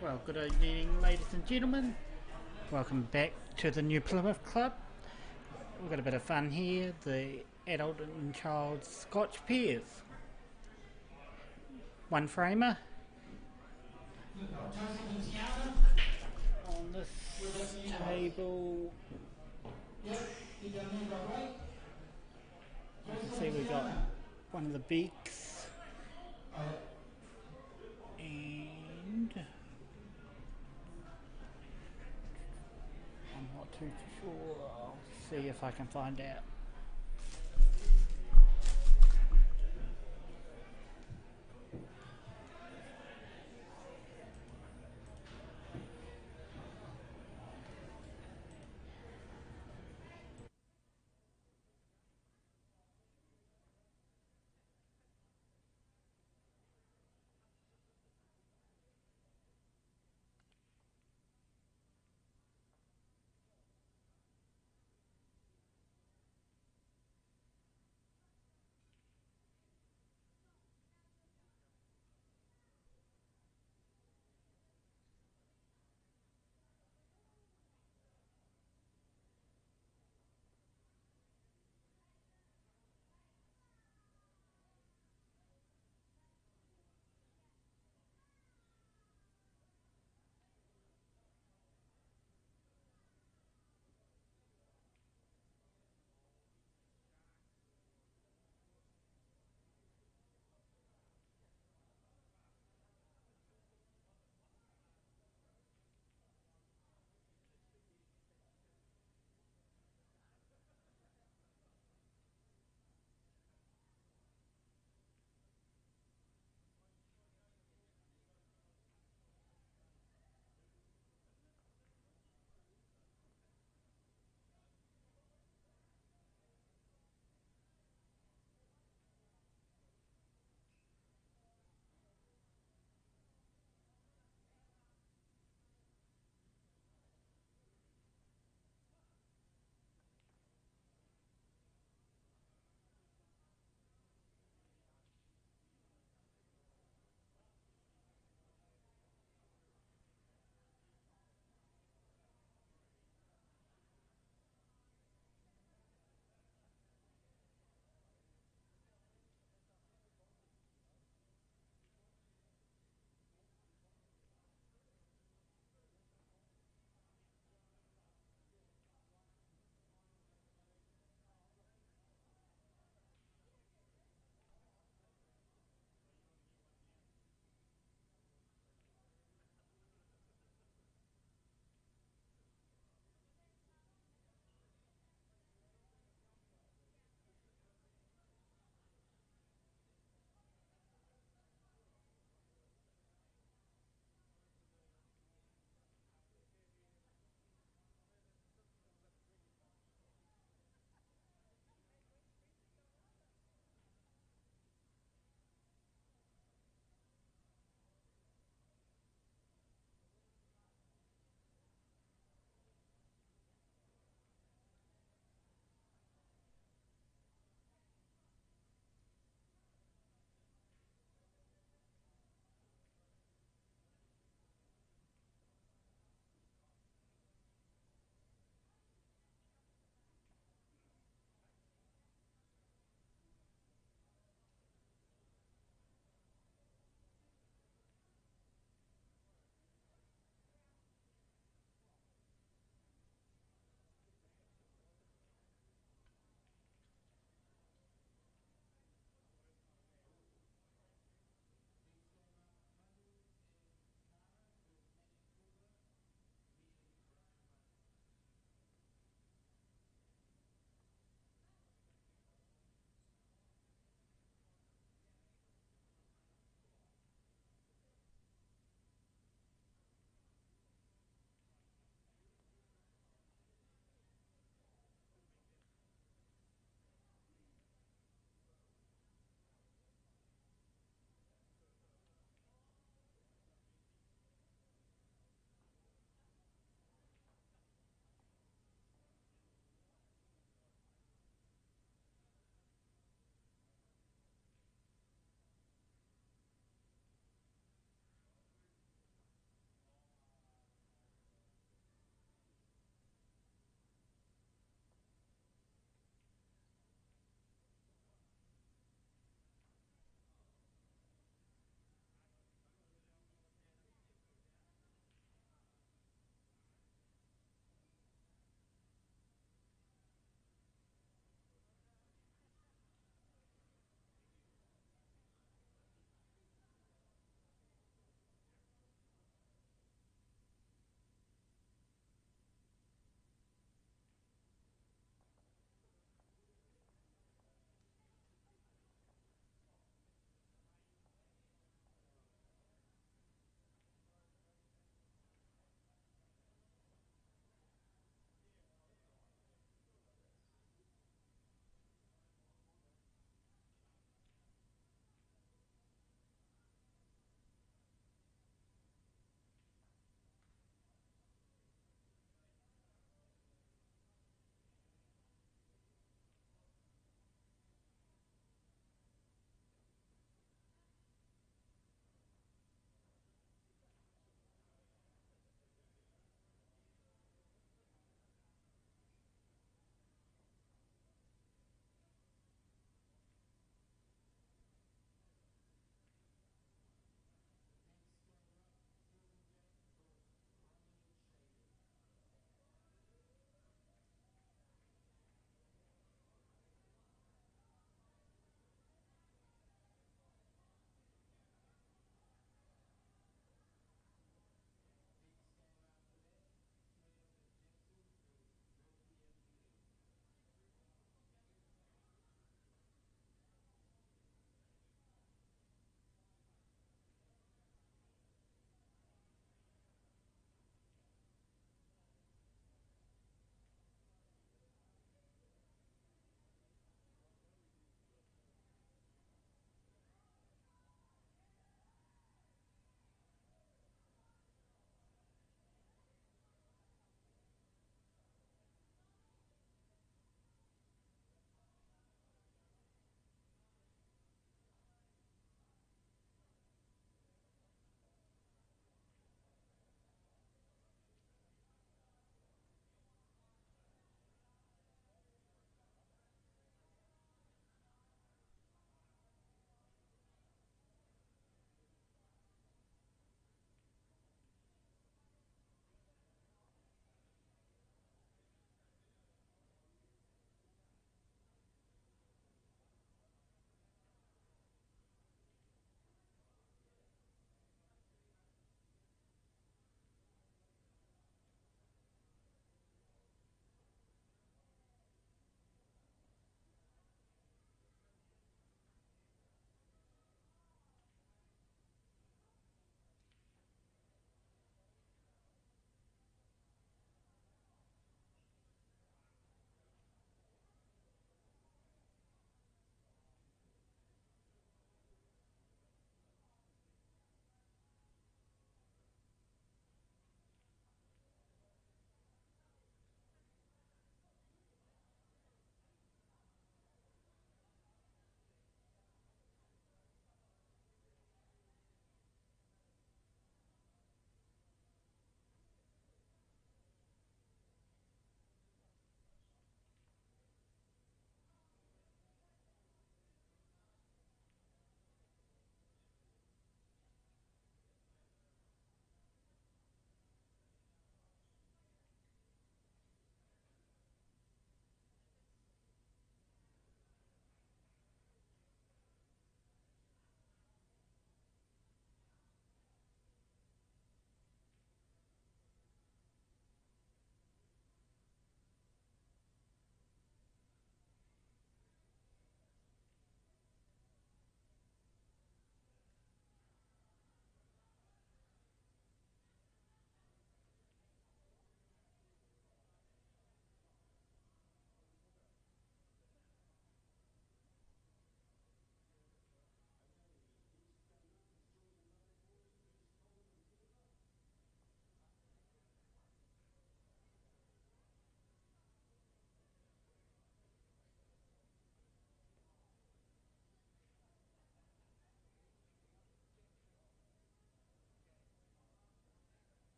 Well, good evening, ladies and gentlemen. Welcome back to the New Plymouth Club. We've got a bit of fun here. The adult and child Scotch pears. One framer. On this table, you can see we've got one of the beaks. And I'm not too sure. I'll see if I can find out.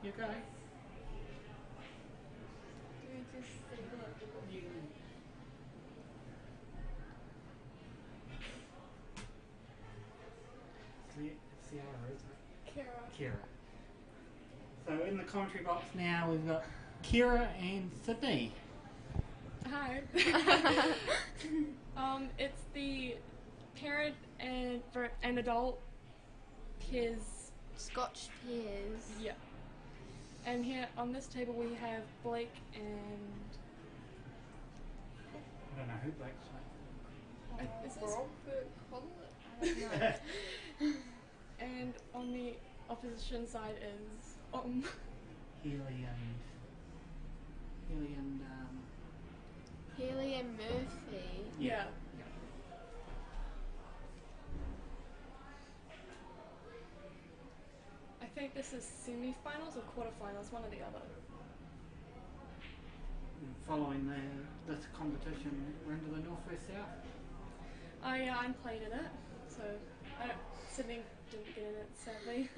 You go. Do we just see it? You, it's the other, isn't it? Kira. Kira. So in the commentary box now we've got Kira and Sydney. Hi. It's the parent and for an adult peers. Scotch pears. Yeah. And here on this table we have Blake and I don't know who Blake's is this? Robert Collett? I don't know. And on the opposition side is Healy and Healy and Murphy. yeah. I think this is semi-finals or quarterfinals, one or the other. following this competition, we're into the North West South. I played in it, so Sydney didn't get in it, sadly.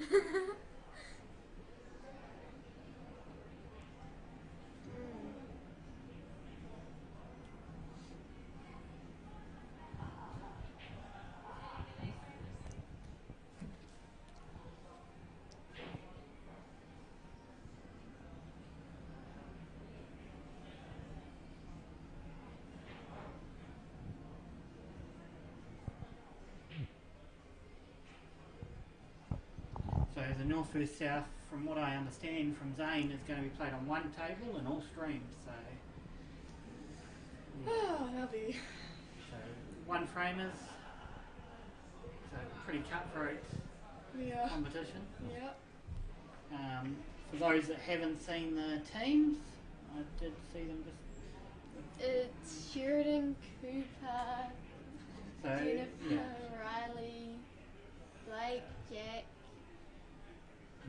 So the North West South, from what I understand from Zane, is going to be played on one table and all streams. So, Oh, that'll be. so one framers. So pretty cutthroat Yeah. competition. Yeah. For those that haven't seen the teams, I did see them just. It's Sheridan, Cooper, So Jennifer, yeah, Riley, Blake, Jack,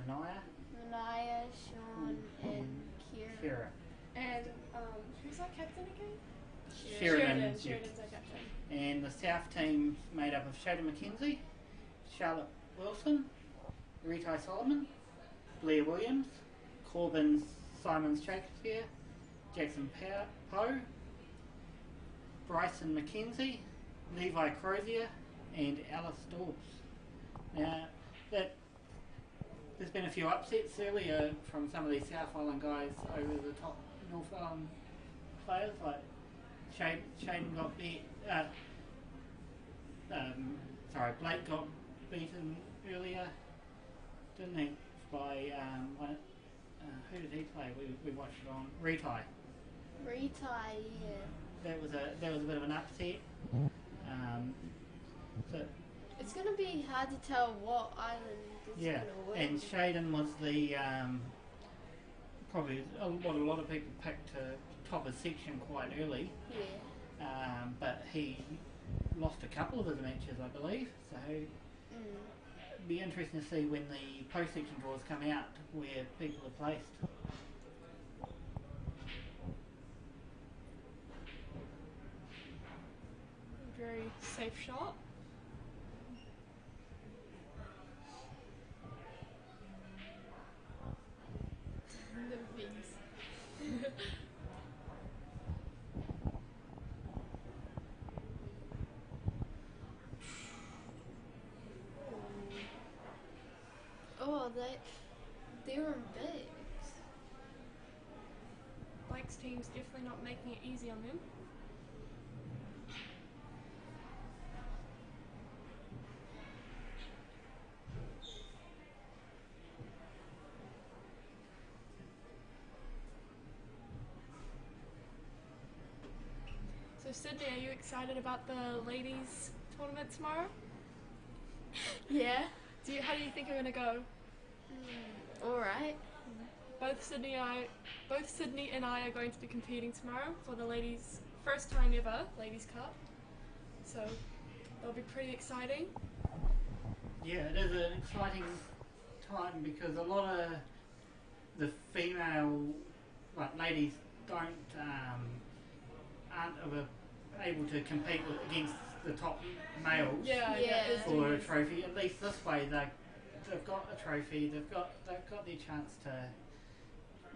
Mania, Mania, Sean, and Kira. Kira. And who's our captain again? Sheridan. Sheridan's our captain. And the South team's made up of Shada McKenzie, Charlotte Wilson, Ritai Solomon, Blair Williams, Corbin Simons Shakespeare, Jackson Poe, Bryson McKenzie, Levi Crozier, and Alice Dorbs. Now, there's been a few upsets earlier from some of these South Island guys over the top North Island players, like Shaden got beat. Blake got beaten earlier, didn't he? By who did he play? We watched it on Ritai. Ritai, yeah. That was a bit of an upset. So It's going to be hard to tell what island is yeah, going to win. and Shaden was the probably what a lot of people picked to top his section quite early. Yeah. But he lost a couple of his matches, I believe. So it'd be interesting to see when the post-section draws come out where people are placed. Very safe shot. The bigs. Oh, they're in bigs. Blake's team's definitely not making it easy on them. So Sydney, are you excited about the ladies tournament tomorrow? Yeah. How do you think you're gonna go? Alright. Both Sydney and I are going to be competing tomorrow for the ladies' first time ever Ladies Cup. So that'll be pretty exciting. Yeah, it is an exciting time because a lot of the female ladies aren't able to compete against the top males for a trophy. At least this way, they've got a trophy. They've got their chance to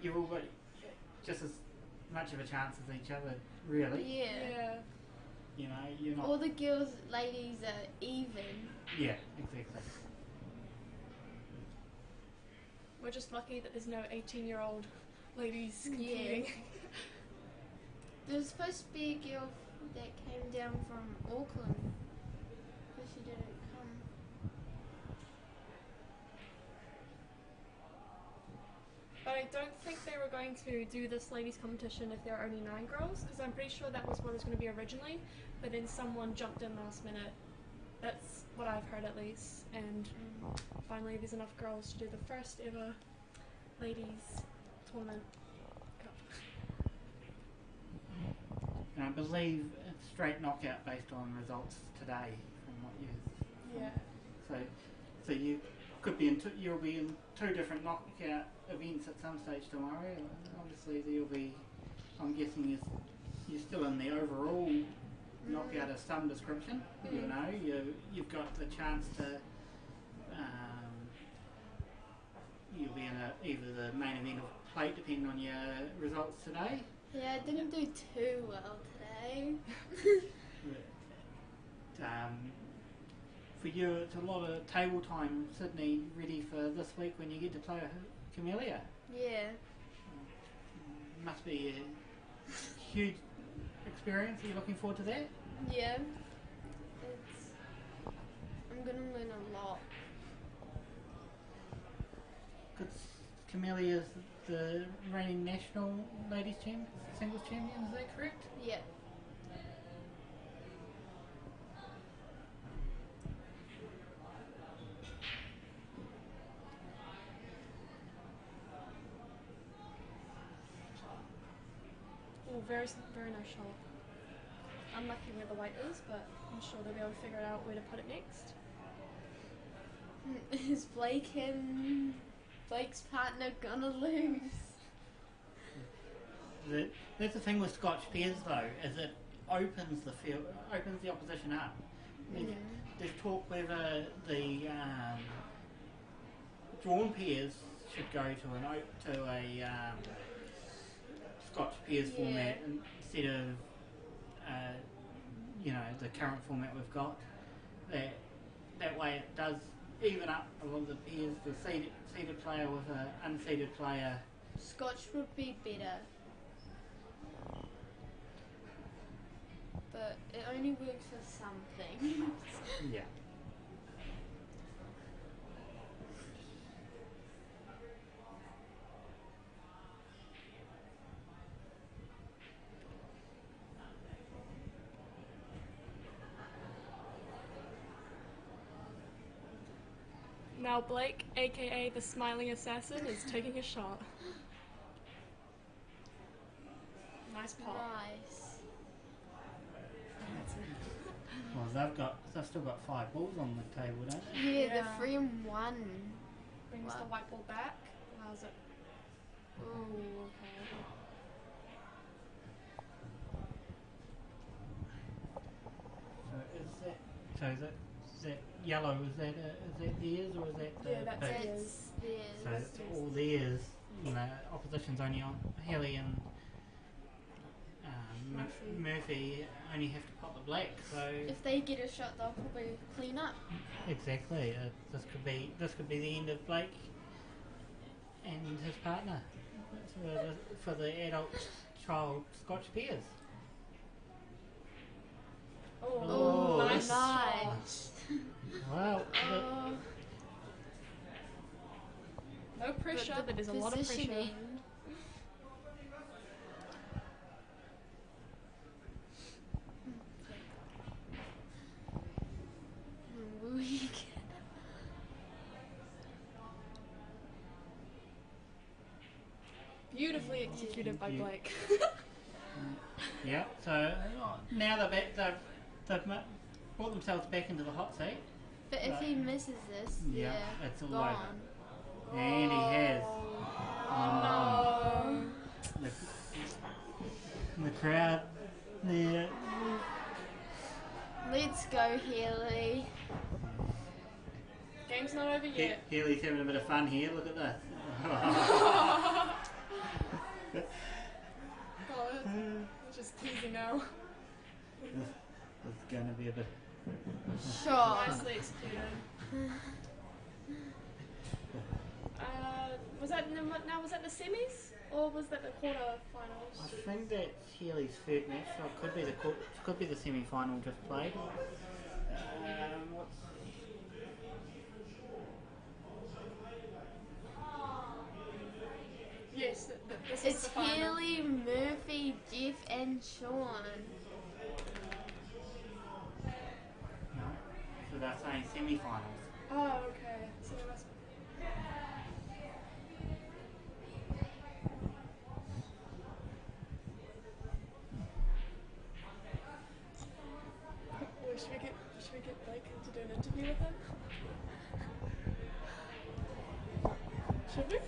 you're all got just as much of a chance as each other, really. Yeah. Yeah. You know, you're not. All the girls, ladies are even. Yeah, exactly. We're just lucky that there's no 18-year-old ladies Yeah. competing. There was supposed to be a girl that came down from Auckland, but she didn't come. But I don't think they were going to do this ladies competition if there are only 9 girls, because I'm pretty sure that was what it was going to be originally, but then someone jumped in last minute. That's what I've heard at least, and finally there's enough girls to do the first ever ladies tournament cup. And I believe it's straight knockout based on results today, from what you. Yeah. So you could be in you'll be in 2 different knockout events at some stage tomorrow. Obviously, there'll be. I'm guessing you're still in the overall knockout of some description. You know, you've got the chance to. You'll be in either the main event or plate, depending on your results today. Yeah, I didn't do too well today. But, for you, it's a lot of table time, Sydney, ready for this week when you get to play a Camellia. Yeah. Must be a huge experience. Are you looking forward to that? Yeah. I'm gonna learn a lot. Because Camellia is the reigning national ladies singles champion, is that correct? Yeah. Oh, very, very nice shot. Unlucky where the white is, but I'm sure they'll be able to figure out where to put it next. Is Blake's partner gonna lose? That's the thing with Scotch pairs, though, is it opens the field, opens the opposition up. There's talk whether the drawn pairs should go to a Scotch pairs format instead of the current format we've got. That way it does even up a lot of the pairs. The seeded player with an unseeded player. Scotch would be better. But it only works for some things. Yeah. Now Blake, aka the Smiling Assassin, is taking a shot. Nice pop. Nice. Well, they've still got 5 balls on the table, don't they? Yeah, Yeah. the 3 and 1. Brings Wow. the white ball back. Allows it. Ooh, okay. So is that yellow? Is that theirs or is that the Yeah, that's big? theirs. That's So theirs. it's all theirs. Opposition's only on Haley and Murphy only have to pop the black. So If they get a shot, they'll probably clean up. exactly, this could be the end of Blake and his partner for the adult child Scotch pairs. Oh, nice. Nice. Well, Oh, No pressure, but there's a lot of pressure. positioning. Weak. Beautifully executed by Thank you. Blake. yeah. So now they've brought themselves back into the hot seat. But if he misses this, Yeah, yeah, it's all gone. over. And he has. Oh, The crowd there. Let's go, Haley. Game's not over yet. Healy's having a bit of fun here. Look at this. going to be a bit. Sure. Nicely executed. Was that was that the semis or was that the quarterfinals? I think that's Healy's third match, so it could be the semi-final just played. What's Yes, this is It's the final. Healy, Murphy, Jeff, and Sean. no? So they're saying semi-finals. Oh, okay. So there must. Well, should we get Blake to do an interview with him? Should we?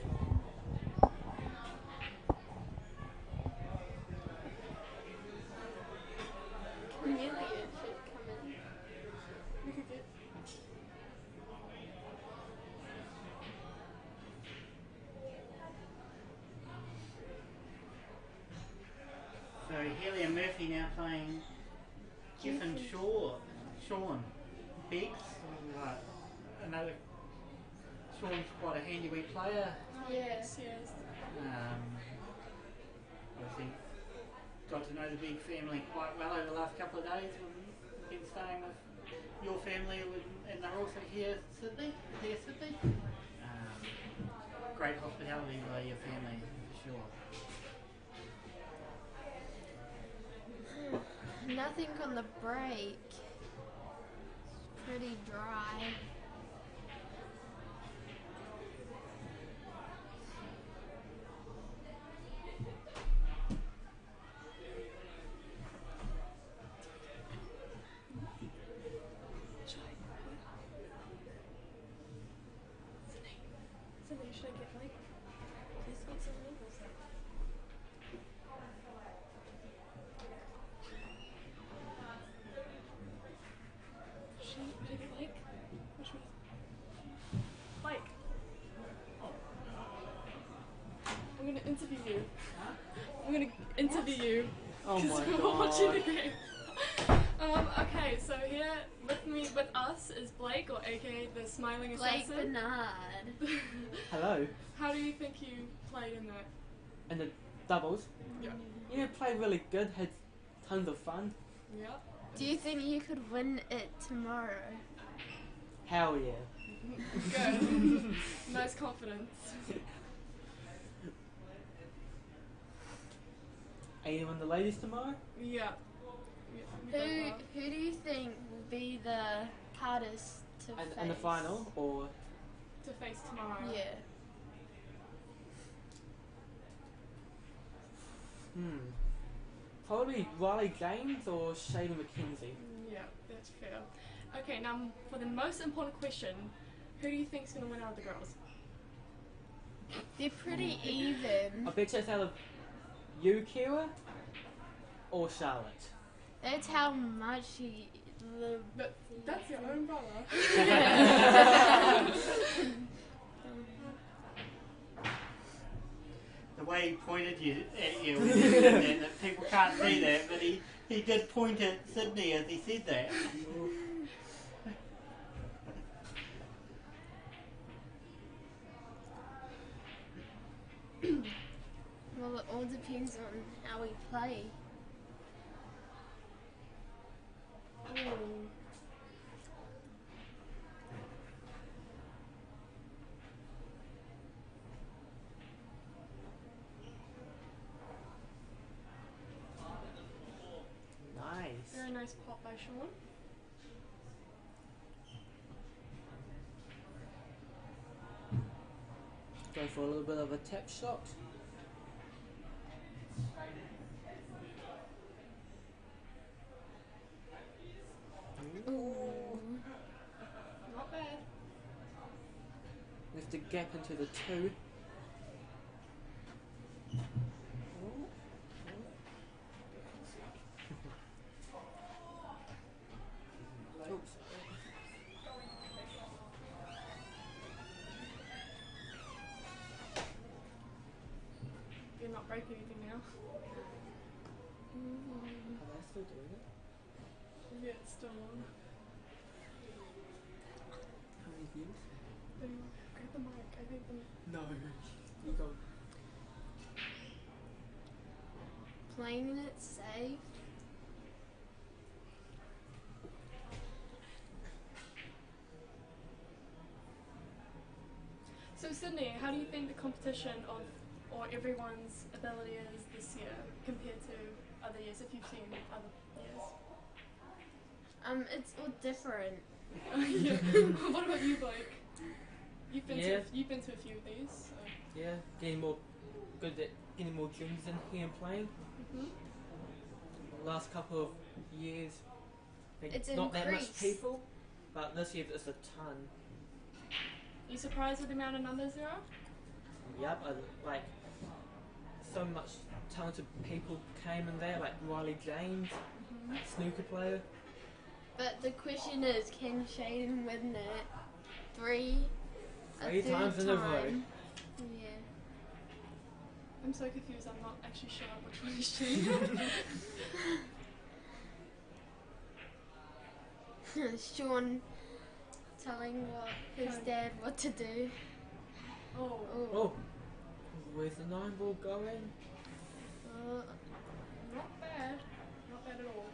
Chameleon should come in. We could get. So Healy and Murphy now playing Jeff and Sean Biggs. Another Sean's quite a handy-weak player. Yes. Obviously got to know the Big family quite well over the last couple of days. We've been staying with your family and they're also here Sydney. Great hospitality by your family for sure. Nothing on the break. It's pretty dry. Sydney, should I get Blake? Please get some noodles. Should I get Blake? Which one? Blake. I'm gonna interview you. I'm gonna interview you. Oh my Because we're watching the game. Okay, so here with us is Blake, or aka the Smiling Blake Assassin. Bernard. Hello. How do you think you played in that? And the doubles. Yeah. Yeah, played really good, had tons of fun. Yeah. Do you think you could win it tomorrow? Hell yeah. Good. Nice confidence. Are you on the ladies tomorrow? Yeah. Who do you think will be the hardest to face? And the final, or To face tomorrow. Yeah. probably Riley James or Shayla McKenzie. Yeah, that's fair. Okay, now for the most important question, who do you think's gonna win out of the girls? They're pretty even. I bet you it's out of you, Kira, or Charlotte. That's how much he That's your own brother. The way he pointed at you when he said that people can't see that, but he did point at Sydney as he said that. Well, it all depends on how we play. Ooh. Nice. Very nice pop by Sean. Go for a little bit of a tap shot. Not bad. Lift the gap into the two. Oops. You're not breaking anything now. Are they still doing it? Yeah, it's still on. How many views? Grab the mic. I think the. No. You go. Playing it safe. So Sydney, how do you think the competition of or everyone's ability is this year compared to other years? If you've seen other years. It's all different. Yeah. What about you, Blake? You've been Yeah. you've been to a few of these. So. Yeah, getting more good at getting more juniors in here and playing. Mhm. The last couple of years, I think It's not that much increased. people, but this year it's a ton. You surprised with the amount of numbers there are? Yep, like so much talented people came in there, like Riley James, snooker player. But the question is, can Shaden win it three Three third times in a row. time? Yeah. I'm so confused. I'm not actually sure which question. Sean telling his dad what to do. Oh. Oh, where's the 9 ball going? Not bad. Not bad at all.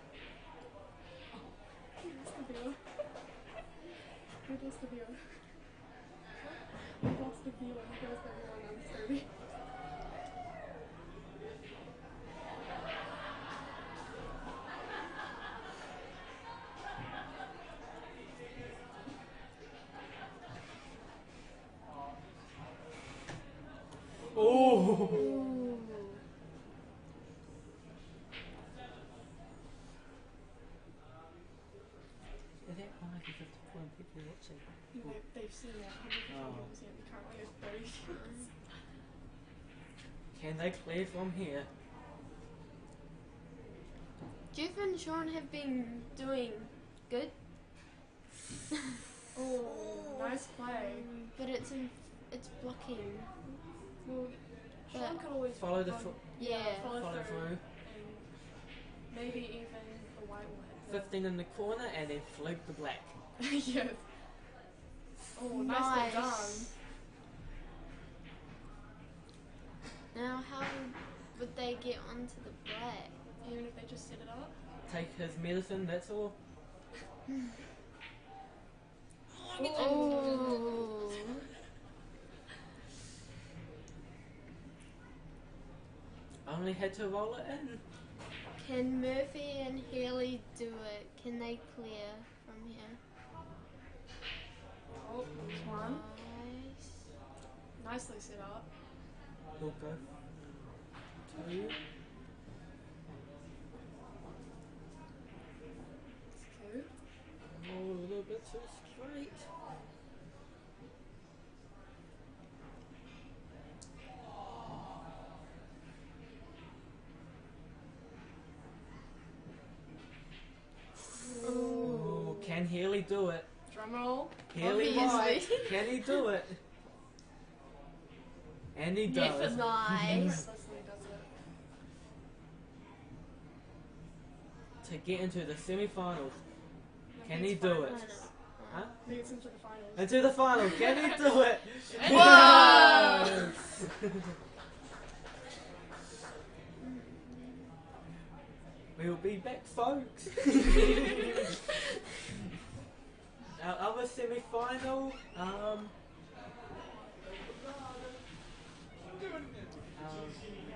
Who lost the viewer? Who lost the viewer? Who lost the viewer? Who lost everyone on 30? Oh! Ooh. Is that why there's a couple of people watching? They've seen that 150 Oh. views yet. We currently have 30 views. Can they clear from here? Jeff and Sean have been doing good, Oh, nice play. but it's blocking. Well, Sean could always Follow the run- Yeah. follow follow through, through. and maybe even the white will hit. 15 in the corner and then fluke the black. Yes. Oh, nicely done. Now, how would they get onto the black? Even if they just set it up. Take his medicine, that's all. Oh. Only had to roll it in. Can Murphy and Haley do it? Can they clear from here? Oh, there's one. Nice. Nicely set up. We'll go. 2. That's two. Roll a little bit too straight. Oh, can Haley do it? Drum roll. Haley Obviously. White, can he do it? And he does. Nice. Leslie does it. To get into the semi-finals. Can Maybe he it's do fine. it? Huh? Maybe it's into the finals. Into the final, can he do it? Whoa! We'll be back, folks. Our other semi-final,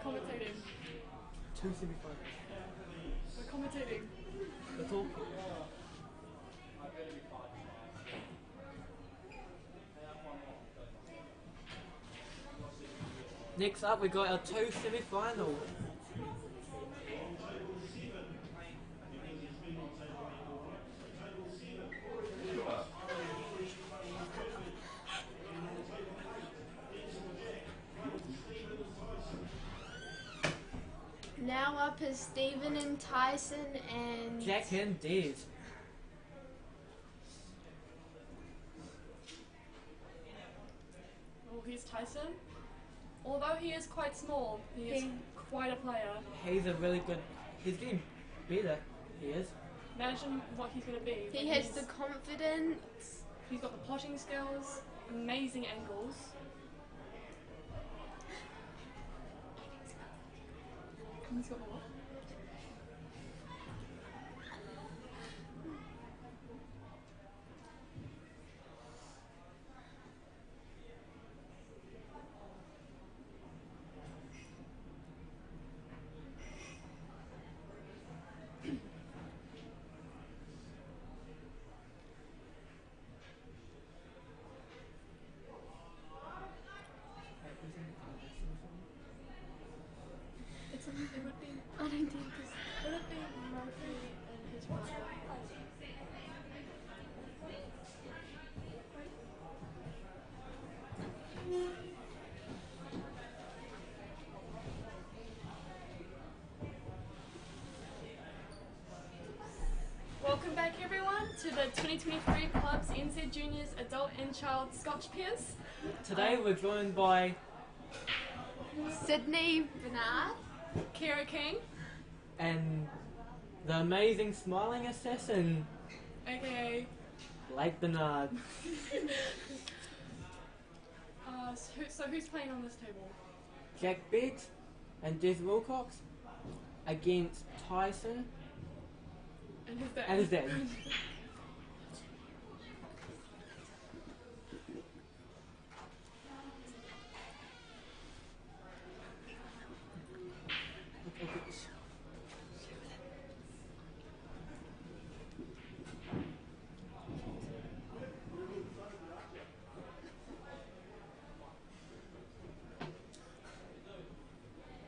Commentating. 2 semi-finals. We're commentating. That's all. Next up, we got our 2 semi-finals. Now up is Stephen and Tyson and Jack and Des. Oh, here's Tyson. Although he is quite small, he is quite a player. He's a really good. He's getting better. He is. Imagine what he's going to be. He when has the confidence. He's got the plotting skills, amazing angles. He's got the what? It would be. I don't think this. Would it be Murphy and his brother? Welcome back, everyone, to the 2023 Clubs NZ Juniors Adult and Child Scotch Peers. Today we're joined by Sydney Bernard. Kira King, and the amazing smiling assassin, aka. Blake Bernard. So who's playing on this table? Jack Biggs and Des Wilcox against Tyson And who's that? and his dad.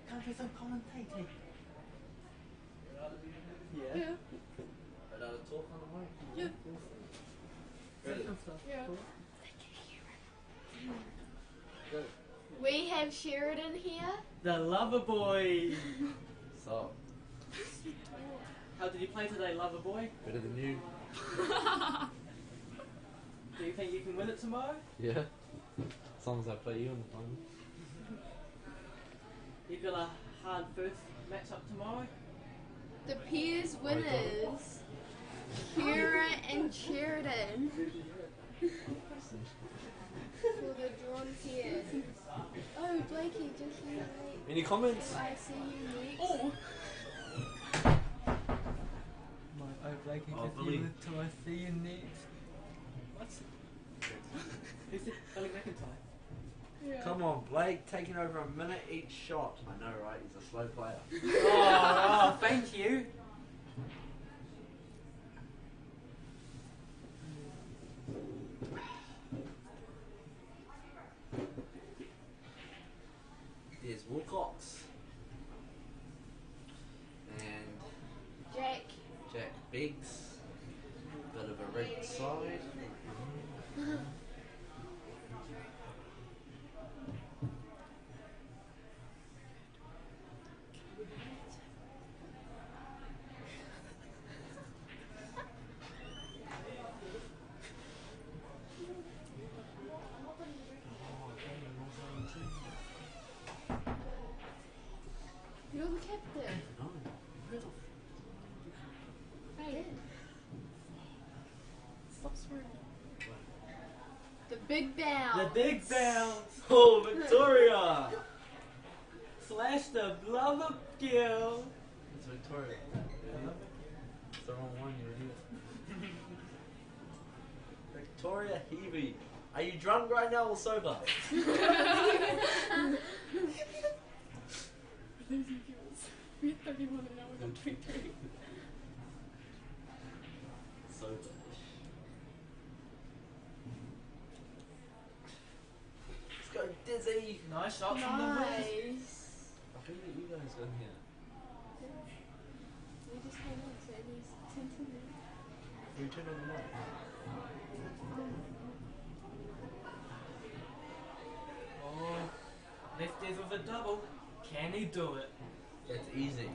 Can't do some commentating. Yeah. Yeah. Allowed to talk on the mic? Yeah. Really? Yeah. Good. We have Sheridan here. The lover boy. So, How did you play today, lover boy? better than you? Do you think you can win it tomorrow? Yeah. As long as I play you on the phone. You've got a hard first match up tomorrow. The peers winners, Kira and Sheridan. For the drawn peers. Oh, Blakey, just you wait. Any comments? I see you next. Oh, My Blakey, Oh, just Billy. you till I see you next. What's Who's it? Billy McIntyre. yeah. Come on, Blake, taking over a minute each shot. I know, right? He's a slow player. Oh, thank you. There's Wilcox. And Jack. Jack Biggs. Bit of a rigged side. You're the captain. No. Hey. Stop swearing. The big bounce. The big bounce Oh, Victoria! slash the lover girl. It's Victoria. It's the wrong one, you idiot. Victoria Heavey. Are you drunk right now or sober? We're losing viewers. We had 31 and now we've got 23. Sober. Let's go, Dizzy! Nice shot from the wrist. Nice. Who are you guys in here? We just came in, so there's 10 to me. Can you turn on the mic? Oh, lefties with a double. Can he do it? It's easy.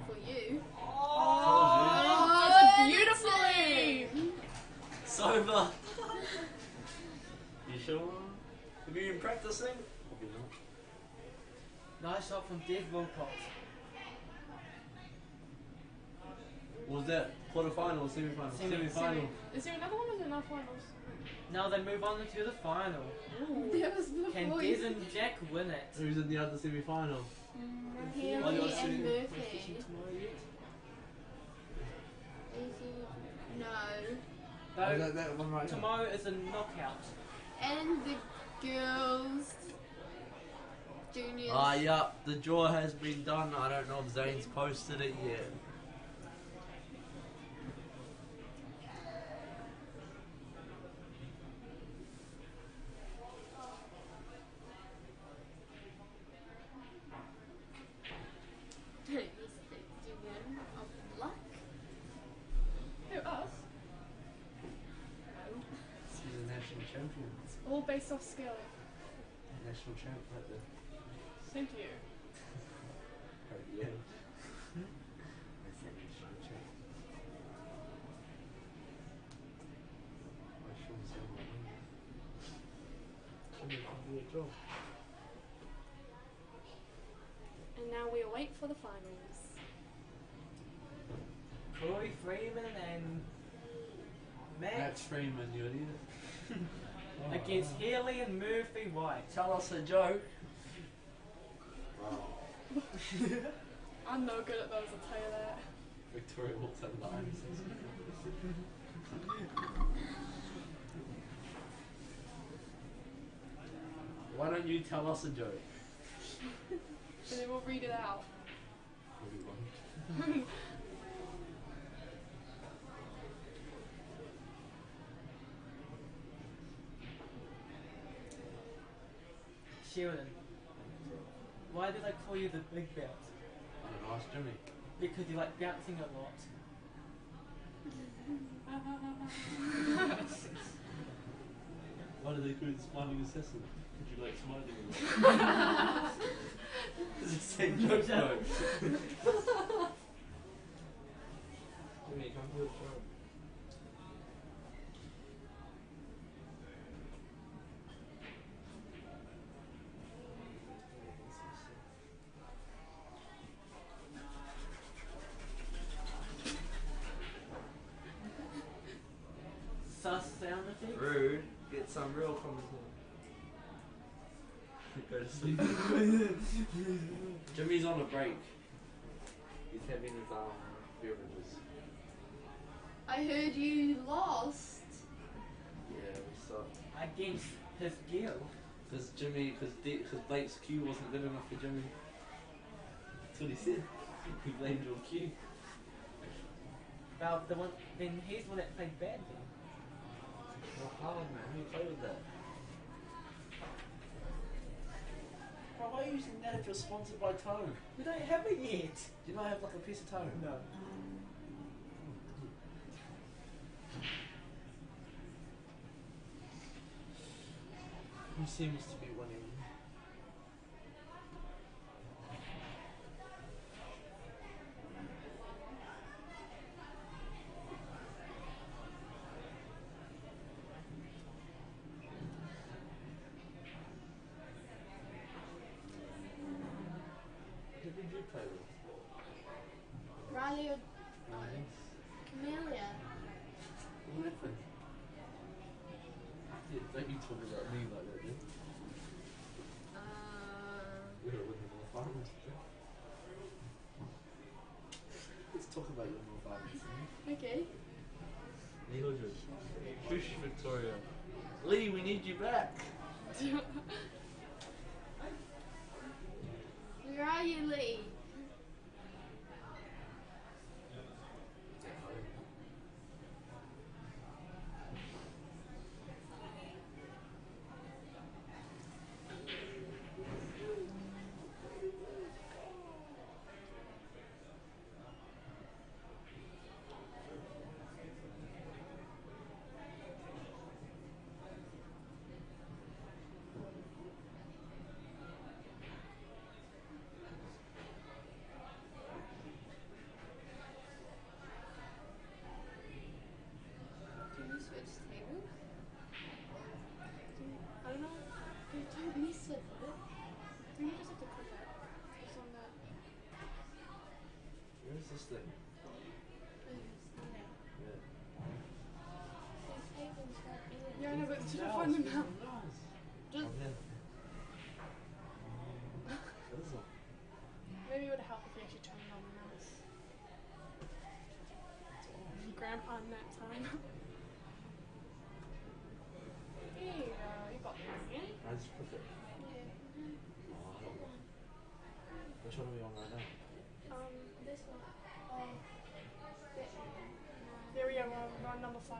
For you. Oh, that's that's a a beautiful lead. Sober! You sure? Have you been practicing? Probably not. Nice shot from Des Wilcox. Was that quarterfinal or semi-final? Semi-final. Is there another one or is there no finals? Now they move on to the final. That was before Can you Des and Jack win it? Who's in the other semi-final? Haley Oh, you're and sitting- Murphy. No. Oh, No, that one right now. tomorrow is a knockout. And the girls. Juniors. Ah, yeah, the draw has been done. I don't know if Zane's posted it yet. Of luck. Who, us? He's a national champion. It's all based off skill. National champ right there. Same to you. Right, yeah. That's a national champ. I shouldn't say my name. Jimmy can do a job. And now we await for the finals. Corey Freeman and Max Max Freeman, you idiot. against Healy and Murphy White. Tell us a joke. I'm no good at those, I'll tell you that. Victoria walks out of the line and says, why don't you tell us a joke? And then we'll read it out. Maybe one. Sheridan, why did I call you the big bounce? I don't know, ask Jimmy. Because you like bouncing a lot. Why do they call it the smiling assassin? Would you like smiling a lot? It's the same joke though. Jimmy, come do a joke. Sus sound effects? Rude. Get some real commentary. Go to sleep. Jimmy's on a break. He's having his beverages. I heard you lost. Yeah, we suck. Against his guild. Because Blake's Q wasn't good enough for Jimmy. That's what he said. He blamed your Q. Well, then he's the one that played bad then. Not hard, man. Who played with that? Bro, why are you using that if you're sponsored by Tone? We don't have it yet. Do you not have like a piece of Tone? No. Who seems to be winning? Who did you play with? Riley or Nice. Camellia? What happened? Yeah, don't you talk about me like that, dude. You're gonna win the more finals. Let's talk about your more finals. Okay. Shush, Victoria. Lee, we need you back. Where are you, Lee? Do you switch tables? I don't know. Don't miss it. I think you just have to click it. It's on that. Where's this thing? Over grandpa nap time. There you go, you got this, yeah? I just put it. Yeah. Oh, I don't know. Which one are we on right now? This one. Oh. There we go, we're on number 5.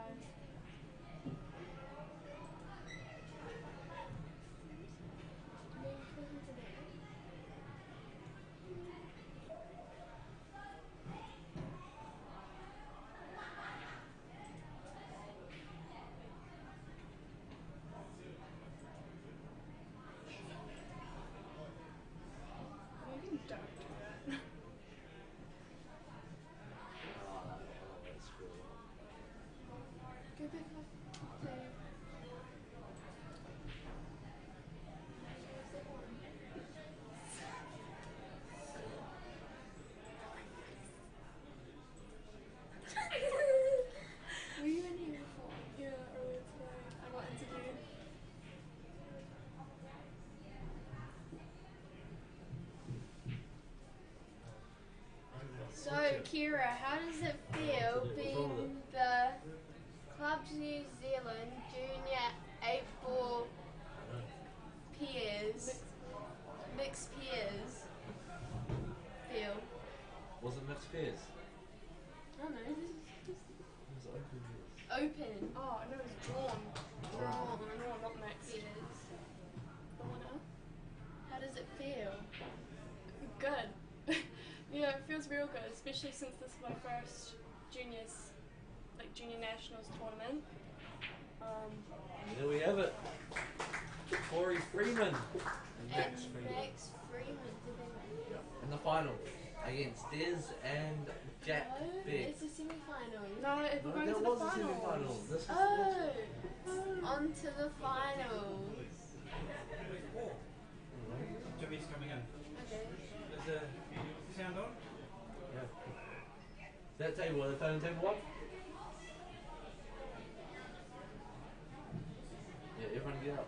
Maybe don't do that. Oh, that's really well. Go back up. Okay. Were you in here before? Yeah, earlier today I got interviewed. So, Kira, how does it feel being the Clubs New Zealand Junior 8-ball peers, mixed peers, feel? Was it mixed pairs? I don't know, It was open pairs. open Oh, no, it's drawn. Drawn. No, not mixed. peers. The winner. How does it feel? Good. Yeah, it feels real good, especially since this is my first juniors, like junior nationals tournament. There we have it. Corey Freeman and And Max Freeman Max Freeman, did they win? in the final against Des and Jack No, Biggs. it's a semi-final. No, we're No, going that to the was a finals. semi-final. This is Oh, on to the finals. Jimmy's coming in. Okay. Is the sound on? Yeah. That table, the phone table one? Yeah, everyone get up.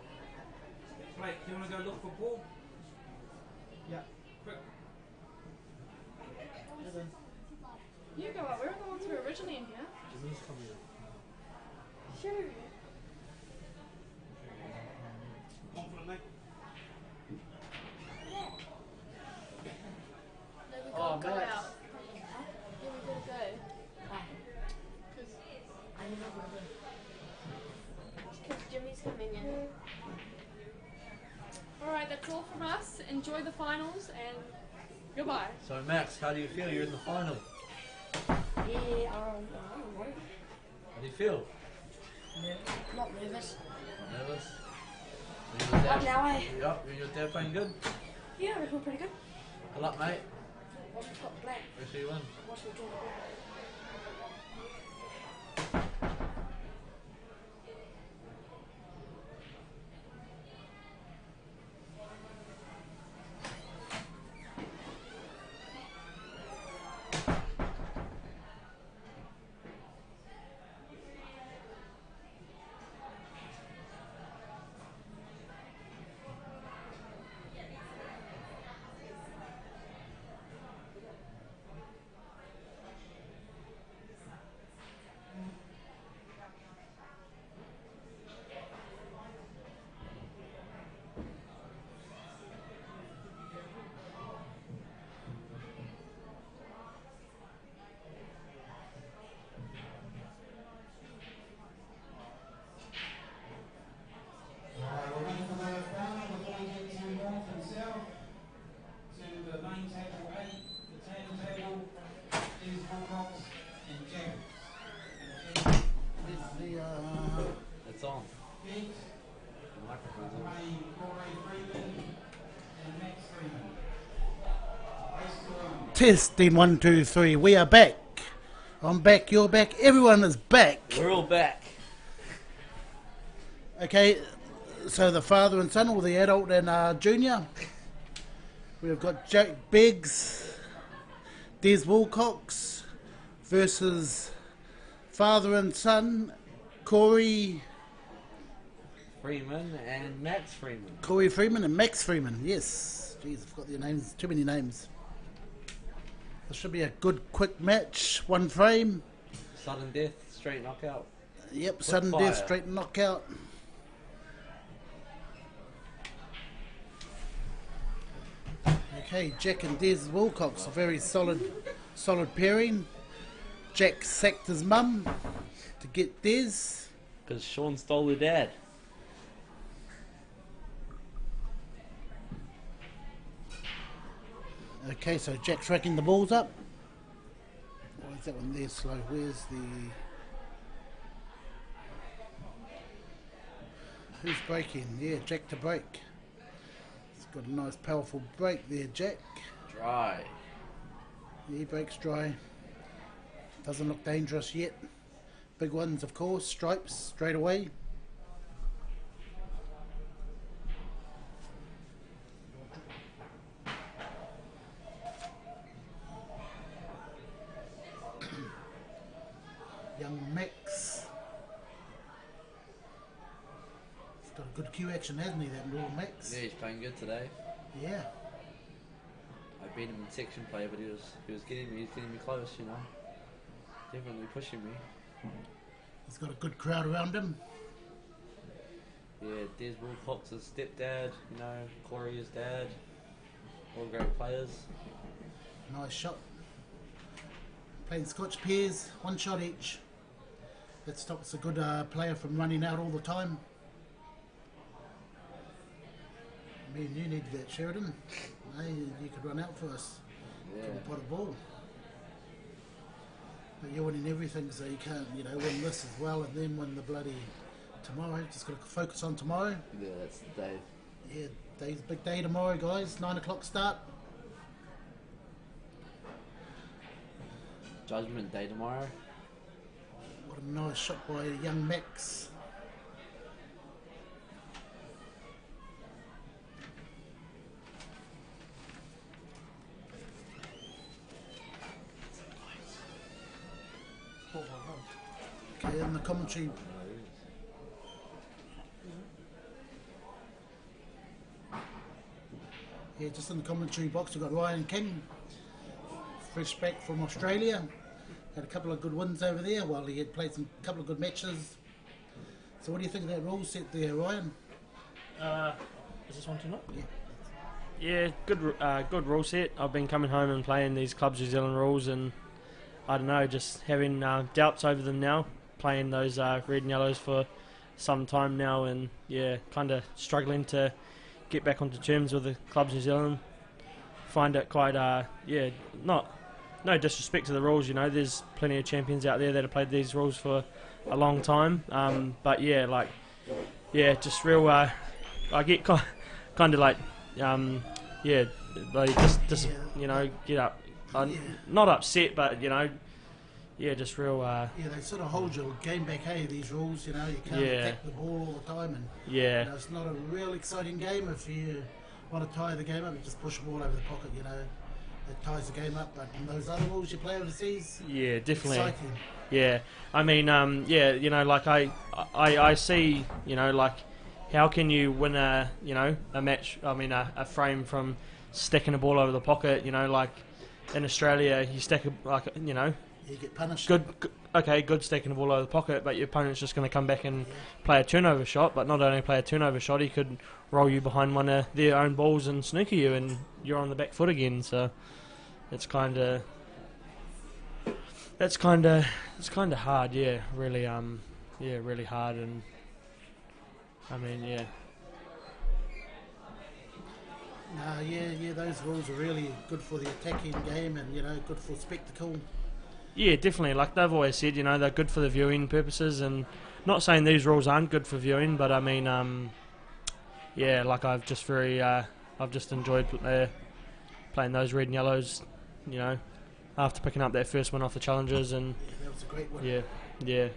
Blake, do you want to go look for Paul? Yeah. Quick. You go up. We're the ones who were originally in here. Jimmy's coming in. Sure. Confident, mate? No, we Oh, gotta go Max. out. Yeah, we gotta go. Because Jimmy's coming in. Alright, that's all from us. Enjoy the finals and goodbye. So Max, how do you feel? You're in the final. Yeah, I don't know. How do you feel? Not nervous. Nervous? Up now, eh? Yep, your dad playing good? Yeah, I feel pretty good. Good luck, mate. What's we got black? Make sure you win. What's we draw the black? We're running for the final. We're going to get to north and south to the main table 8, the tan table is Bulldogs and Jaguars. It's on. Biggs, The microphone's on. playing Corey Freeman and Max Freeman. Race to run. Testing 1, 2, 3. We are back. I'm back. You're back. Everyone is back. We're all back. Okay. So the father and son, or the adult and junior. We've got Jack Biggs, Des Wilcox versus father and son, Corey Freeman and Max Freeman. Freeman and Max Freeman. Yes. Jeez, I've got their names. Too many names. This should be a good, quick match. One frame. Sudden death, straight knockout. Yep, sudden death, straight knockout. Okay, Jack and Des Wilcox, a very solid pairing. Jack sacked his mum to get Des. Because Sean stole her dad. Okay, so Jack's racking the balls up. Why is that one there slow? Where's the... Who's breaking? Yeah, Jack to break. He's got a nice powerful break there, Jack. Dry. Yeah, he breaks dry. Doesn't look dangerous yet. Big ones, of course. Stripes straight away. Young Max. He's got a good cue action, hasn't he, that little Max? Yeah, he's playing good today. Yeah. I beat him in section play, but he was getting me close, you know. Definitely pushing me. He's got a good crowd around him. Yeah, Des Wilcox's stepdad, you know, Corey's dad. All great players. Nice shot. Playing Scotch pairs, one shot each. That stops a good player from running out all the time. Me and you need that, Sheridan. Hey, you could run out for us. Yeah. From a pot of ball. But you're winning everything, so you can't, you know, win this as well and then win the bloody tomorrow. Just got to focus on tomorrow. Yeah, that's the day. Yeah, day's a big day tomorrow, guys. 9 o'clock start. Judgment day tomorrow. What a nice shot by young Max. Okay, in the commentary. Yeah, just in the commentary box we've got Ryan King, fresh back from Australia. Had a couple of good wins over there while he had played a couple of good matches. So what do you think of that rule set there, Ryan? Is this one too much? Yeah. Yeah, good rule set. I've been coming home and playing these Clubs New Zealand rules, and I don't know, just having doubts over them now. Playing those red and yellows for some time now, and yeah, kind of struggling to get back onto terms with the Clubs New Zealand. Find it quite no disrespect to the rules, you know, there's plenty of champions out there that have played these rules for a long time, but yeah, like, yeah, just real, I get kind of like, yeah, like just you know, get up, not upset, but you know, yeah, just real. Yeah, they sort of hold your game back, hey, these rules, you know, you can't attack the ball all the time, and yeah, you know, it's not a real exciting game if you want to tie the game up, you just push the ball over the pocket, you know. It ties the game up, but in those other rules you play overseas, yeah, definitely. Exciting. Yeah, I mean, yeah, you know, like I see, you know, like how can you win a match? I mean, a frame from sticking a ball over the pocket. You know, like in Australia, you stack you know, you get punished. Good sticking the ball over the pocket, but your opponent's just going to come back and play a turnover shot. But not only play a turnover shot, he could roll you behind one of their own balls and snooker you, and you're on the back foot again. So it's kind of hard, yeah, really, really hard, and I mean, yeah. Yeah, those rules are really good for the attacking game, and you know, good for spectacle. Yeah, definitely. Like they've always said, you know, they're good for the viewing purposes, and not saying these rules aren't good for viewing, but I mean, yeah, like I've just enjoyed playing those red and yellows, you know, after picking up that first one off the challengers, and yeah, that was a great one. Yeah.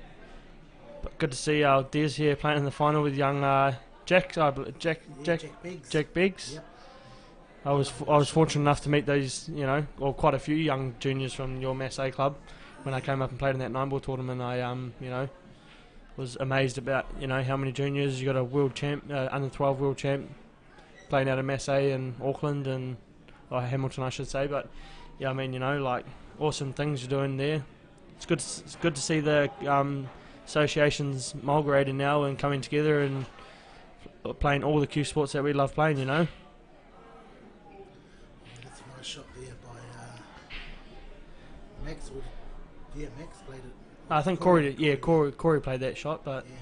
But good to see our Des here playing in the final with young Jack Biggs. Yep. I was fortunate enough to meet these, you know, or quite a few young juniors from your Mass A club when I came up and played in that 9-ball tournament. I you know, was amazed about, you know, how many juniors. You got a world champ, under 12 world champ, playing out of Mass A in Auckland or Hamilton, I should say. But yeah, I mean, you know, like awesome things you're doing there. it's good to see the associations migrating now and coming together and playing all the Q sports that we love playing. You know. That's a nice shot there by Max. Max played it. I think Corey played that shot, but Yeah.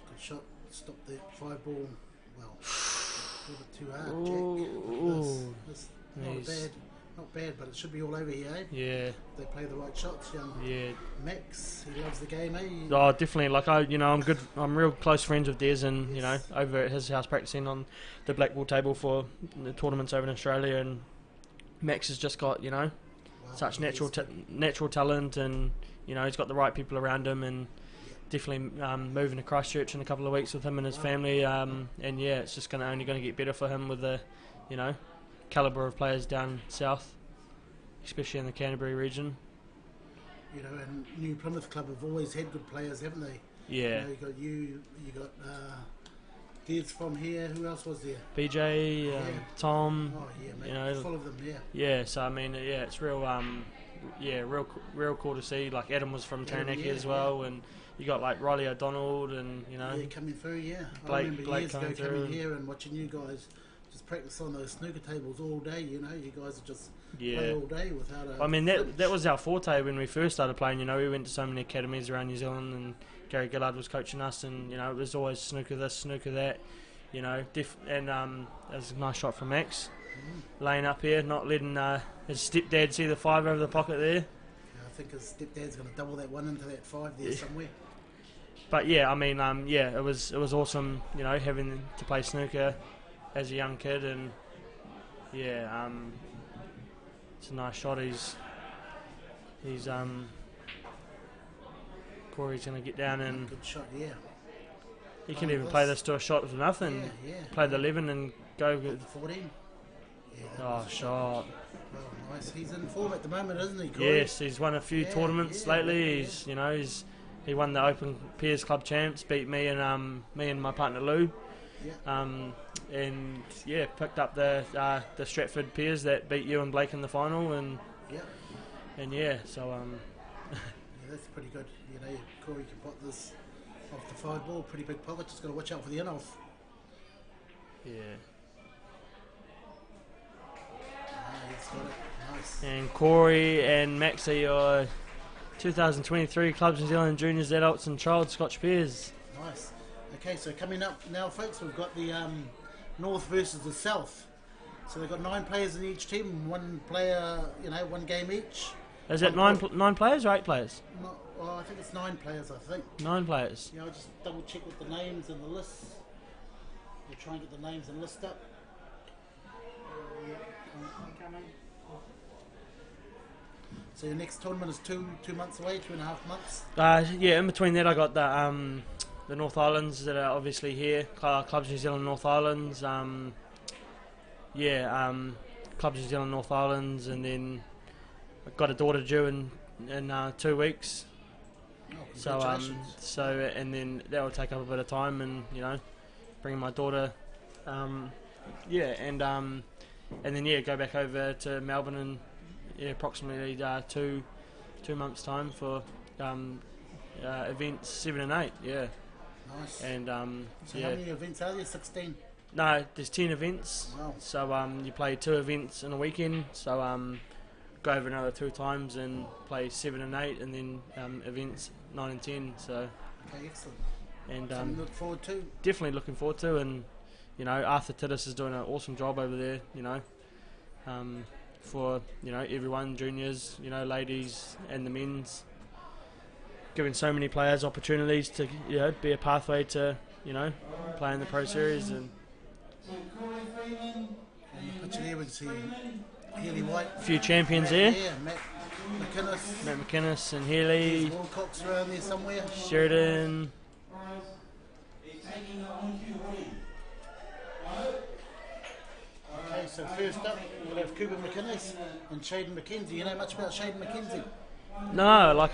Good shot. Stop that 5-ball. Well, a little bit too hard, Ooh. Jack. That's Nice. not bad, but it should be all over here, eh? yeah, They play the right shots, young yeah. Max. He loves the game, eh? Oh, definitely. Like I'm real close friends with Des, and you know, over at his house practicing on the black ball table for the tournaments over in Australia. And Max has just got Wow, such he is natural talent, and you know he's got the right people around him, and definitely moving to Christchurch in a couple of weeks with him and his family. And yeah, it's just only going to get better for him with the, you know, calibre of players down south, especially in the Canterbury region. You know, and New Plymouth Club have always had good players, haven't they? Yeah. You got Des from here. Who else was there? BJ, Tom. Oh yeah, mate. You know, Full of them, yeah. Yeah, so I mean, yeah, it's real, real cool to see. Like Adam was from Taranaki yeah, as well, and you got like Riley O'Donnell, and you know, Yeah, coming through, yeah. I Blake- remember Blake years ago coming through coming and- here and watching you guys just practice on those snooker tables all day, you know. You guys would just play yeah. all day without a I mean, flinch. that was our forte when we first started playing. You know, we went to so many academies around New Zealand, and Gary Gillard was coaching us, and you know, it was always snooker this, snooker that. You know, and that was a nice shot from Max, laying up here, not letting his stepdad see the 5 over the pocket there. Yeah, I think his stepdad's going to double that 1 into that 5 there somewhere. But yeah, I mean, it was awesome, you know, having to play snooker as a young kid, and yeah, it's a nice shot. He's Corey's gonna get down, and Good shot, yeah. he can Oh, even this- play this to a shot with nothing. Yeah. Play the 11 and go with 14. Yeah, that oh was a shot. Well, nice. He's in form at the moment, isn't he, Corey? Yes, he's won a few Yeah, tournaments yeah, lately. yeah. He's you know he won the Open Peers Club Champs, beat me and my partner Lou. Yeah. And yeah, picked up the Stratford Peers that beat you and Blake in the final, and yeah, so Yeah, that's pretty good. You know, Corey can put this off the 5 ball, pretty big pocket. Just got to watch out for the in-off. yeah. He's got it. Nice. And Corey and Max are your 2023 Clubs New Zealand Juniors, Adults and Child Scotch Peers. Nice. Okay, so coming up now, folks, we've got the North versus the South. So they've got 9 players in each team, 1 player, you know, 1 game each. Is it nine players or 8 players? Well, I think it's 9 players, I think. 9 players. You know, just double check with the names and the lists. We'll try and get the names and list up. So your next tournament is 2 months away, 2.5 months. Yeah, in between that I got the North Islands that are obviously here, Clubs New Zealand North Islands. Clubs New Zealand North Islands, and then I've got a daughter due in 2 weeks. Oh, So congratulations. and then that will take up a bit of time, and you know, bring my daughter, and then go back over to Melbourne in approximately 2 months' time for events 7 and 8. Yeah, Nice. and So how many events are there? 16? no, there's 10 events. Wow. So you play 2 events in a weekend. So go over another 2 times and play 7 and 8, and then events 9 and 10. So Okay, excellent. and Something to look forward to. definitely looking forward to, and you know, Arthur Tiddis is doing an awesome job over there. You know, for you know everyone, juniors, you know, ladies and the men's, giving so many players opportunities to be a pathway to play in the Pro Series. And And the picture there we can see Healy White. a few champions there. Yeah, Matt McInnes. Matt McInnes and Healy, Wilcox around there somewhere. Sheridan. Okay, so first up we'll have Cooper McInnes and Shaden McKenzie. You know much about Shaden McKenzie? No, like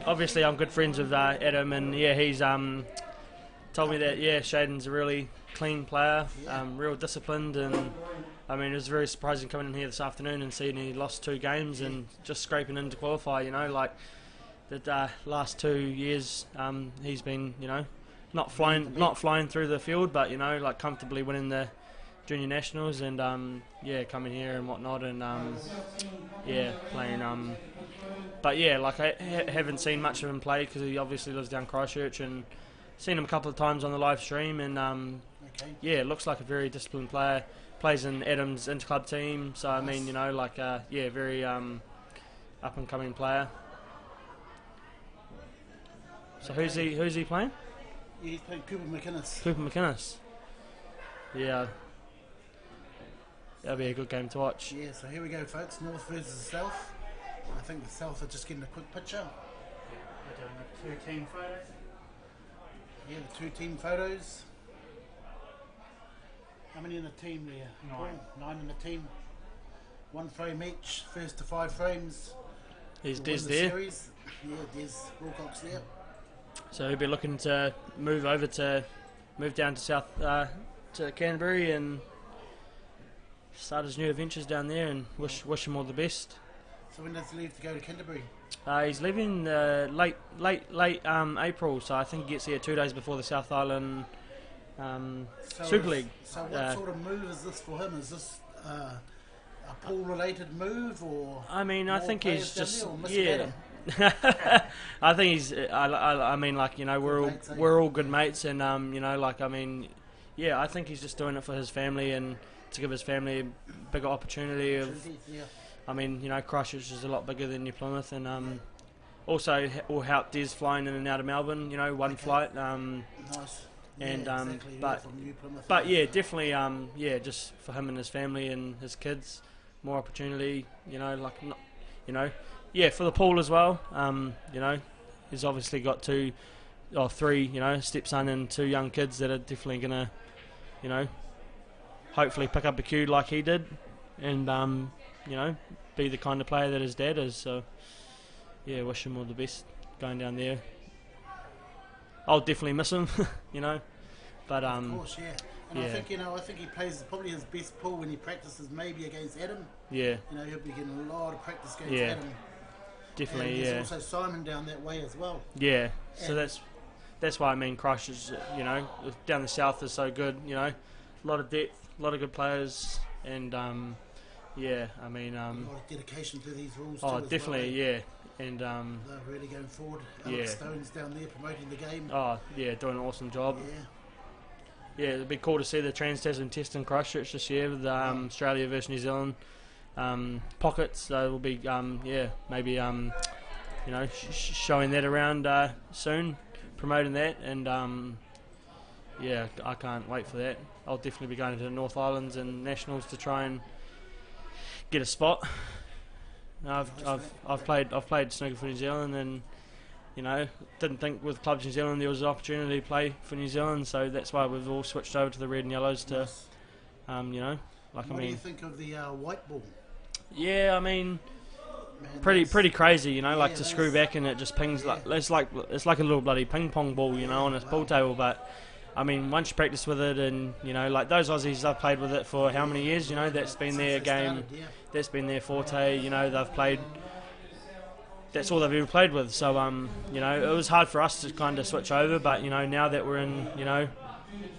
obviously I'm good friends with Adam, and yeah, he's told me that Shaden's a really clean player, real disciplined, and I mean, it was very surprising coming in here this afternoon and seeing he lost 2 games and just scraping in to qualify. You know, like the last 2 years, he's been, you know, not flying through the field, but you know, like comfortably winning the junior nationals and yeah, coming here and whatnot and yeah, playing. But yeah, like I haven't seen much of him play because he obviously lives down Christchurch and seen him a couple of times on the live stream and yeah, looks like a very disciplined player. Plays in Adam's interclub team, so I mean, you know, like yeah, very up and coming player. So who's he playing? Yeah, he's playing Cooper McInnes. Cooper McInnes. Yeah, that'll be a good game to watch. Yeah, so here we go, folks. North versus South. I think the South are just getting a quick picture. We're doing the 2 team photos. Yeah, the 2 team photos. How many in the team there? 9 in the team. 1 frame each, first to 5 frames. Is We'll Des win the there? series. Yeah, Des Wilcox there. So he'll be looking to move down to South to Canterbury and start his new adventures down there and wish him all the best. So when does he leave to go to Canterbury? He's leaving late April, so I think he gets here 2 days before the South Island Super League. So what sort of move is this for him? Is this a pool-related move, or? I mean, I more think players he's down just there, or Mr. Adam? I think he's. I mean, like, you know, we're all good mates, and you know, like, I mean, yeah, I think he's just doing it for his family and to give his family a bigger opportunity of. Yeah. I mean, you know, Christchurch is a lot bigger than New Plymouth, and also will help Des flying in and out of Melbourne. You know, one flight. Nice. And yeah, exactly, but from New Plymouth, but yeah, definitely yeah, just for him and his family and his kids, more opportunity. You know, like not, you know, yeah, for the pool as well. You know, he's obviously got 2 or 3, you know, stepson and 2 young kids that are definitely gonna, you know, hopefully pick up a cue like he did, and you know, be the kind of player that his dad is. So yeah, wish him all the best going down there. I'll definitely miss him, you know, but of course, yeah. And yeah. I think he plays probably his best pool when he practices maybe against Adam. Yeah. You know, he'll be getting a lot of practice against Yeah. Adam. Definitely, and yeah. there's also Simon down that way as well. Yeah, so And that's why I mean Christchurch, you know, down the south is so good, you know, a lot of depth, a lot of good players, and yeah, I mean a lot of dedication to these rules. oh, too, as definitely, well, yeah, and They're really going forward. yeah. Alex Stone's down there promoting the game. oh yeah, doing an awesome job. Yeah. Yeah, it'd be cool to see the Trans-Tasman Test in Christchurch this year with Australia versus New Zealand pockets. So it'll be yeah, maybe you know, showing that around soon, promoting that, and yeah, I can't wait for that. I'll definitely be going to the North Islands and Nationals to try and get a spot. I've played snooker for New Zealand, and you know, didn't think with Clubs New Zealand there was an opportunity to play for New Zealand, so that's why we've all switched over to the red and yellows to, you know, like What I do you mean, think of the white ball? yeah, I mean, Man, pretty crazy, you know, like yeah, to screw back and it just pings like it's like a little bloody ping pong ball, you know, on a pool table. But I mean, once you practice with it, and you know, like those Aussies, I've played with it for how many years? You know, that's been their game, that's been their forte. You know, they've played. That's all they've ever played with. So you know, it was hard for us to kind of switch over, but you know, now that we're in, you know,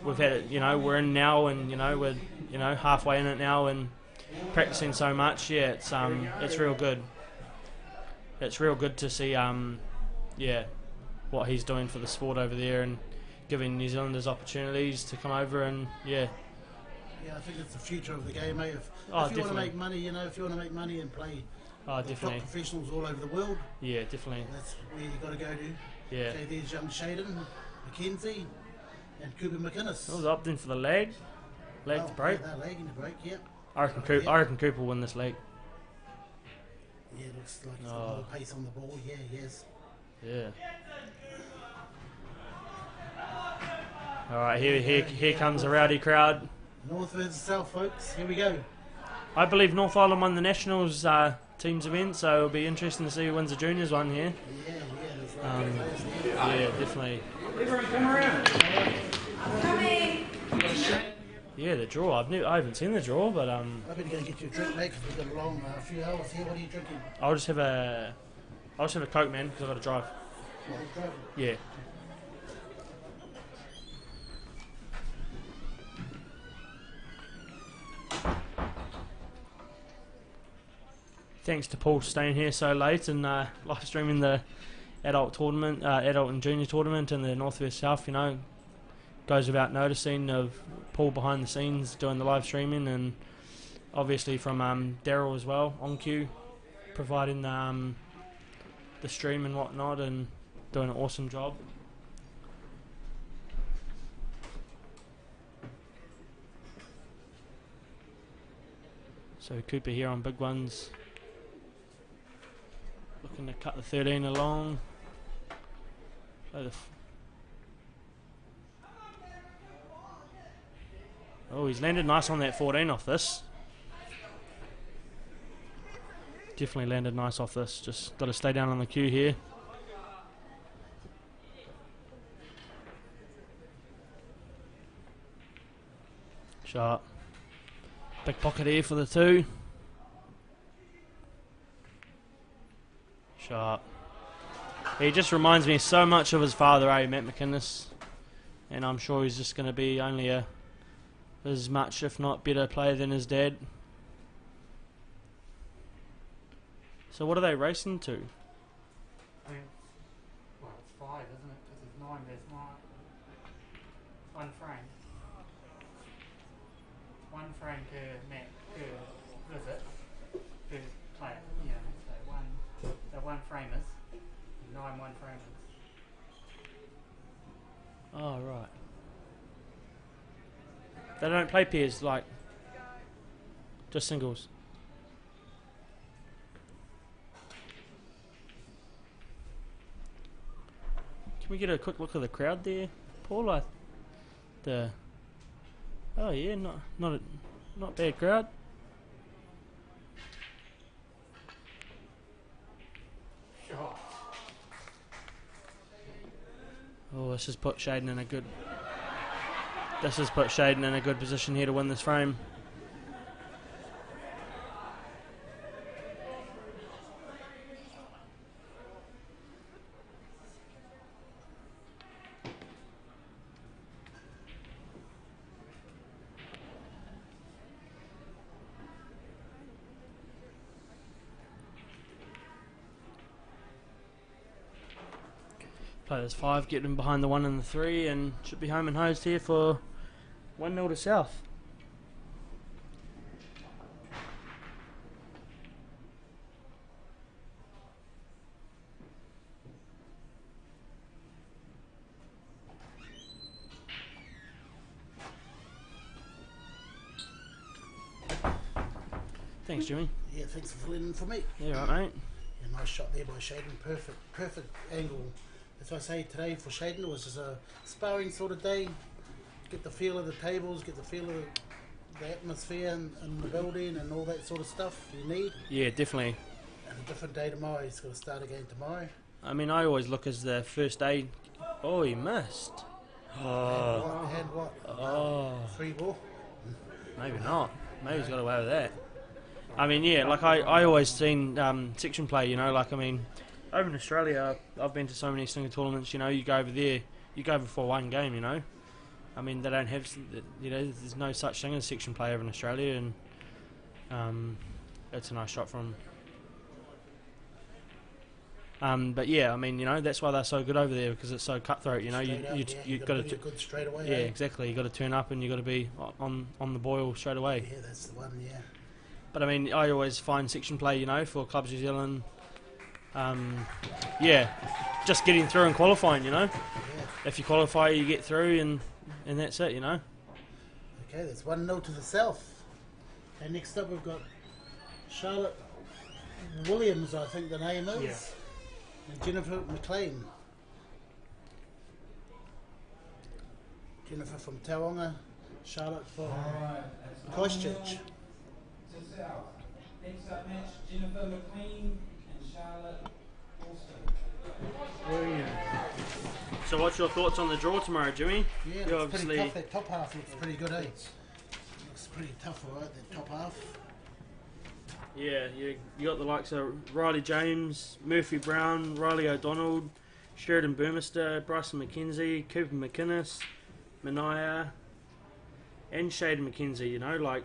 we've had it, you know, we're in now, and you know, we're, you know, halfway in it now, and practicing so much, yeah, it's real good. It's real good to see, yeah, what he's doing for the sport over there and giving New Zealanders opportunities to come over and, yeah. Yeah, I think it's the future of the game, mate. If you want to Definitely. make money, you know, if you want to make money and play Oh, the top definitely. professionals all over the world, Yeah, definitely. that's where you got to go to. Yeah. Okay, there's young Shaden, Mackenzie, and Cooper McInnes. I was opting for the leg to break. Yeah, they're lagging to break, yeah. I reckon Cooper will win this leg. Yeah, looks like he's got a lot of pace on the ball. Yeah, yes. Yeah. All right, here comes a rowdy crowd. North versus South, folks. Here we go. I believe North Island won the Nationals teams event, so it'll be interesting to see who wins the juniors one here. Yeah, there's a lot of players there. Yeah, definitely. Coming. Yeah, the draw. I haven't seen the draw, but I better go get you a drink, mate, 'cause we've got a long few hours here. What are you drinking? I'll just have a Coke, man, because I've got to drive. What are you driving? Yeah. Thanks to Paul staying here so late and live streaming the adult tournament, adult and junior tournament in the North West South. You know, goes without noticing of Paul behind the scenes doing the live streaming, and obviously from Daryl as well on cue, providing the stream and whatnot, and doing an awesome job. So Cooper here on big ones, looking to cut the 13 along. Oh, he's landed nice on that 14 off this. Definitely landed nice off this. Just got to stay down on the queue here. Sharp. Big pocket here for the 2. Sharp. He just reminds me so much of his father, Matt McInnes. And I'm sure he's just going to be only as much, if not better, player than his dad. So what are they racing to? I mean, well, it's 5, isn't it? Because it's 9, there's 9. 1 frame. 1 frame per visit, per player. Yeah, so 1 framers, 9 1 framers. Oh, right. They don't play pairs, like, just singles. Can we get a quick look at the crowd there, Paul? Oh yeah, not bad crowd. Sure. Oh, this has put Shaden in a good. This has put Shaden in a good position here to win this frame. Players 5 getting behind the 1 and the 3, and should be home and hosed here for 1-0 to South. Thanks, Jimmy. Yeah, thanks for filling in for me. Yeah, right, mate. Yeah, nice shot there by Shaden. Perfect angle. As I say, today for Shaden, it was just a sparring sort of day. Get the feel of the tables, get the feel of the atmosphere and the building and all that sort of stuff you need. Yeah, definitely. And a different day tomorrow. He's got to start again tomorrow. I mean, I always look as the first day. Oh, he missed. Oh. Had what? Oh. 3 ball? Maybe not. Maybe he's got away with that. I mean, yeah, like I always seen section play, you know, like, I mean, over in Australia, I've been to so many single tournaments, you know, you go over there, you go over for 1 game, you know. I mean, they don't have, you know, there's no such thing as section play over in Australia, and it's a nice shot from. But yeah, I mean, you know, that's why they're so good over there, because it's so cutthroat, you know. You got to good straight away. Yeah, exactly. You got to turn up and you got to be on the boil straight away. Yeah, that's the one. Yeah. But I mean, I always find section play, you know, for Clubs New Zealand. Yeah, just getting through and qualifying, you know. Yeah. If you qualify, you get through, and that's it, you know. Okay, that's 1-0 to the South. And next up, we've got Charlotte Williams, I think the name is. Yeah. And Jennifer McLean. Jennifer from Tauranga, Charlotte from Christchurch. To South. Next up match, Jennifer McLean and Charlotte Wilson. So what's your thoughts on the draw tomorrow, Jimmy? Yeah, You're it's pretty tough. That top half looks pretty good, eh? pretty tough, alright, that top half. Yeah, you got the likes of Riley James, Murphy Brown, Riley O'Donnell, Sheridan Burmester, Bryson McKenzie, Cooper McInnes, Mania, and Shaden McKenzie. You know, like,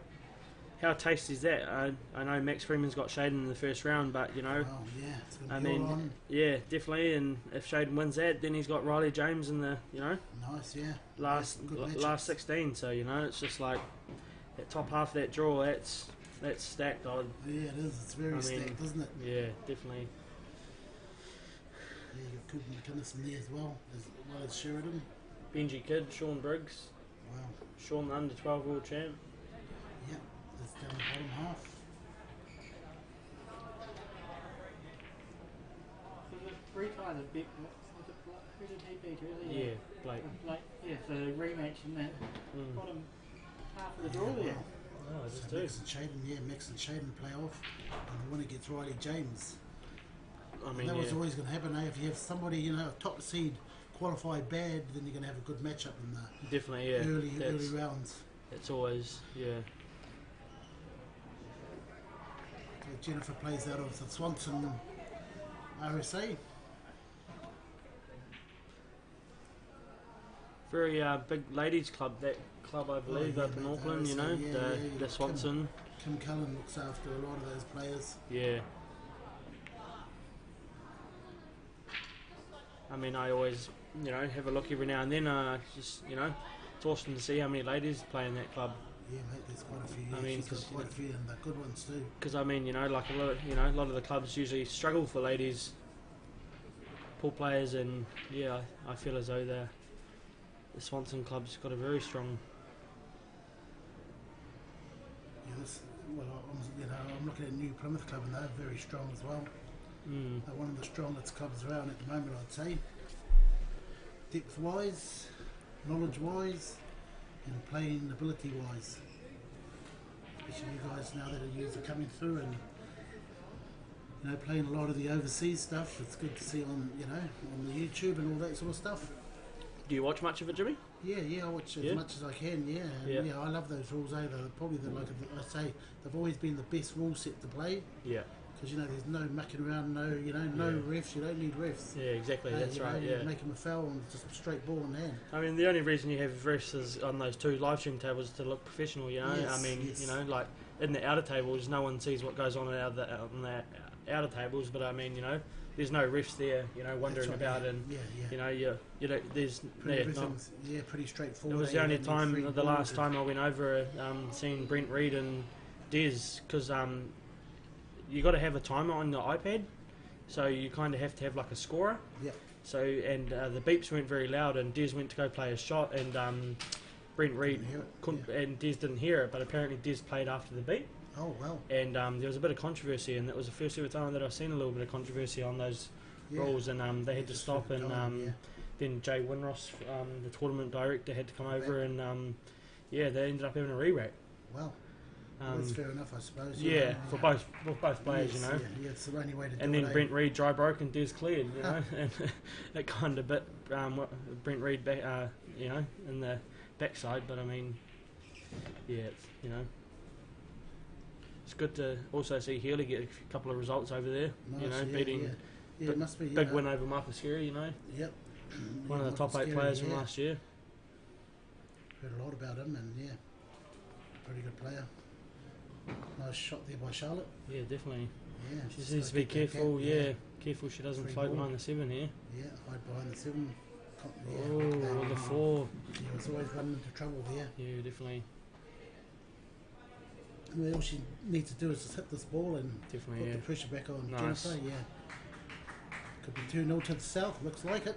how tasty is that? I know Max Freeman's got Shaden in the first round, but you know, Oh yeah, it's I gonna be all mean, on. yeah, definitely. And if Shaden wins that, then he's got Riley James in the, you know, Nice, yeah. Good matchup. last 16. So you know, it's just like that top half of that draw. That's stacked. Yeah, it is. It's very stacked, isn't it? Yeah, definitely. Yeah, you got Cooper McInnes in there as well as Sheridan. Benji Kidd, Sean Briggs, Wow. Sean the under 12 world champ. Yeah, that's down the bottom half. So the retie the big, was it Blake? Who did he beat earlier? Yeah, Blake. Yeah, so rematch in that Mm. bottom half of the draw there. Oh, So just do. Max and Shaden, Max and Shaden play off, and the winner gets Riley James. I And mean, that was yeah, always going to happen. If you have somebody, you know, a top seed qualified bad, then you're going to have a good matchup in the definitely, yeah. early rounds. It's always, yeah. So Jennifer plays out of the Swanson RSA. Very big ladies club, that club I believe yeah, up in mate, Auckland, you RSA, know, yeah, the Swanson. Kim Cullen looks after a lot of those players. Yeah. I mean, I always, you know, have a look every now and then. Just, you know, it's awesome to see how many ladies play in that club. Yeah, mate, there's quite a few. Yeah, I mean, she's got 'cause, quite a few, and they're good ones too. Because I mean, you know, like a lot of the clubs usually struggle for ladies, pool players, and yeah, I feel as though the Swanson club's got a very strong. Yeah, I'm looking at New Plymouth Club, and they're very strong as well. Mm, They're one of the strongest clubs around at the moment, I'd say. Depth-wise, knowledge-wise, and playing ability-wise. Especially you guys now that are coming through and, you know, playing a lot of the overseas stuff. It's good to see on, you know, on the YouTube and all that sort of stuff. do you watch much of it, Jimmy? Yeah, I watch as Yeah? much as I can. Yeah, and Yeah. yeah, I love those rules. They're probably like I say, they've always been the best rule set to play. Yeah. Because you know, there's no mucking around, no Yeah. refs. You don't need refs. Yeah, exactly. That's you right. know, Yeah. you make them a foul and just a straight ball in hand. I mean, the only reason you have refs is on those two live stream tables to look professional, you know. Yes, I mean, yes. you know, like in the outer tables, no one sees what goes on on the outer tables. But I mean, you know, there's no refs there, you know, wandering That's right, about, yeah, and yeah. you know, you don't. There's Everything's pretty It straightforward. was the You only don't need free time, the ball last to- time I went over, seeing Brent Reed and Des, because you got to have a timer on the iPad, so you kind of have to have like a scorer. Yep. So and the beeps weren't very loud, and Des went to go play a shot, and Brent Reed Couldn't hear it, couldn't, and Des didn't hear it, but apparently Des played after the beep, Oh well. and there was a bit of controversy, and that was the first ever time that I've seen a little bit of controversy on those Yeah. rules, and they had to Just stop, for the and time, yeah. then Jay Winross, the tournament director, had to come over, and yeah, they ended up having a re-rack. Well, that's fair enough, I suppose. you Yeah, know, for both players, Yes, you know. Yeah, it's the only way to do And it. then eh? Brent Reed dry broke and Des cleared, you know, and it kind of bit Brent Reed back, you know, in the backside. But I mean, yeah, it's, you know, it's good to also see Healy get a couple of results over there. You Nice, know, yeah, beating Yeah, it must be. big win over Marcus Scary, you know, Yep. one of the Yeah, top 8 Scary, players from yeah. last year. Heard a lot about him, and yeah, pretty good player. Nice shot there by Charlotte. Yeah, definitely. Yeah, She just needs to gotta be get that careful. gap, Yeah, careful she doesn't Free float ball. behind the 7 here. Yeah, hide behind the 7. Yeah, Oh, the 4. He was always running into trouble there. Yeah, definitely, And all she needs to do is just hit this ball and definitely. put Yeah. the pressure back on Nice. Jennifer. Yeah, could be 2-0 to the south. Looks like it.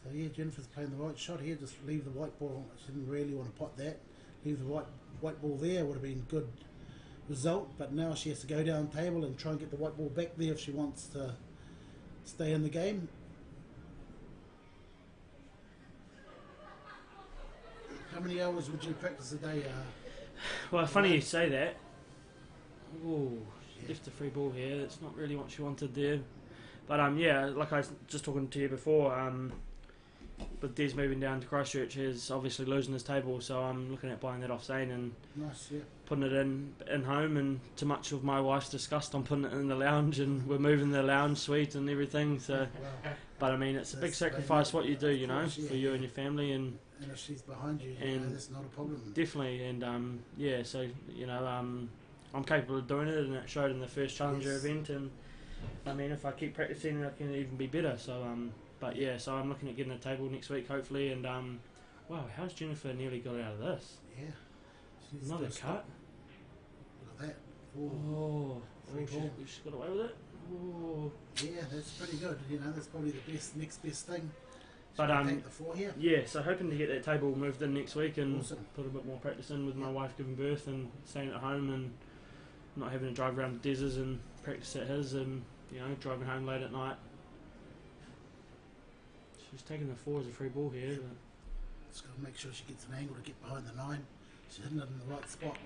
So yeah, Jennifer's playing the right shot here. Just leave the white ball. She didn't really want to pot that. Leave the white ball there would have been good result. But now she has to go down table and try and get the white ball back there if she wants to stay in the game. How many hours would you practice a day? Well, funny you say that. Ooh, left the free ball here. That's not really what she wanted there. But yeah, like I was just talking to you before, with Des moving down to Christchurch, he's obviously losing his table, so I'm looking at buying that off Zane and Nice, yeah. putting it in home, and to much of my wife's disgust, I'm putting it in the lounge, and we're moving the lounge suite and everything. So, Wow. but I mean, it's a big That's sacrifice what you do, you of know, course, yeah, for you yeah. and your family, and And if she's behind you, And that's not a problem. definitely, and yeah, so you know, I'm capable of doing it, and it showed in the first Challenger Yes. event, and I mean, if I keep practicing, I can even be better. So, but yeah, so I'm looking at getting a table next week, hopefully, and wow, how's Jennifer nearly got out of this? Yeah. She's Not a got cut. Look at that. Ooh. Oh, Free ball. she's got away with it. Oh. Yeah, that's pretty good. You know, that's probably the next best thing. But Should we take the 4 here. yeah, so hoping to get that table moved in next week and Awesome. put a bit more practice in with my wife giving birth and staying at home and not having to drive around to Des's and practice at his, and you know, driving home late at night. She's taking the 4 as a free ball here. But Just got to make sure she gets an angle to get behind the 9. She's hitting it in the right spot.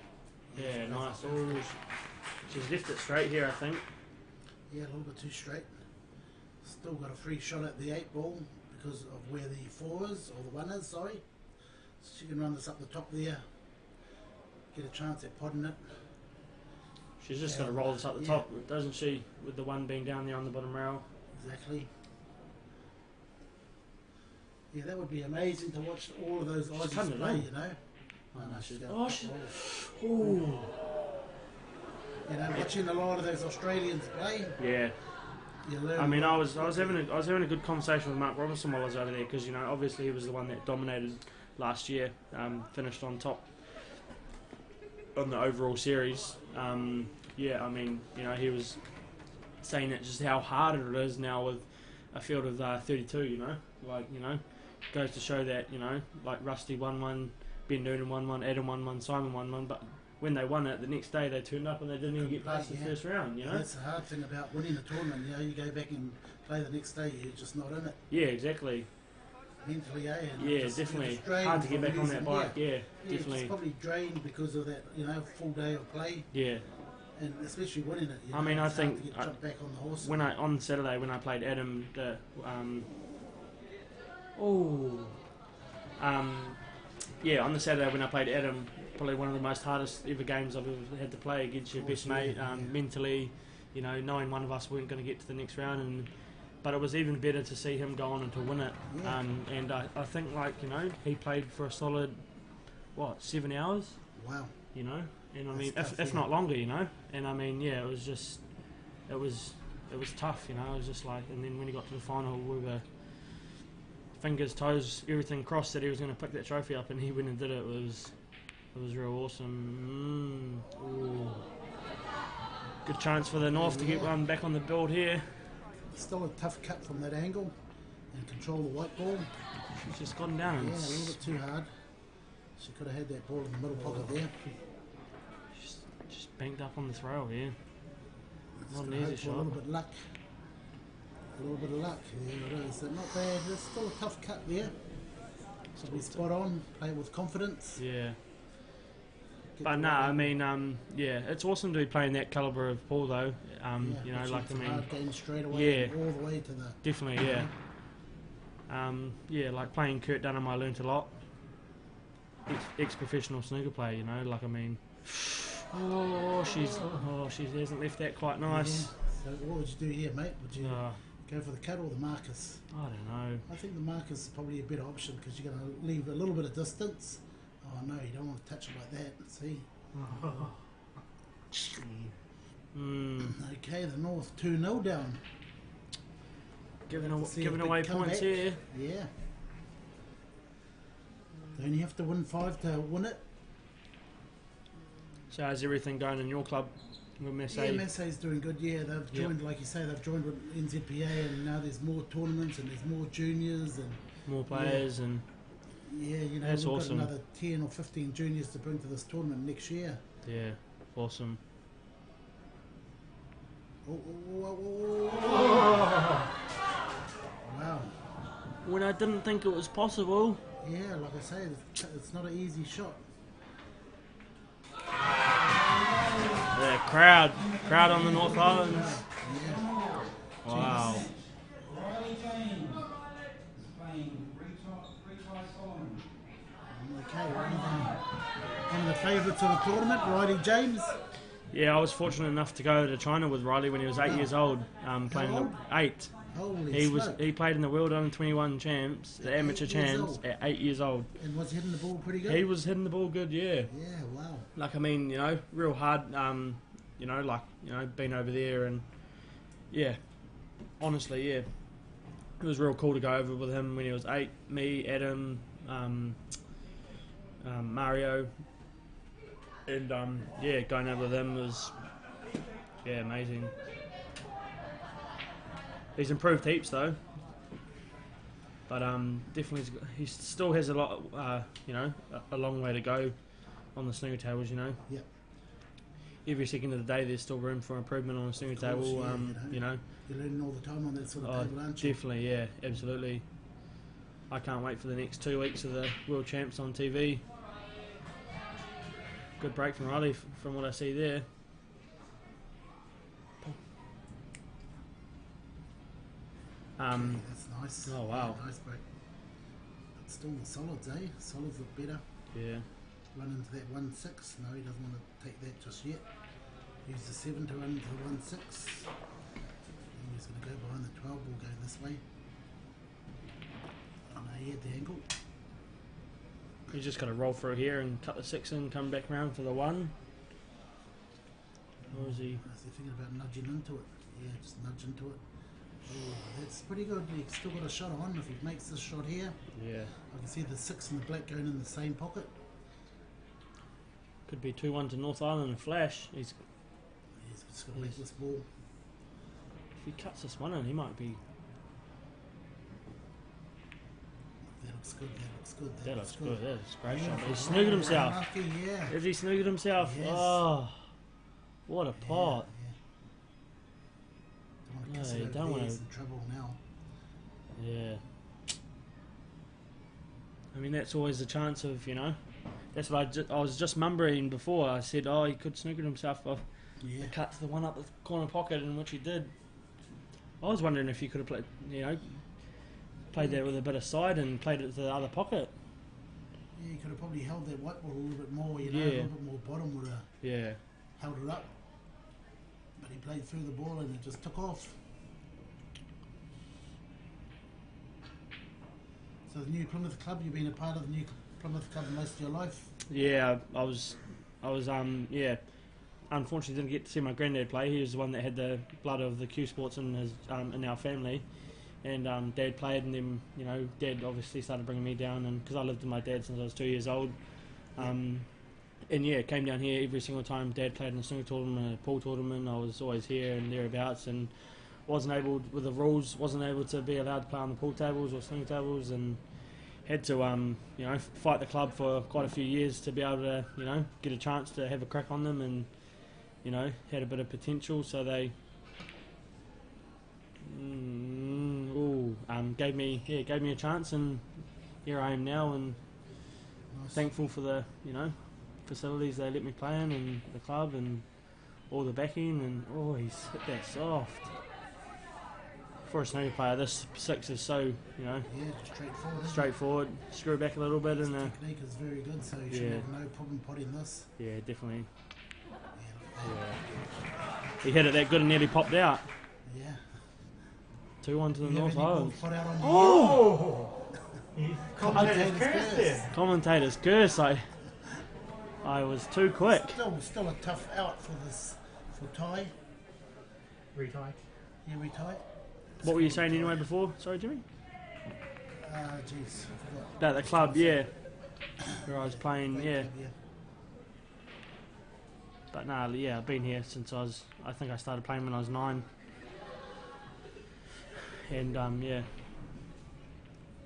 yeah, nice. Oh, she's left it straight here, I think. Yeah, a little bit too straight. Still got a free shot at the 8 ball because of where the 4 is, or the 1 is, sorry. So she can run this up the top there. Get a chance at potting it. She's just Yeah, got to roll this up the yeah. top, doesn't she? With the 1 being down there on the bottom rail. Exactly. Yeah, that would be amazing to watch all of those She's cutting Aussies it play, on. you know. Oh, no, she's- got- oh, she- Ooh. You know, watching a lot of those Australians play, Yeah. you learn. I mean, a I lot. was having a good conversation with Mark Robinson while I was over there, because you know, obviously he was the one that dominated last year, finished on top on the overall series. Yeah, I mean, you know, he was saying that just how hard it is now with a field of 32. You know, like, you know, goes to show that, you know, like Rusty won one, Ben Noonan won one, Adam won one, Simon won one, but when they won it, the next day they turned up and they didn't even get past the Yeah. first round. You know. That's the hard thing about winning a tournament. You know, you go back and play the next day, you're just not in it Yeah, exactly. mentally, eh? And Yeah, you're just definitely. drained Hard to get from back on that losing. bike. Yeah, Yeah, definitely. it's probably drained because of that, you know, full day of play, Yeah. and especially winning it. You I know, mean, I it's hard think to get I- jumped back on the horse. When on Saturday when I played Adam, yeah, on the Saturday when I played Adam, probably one of the most hardest ever games I've ever had to play against your Of course, best mate. yeah. Mentally, you know, knowing one of us weren't going to get to the next round, but it was even better to see him go on and to win it. Yeah. And I think, like, you know, he played for a solid 7 hours. Wow. You know, and I That's mean, tough, if yeah. not longer, you know, and I mean, yeah, it was tough, you know. It was just like, and then when he got to the final, we were fingers, toes, everything crossed that he was going to pick that trophy up, and he went and did it. It was real awesome. Ooh. Good chance for the North to get Yeah. one back on the board here. Still a tough cut from that angle, and control the white ball. She's just gone down. Yeah, And a little bit too hard. She could have had that ball in the middle pocket there. just banked up on the throw here. Just Not an gotta easy hope for shot. a little bit of luck. A little bit of luck. There it is. Not bad. There's still a tough cut there. So be spot on. Play with confidence. Yeah. Get But the no, right I angle. mean, yeah, it's awesome to be playing that caliber of ball though. Yeah, You know, which like, is I a mean, hard game straight away, yeah. all the way to the. definitely, yeah. Yeah, like playing Kurt Dunham, I learnt a lot. Ex-professional snooker player, you know, like, I mean, she hasn't left that quite nice. Yeah. So what would you do here, mate? Would you Uh, go for the cut or the Marcus? I don't know. I think the Marcus is probably a better option because you're going to leave a little bit of distance. Oh no, you don't want to touch it like that. See? Okay, the North 2-0 down. See a Giving big away comeback. points here. Yeah. They only have to win 5 to win it. So how's everything going in your club with Messay? Yeah, Massey's doing good. Yeah, they've joined, like you say, they've joined with NZPA, and now there's more tournaments and there's more juniors and More players and yeah, you know, That's we've awesome. got another 10 or 15 juniors to bring to this tournament next year. yeah, awesome. Wow. When I didn't think it was possible. Yeah, like I say, it's not an easy shot. Yeah, crowd on the North Islands. Yeah. Wow. Riley James is playing retop favourites of the tournament, Riley James. Yeah, I was fortunate enough to go to China with Riley when he was 8 years old. Playing old? the 8. Holy smoke. He played in the World Under 21 champs, the amateur 8 years champs, old. at 8 years old. And was he hitting the ball pretty good? He was hitting the ball good, yeah. Yeah, wow. Like, I mean, you know, real hard, you know, like, you know, being over there and, yeah, honestly, yeah. It was real cool to go over with him when he was 8. Me, Adam, Mario, and, yeah, going over with him was, yeah, amazing. He's improved heaps, though. But definitely, he still has a lot, you know, a long way to go on the snooker tables, you know. Yep. Every second of the day, there's still room for improvement on the snooker table, Yeah, you know. You're learning all the time on that sort of table, aren't you? Definitely, yeah, absolutely. I can't wait for the next 2 weeks of the World Champs on TV. Good break from Riley, from what I see there. That's nice. Oh, wow. Yeah, nice break. But still the solids, eh? Solids look better. Yeah. Run into that 1-6. No, he doesn't want to take that just yet. Use the 7 to run into the 1-6. He's going to go behind the 12. We'll go this way. Oh no, he had the angle. He's just got to roll through here and cut the 6 in, come back around for the 1. Or is he? Is he thinking about nudging into it? Yeah, just nudge into it. Oh, that's pretty good. He's still got a shot on. If he makes this shot here, Yeah. I can see the 6 and the black going in the same pocket. Could be 2-1 to North Island and Flash. He's Just got to make this ball. If he cuts this one in, he might be. That looks good. That looks good. That looks good. That's a great Yeah, shot. He for snookered himself. Unlucky, yeah. Has he snookered himself? Yes. Oh, what a pot. Yeah. Don't want to kiss No, it you over don't there. wanna- He's in trouble now. Yeah. I mean, that's always the chance of, you know. That's what I was just mumbling before. I said, oh, he could snooker himself off Yeah. the cut to the one up the corner pocket, in which he did. I was wondering if he could have played, you know, played that with a bit of side and played it to the other pocket. Yeah, he could have probably held that white ball a little bit more, you know, Yeah. a little bit more bottom would have Yeah. held it up. But he played through the ball and it just took off. So the new Plymouth club, you've been a part of the new Plymouth club most of your life? Yeah, I was, yeah. Unfortunately, didn't get to see my granddad play. He was the one that had the blood of the Q Sports in his, in our family, and Dad played, and then you know, Dad obviously started bringing me down, and because I lived with my dad since I was 2 years old, and yeah, came down here every single time Dad played in a snooker tournament, a pool tournament. I was always here and thereabouts, and wasn't able with the rules, wasn't able to be allowed to play on the pool tables or snooker tables, and had to you know, fight the club for quite a few years to be able to, you know, get a chance to have a crack on them, and you know, had a bit of potential, so they gave me a chance, and here I am now, and Nice. thankful for the, you know, facilities they let me play in, and the club, and all the backing, and oh, he's hit that soft. For a snooker player, this 6 is so, you know, Yeah, just straightforward. isn't it? straightforward. Screw back a little bit, His and technique is very good, so you should Yeah. have no problem potting this. yeah, definitely. Yeah, Yeah. He hit it that good and nearly popped out. yeah. 2-1 to the You have North any Island. balls pot out on Oh! Commentator's curse there. Commentator's curse. I was too quick. Still a tough out for this, for Ty. Retie. Yeah, retie. What were you saying anyway before? Sorry, Jimmy? Jeez, I forgot. About the club, yeah. Where I was playing, Great yeah. club, But nah, yeah, I've been here since I think I started playing when I was 9. And yeah,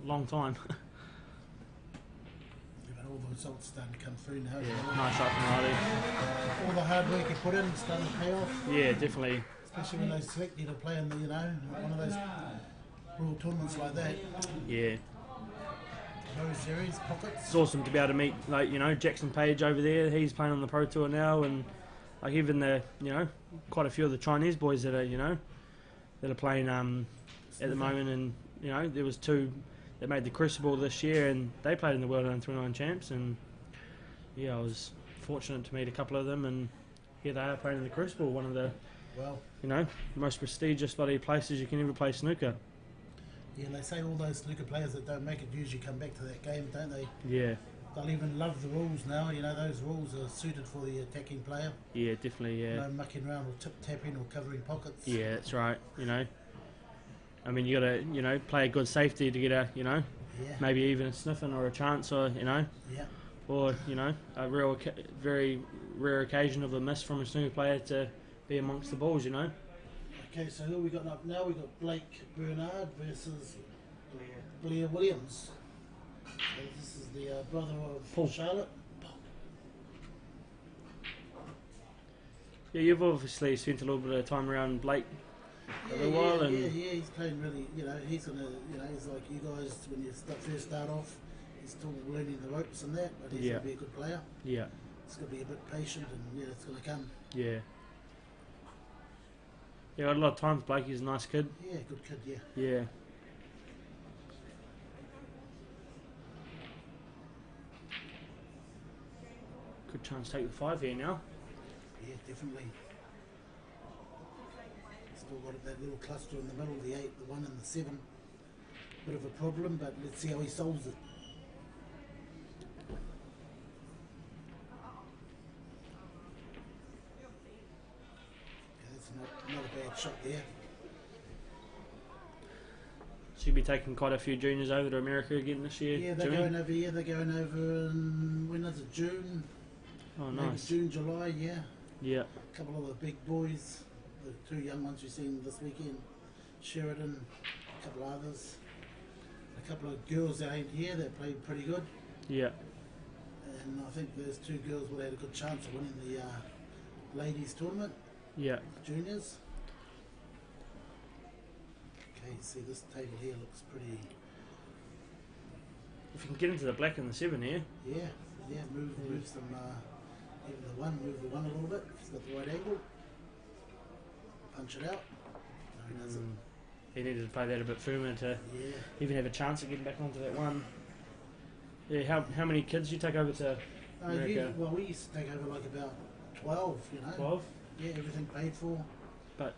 long time. Yeah, but all the results starting to come through now. Yeah, nice shot from Riley. All the hard work you put in starting to pay off. Yeah, definitely. Especially when they select you to play in the, you know, one of those world tournaments like that. Yeah. Pro Series, pockets. It's awesome to be able to meet, like, you know, Jackson Page over there. He's playing on the Pro Tour now, and like even the, you know, quite a few of the Chinese boys that are, you know, that are playing at the moment, and you know, there was 2 that made the Crucible this year, and they played in the World Under 29 Champs, and yeah, I was fortunate to meet a couple of them, and here they are playing in the Crucible, one of the Well, most prestigious bloody places you can ever play snooker. yeah, they say all those snooker players that don't make it usually come back to that game, don't they? Yeah, They'll even love the rules now. Those rules are suited for the attacking player. yeah, definitely, yeah. No mucking around or tip-tapping or covering pockets. Yeah, that's right, I mean, you gotta, play a good safety to get a, Yeah. maybe even a sniffing or a chance or, Yeah. or, a very rare occasion of a miss from a snooker player to be amongst the balls, Okay, so who we got up now? We got Blake Bernard versus Blair Williams. So this is the brother of Paul. Charlotte. Yeah, you've obviously spent a little bit of time around Blake a little while, and yeah, he's playing really. He's gonna. He's like you guys when you first start off. He's still learning the ropes and that, but he's Yeah. gonna be a good player. yeah, He's gonna be a bit patient, and it's gonna come. yeah. Yeah, I got a lot of time for Blake. He's a nice kid. Yeah, good kid. Yeah. Yeah. Good chance to take the 5 here now. Yeah, definitely. Still got that little cluster in the middle, the 8, the 1 and the 7. Bit of a problem, but let's see how he solves it. Yeah, that's not a bad shot there. So you'll be taking quite a few juniors over to America again this year? Yeah, they're Jimmy? going over here. They're going over in, when is it, June? Oh, Maybe nice. June, July, yeah. Yeah, A couple of the big boys, the 2 young ones we've seen this weekend, Sheridan, a couple of others, a couple of girls that ain't here that played pretty good, yeah, and I think those 2 girls would have had a good chance of winning the ladies tournament, yeah. juniors. Okay, see this table here looks pretty, If you can get into the black and the 7 here. yeah, move some, even move the 1 a little bit, if he's got the right angle, punch it out, no he doesn't, He needed to play that a bit firmer to yeah. even have a chance of getting back onto that 1. Yeah, how many kids you take over to America? We used to take over like about 12, 12? Yeah, everything paid for. But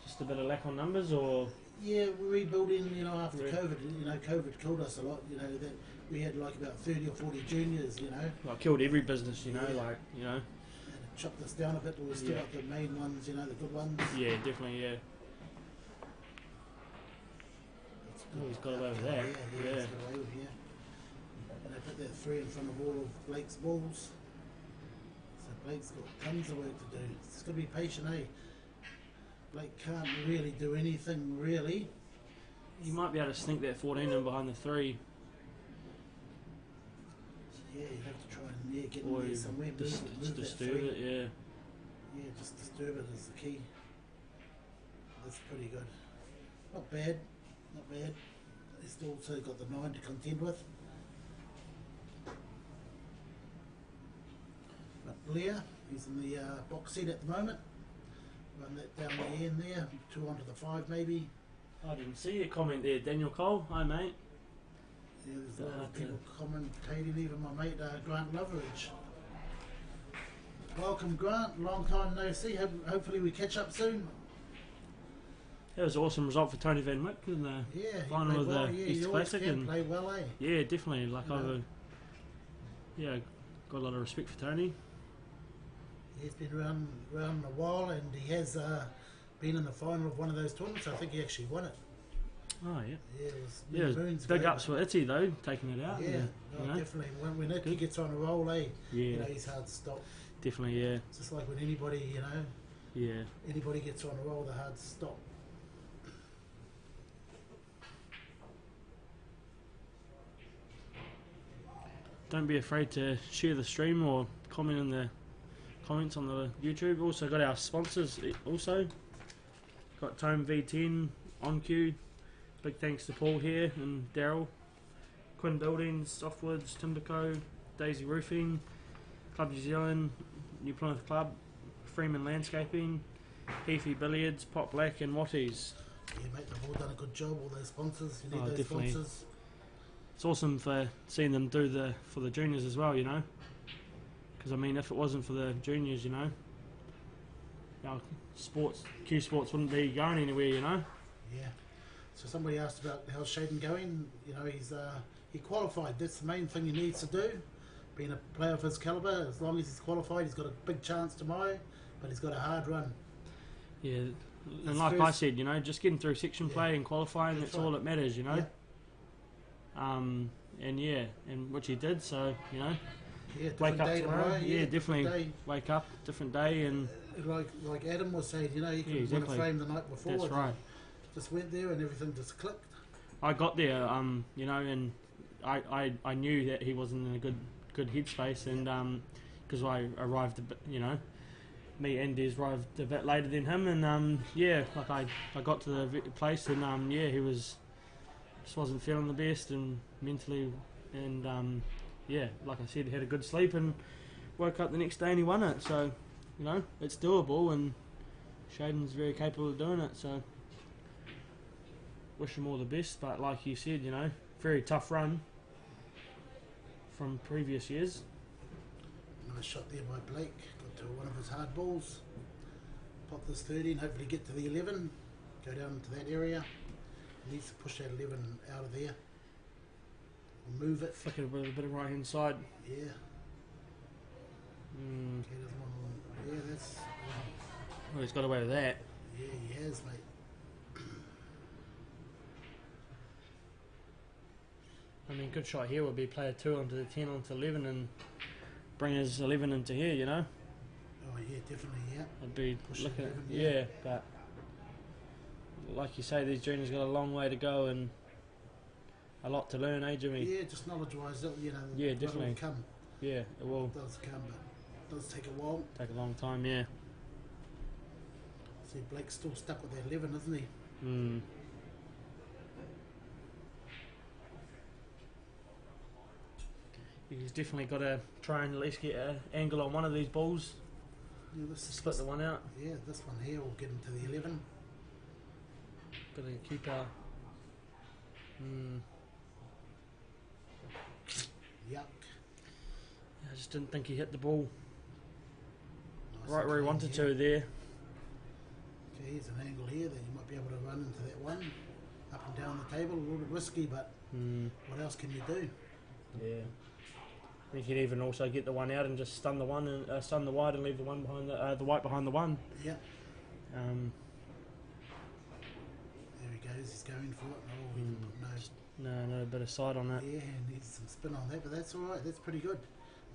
just a bit of lack on numbers, or Yeah, we're rebuilding, after Re- COVID. COVID killed us a lot, that we had like about 30 or 40 juniors, like killed every business, Yeah. like. and chopped us down a bit, but we still Yeah. got the main ones, the good ones. Yeah, definitely, yeah. That's Oh, he's got it over there. Yeah, Yeah. it's got away with here. And they put that 3 in front of all of Blake's balls. So Blake's got tons of work to do. It's got to be patient, eh? Blake can't really do anything, really. You might be able to sneak that 14 in behind the 3, Yeah, you have to try and get or in there somewhere, just move that disturb 3. it, yeah. Yeah, just disturb it is the key. That's pretty good. Not bad, not bad. He's still also got the 9 to contend with. But Blair, he's in the box seat at the moment. Run that down the end there, 2 onto the 5 maybe. I didn't see a comment there, Daniel Cole. Hi, mate. Yeah, there's a lot of people commentating, even my mate Grant Loveridge. Welcome Grant, long time no see. Hopefully we catch up soon. That was an awesome result for Tony Van Wyck in the Yeah, he final played of well. the Yeah, East he always Classic. can And play well, eh? yeah, definitely. Like, You know. got a lot of respect for Tony. He's been around a while, and he has been in the final of one of those tournaments. I think he actually won it. Oh, yeah. Yeah, it was Yeah, moons big ago, ups for Itty, though, taking it out. Yeah, and, no, you know, definitely. When Itty Good. gets on a roll, Yeah, he's hard to stop. definitely, yeah. It's just like when anybody, Yeah. anybody gets on a roll, they're hard to stop. Don't be afraid to share the stream or comment in the comments on the YouTube. Also got our sponsors also. Got Tome V10 on queue. Big thanks to Paul here and Daryl. Quinn Buildings, Softwoods, Timberco, Daisy Roofing, Club New Zealand, New Plymouth Club, Freeman Landscaping, Heafy Billiards, Pot Black and Watties. Yeah, mate, they've all done a good job. All those sponsors, you need Oh, those definitely. sponsors. It's awesome for seeing them do for the juniors as well, because Because I mean, if it wasn't for the juniors, you know, our Q Sports wouldn't be going anywhere, you know. Yeah. So somebody asked about how's Shaden going. You know, he qualified. That's the main thing he needs to do. Being a player of his calibre, as long as he's qualified, he's got a big chance tomorrow. But he's got a hard run. Yeah, and His like I first- said, you know, just getting through section play and qualifying, that's right. all that matters, you know. Yeah. And yeah, and which he did, so, you know, Yeah, wake different up day tomorrow. tomorrow. Yeah, different definitely day. wake up, different day, and Like Adam was saying, you know, he could Yeah, win a exactly. frame the night before. that's and right. Just went there and everything just clicked. I got there, you know, and I knew that he wasn't in a good headspace, and because I arrived a bit, you know, me and Des arrived a bit later than him, and yeah, like I got to the place, and yeah, he just wasn't feeling the best, and mentally, and yeah, like I said, he had a good sleep, and woke up the next day and he won it. So, you know, it's doable, and Shaden's very capable of doing it. So, wish him all the best. But like you said, you know, very tough run from previous years. Nice shot there by Blake. Got to one of his hard balls. Pop this 30 and hopefully get to the 11. Go down to that area. Needs to push that 11 out of there. We'll move it. Flick it with a bit of right hand side. Yeah. Mm. Okay, doesn't want to, yeah, that's. Well, he's got away with that. Yeah, he has, mate. I mean, good shot here would be player 2 onto the 10 onto 11 and bring his 11 into here, you know? Oh, yeah, definitely, yeah. I'd be Push looking at, 11, yeah. yeah, but like you say, these juniors got a long way to go and a lot to learn, eh, Jimmy? Yeah, just knowledge-wise, you know, Yeah, that'll definitely. come. Yeah, it will It does come, but it does take a while. take a long time, yeah. See, Blake's still stuck with that 11, isn't he? Mm. He's definitely got to try and at least get an angle on one of these balls Yeah, to split the one out. Yeah, this one here will get him to the 11. Got to keep our... Mm. Yuck. I just didn't think he hit the ball Nice right and where he clean wanted here. to there. Okay, here's an angle here that you might be able to run into that one. Up and down the table, a little bit risky, but Mm. what else can you do? Yeah. You could even also get the one out and just stun the one and stun the wide and leave the one behind the white behind the one. Yeah, Um, there he goes, he's going for it. Oh, he didn't put no bit of side on no. that. Yeah, needs some spin on that, but that's alright, that's pretty good.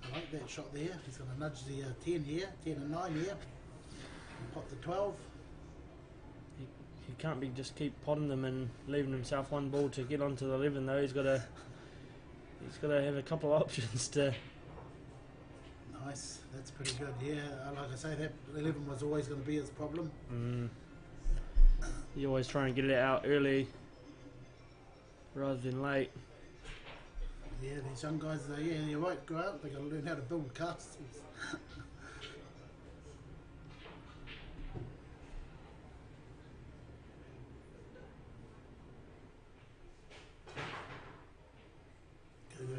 I like that shot there. He's going to nudge the 10 here, 10 and 9 here. Pop the 12. He can't be just keep potting them and leaving himself one ball to get onto the 11 though. He's got to have a couple of options to. Nice, that's pretty good. Yeah, like I say, that 11 was always going to be his problem. Mm. You always try and get it out early rather than late. Yeah, these young guys, yeah, you're right, grow up, they've got to learn how to build castles.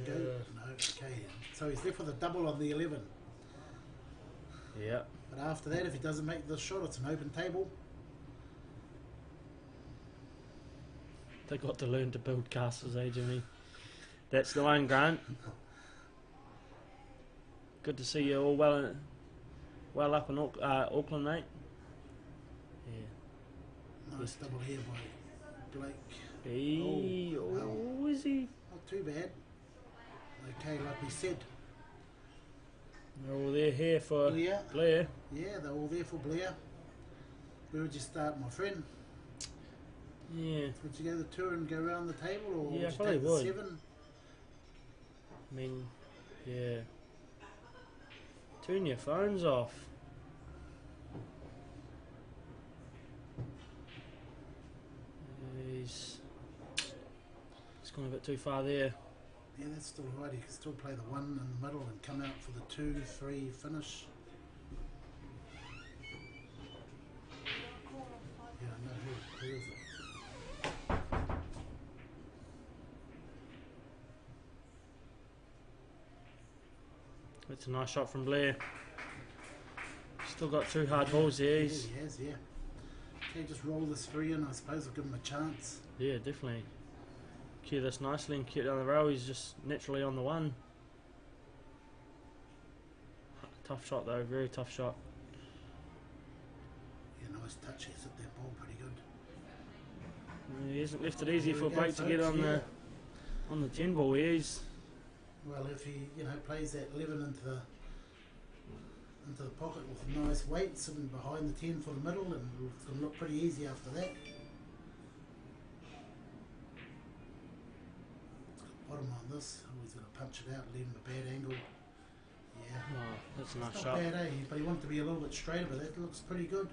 Go. No, okay. So he's left with a double on the 11. Yeah. But after that, if he doesn't make this shot, it's an open table. They got to learn to build castles, eh, Jimmy? That's the one, Grant. Good to see you all well up in Auckland, mate. Yeah. Nice double here by Blake. Hey, Oh, is he? Not too bad. Okay, like we said. They're all there here for Blair. Blair. Yeah, they're all there for Blair. Where would you start, my friend? Yeah. Would you go the tour and go around the table, or Yeah, I would you probably take the would. 7? I mean, yeah. Turn your phones off. He's gone a bit too far there. Yeah, that's still right. You can still play the 1 in the middle and come out for the 2, 3 finish. Yeah, I know who is it? That's a nice shot from Blair. Still got 2 hard balls there. Yeah, he has, yeah. Can you just roll this free in? I suppose I'll give him a chance. Yeah, definitely. Cue this nicely and cue it down the rail. He's just naturally on the one. Tough shot though, very tough shot. Yeah, nice touch. He's hit that ball pretty good. He hasn't left it easy There for we go, Blake to get folks, on yeah. the 10 ball. Yeah, he's Well, if he, plays that 11 into the pocket with a nice weight sitting behind the 10 for the middle, and it's going to look pretty easy after that. It's got bottom on this. Oh, he's going to punch it out, leave him a bad angle. Yeah. oh, that's a nice It's shot. not bad, eh? But he wanted to be a little bit straighter, but that looks pretty good.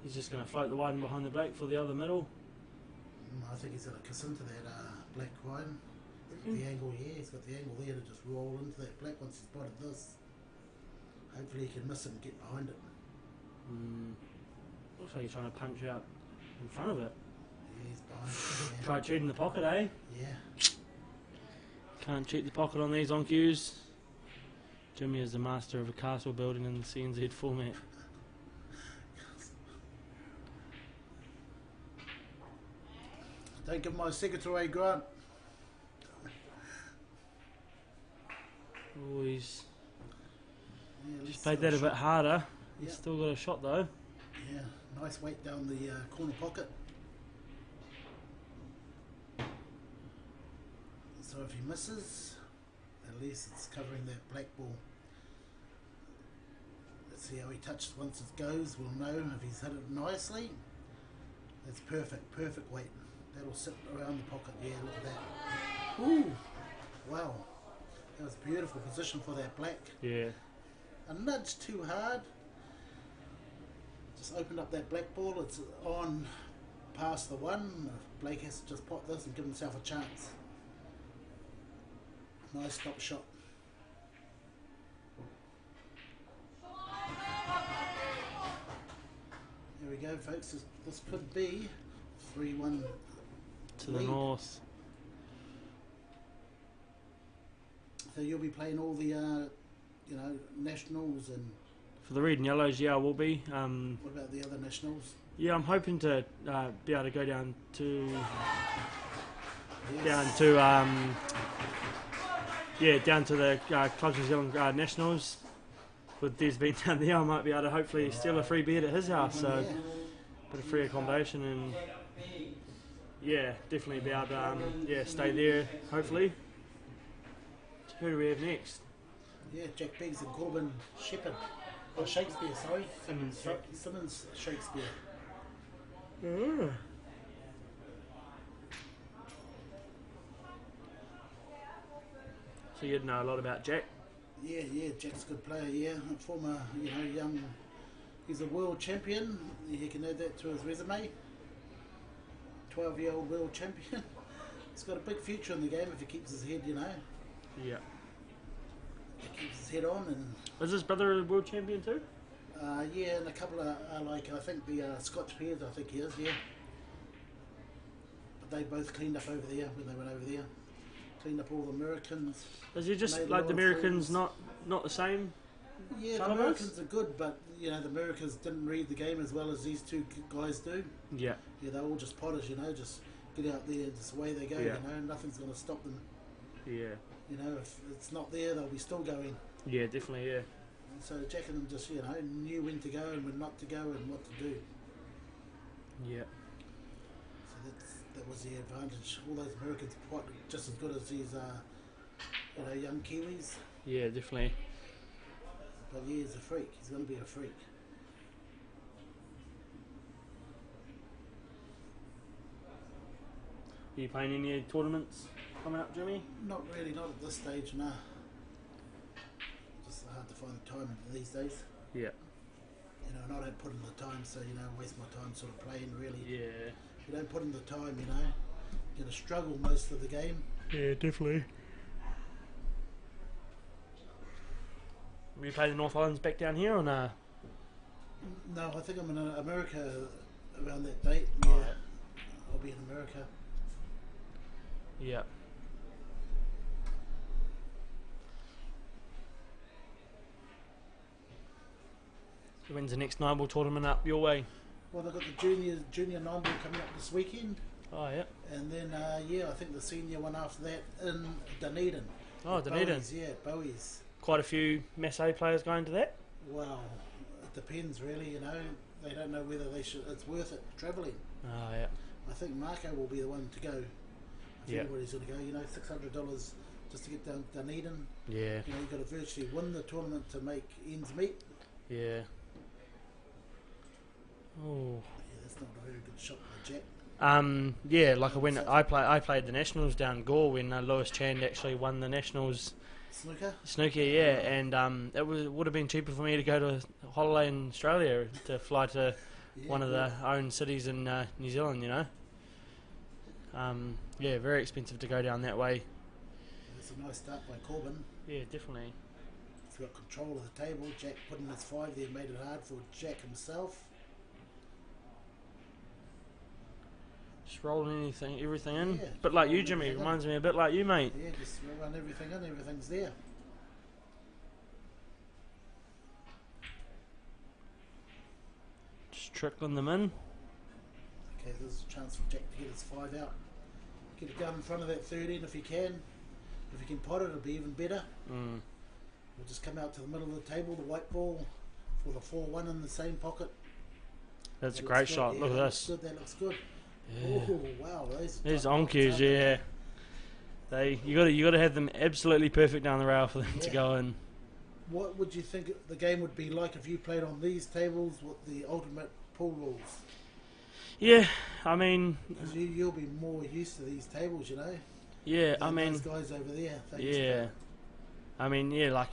He's just going to float the widen behind the Blake for the other middle. I think he's going to kiss into that black wine. The angle, yeah, he's got the angle there to just roll into that black once he's spotted this. Hopefully he can miss it and get behind it. Looks like he's trying to punch out in front of it. Yeah, he's behind it. Try cheating the pocket, eh? Yeah. Can't cheat the pocket on these on cues. Jimmy is the master of a castle building in the CNZ format. Don't give my secretary Grant. Oh, he's Yeah, let's just played have that a shot. bit harder. He's Yeah. still got a shot though. Yeah, nice weight down the corner pocket. So if he misses, at least it's covering that black ball. Let's see how he touches once it goes. We'll know if he's hit it nicely. That's perfect, perfect weight. That'll sit around the pocket. Yeah, look at that. Ooh, wow. That was a beautiful position for that black. Yeah. A nudge too hard. Just opened up that black ball. It's on past the one. Blake has to just pot this and give himself a chance. Nice stop shot. There we go, folks. This could be 3-1 To the lead. north. So you'll be playing all the, nationals, and For the red and yellows, yeah, I will be. what about the other nationals? Yeah, I'm hoping to be able to go down to Yes. down to the Clubs New Zealand Nationals. With Des being down there, I might be able to hopefully steal a free beer at his house. So, Yeah. bit of free accommodation and yeah, definitely be able to stay there. Hopefully. Who do we have next? Yeah, Jack Biggs and Corbin Shepherd. Oh, Shakespeare, sorry. Simmons Shakespeare. So you'd know a lot about Jack. Yeah, Jack's a good player, yeah. A former, young... He's a world champion. He can add that to his resume. 12-year-old world champion. He's got a big future in the game if he keeps his head, Yeah. He keeps his head on, and... Is his brother a world champion too? Yeah, and a couple of, I think the Scotch peers, I think he is, yeah. But they both cleaned up over there when they went over there. Cleaned up all the Americans. Is he just Made a like lot the of Americans, friends. not the same? Yeah, the Colours? Americans are good, but, the Americans didn't read the game as well as these two guys do. Yeah. Yeah, they're all just potters, just get out there, just away they go, Yeah. Nothing's going to stop them. Yeah. If it's not there, they'll be still going. Yeah, definitely. Yeah. And so Jack and them just, knew when to go and when not to go and what to do. Yeah. So that was the advantage. All those Americans are quite just as good as these, young Kiwis. Yeah, definitely. But yeah, he's a freak. He's going to be a freak. Are you playing any tournaments coming up, Jimmy? Not really, not at this stage, nah. Just hard to find the time these days. Yeah. And I don't put in the time, so, waste my time sort of playing, really. Yeah. If you don't put in the time, you're going to struggle most of the game. Yeah, definitely. Will you play the North Islands back down here or nah? No, I think I'm in America around that date. Yeah, I'll be in America. Yeah. When's the next 9-ball tournament up your way? Well, they've got the junior 9-ball coming up this weekend. Oh, yeah. And then, I think the senior one after that in Dunedin. Oh, Dunedin. Bowie's, yeah, Bowie's. Quite a few Massey players going to that? Well, it depends really, you know. They don't know whether it's worth it travelling. Oh, yeah. I think Marco will be the one to go. If Yeah. anybody's going to go, you know, $600 just to get down to Dunedin. Yeah. You know, you've got to virtually win the tournament to make ends meet. Yeah. Oh. Yeah, that's not a very good shot by Jack. Yeah, like I played the Nationals down Gore when Lewis Chand actually won the Nationals snooker, yeah, and it would have been cheaper for me to go to a holiday in Australia to fly to one of the own cities in New Zealand, you know. Yeah, very expensive to go down that way. It's a nice start by Corbin. Yeah, definitely. He's got control of the table. Jack put in his 5 there, made it hard for Jack himself. Just rolling everything in. Yeah, Bit like you, rolling Jimmy. everything in. Reminds me a bit like you, mate. Yeah, just run everything in, everything's there. Just trickling them in. Okay, there's a chance for Jack to get his 5 out. Get it down in front of that 13 if he can. If he can pot it, it'll be even better. We'll just come out to the middle of the table, the white ball, for the 4-1 in the same pocket. That's a That great looks good. shot. Yeah, Look at that this. looks good, that looks good. Yeah. Oh, wow. These tight on pockets, cues, aren't they? yeah. You got to have them absolutely perfect down the rail for them to Yeah. go in. What would you think the game would be like if you played on these tables with the ultimate pool rules? Yeah, I mean, Because you'll be more used to these tables, you know. yeah, I than mean, those guys over there. They used to- yeah. I mean, yeah, like,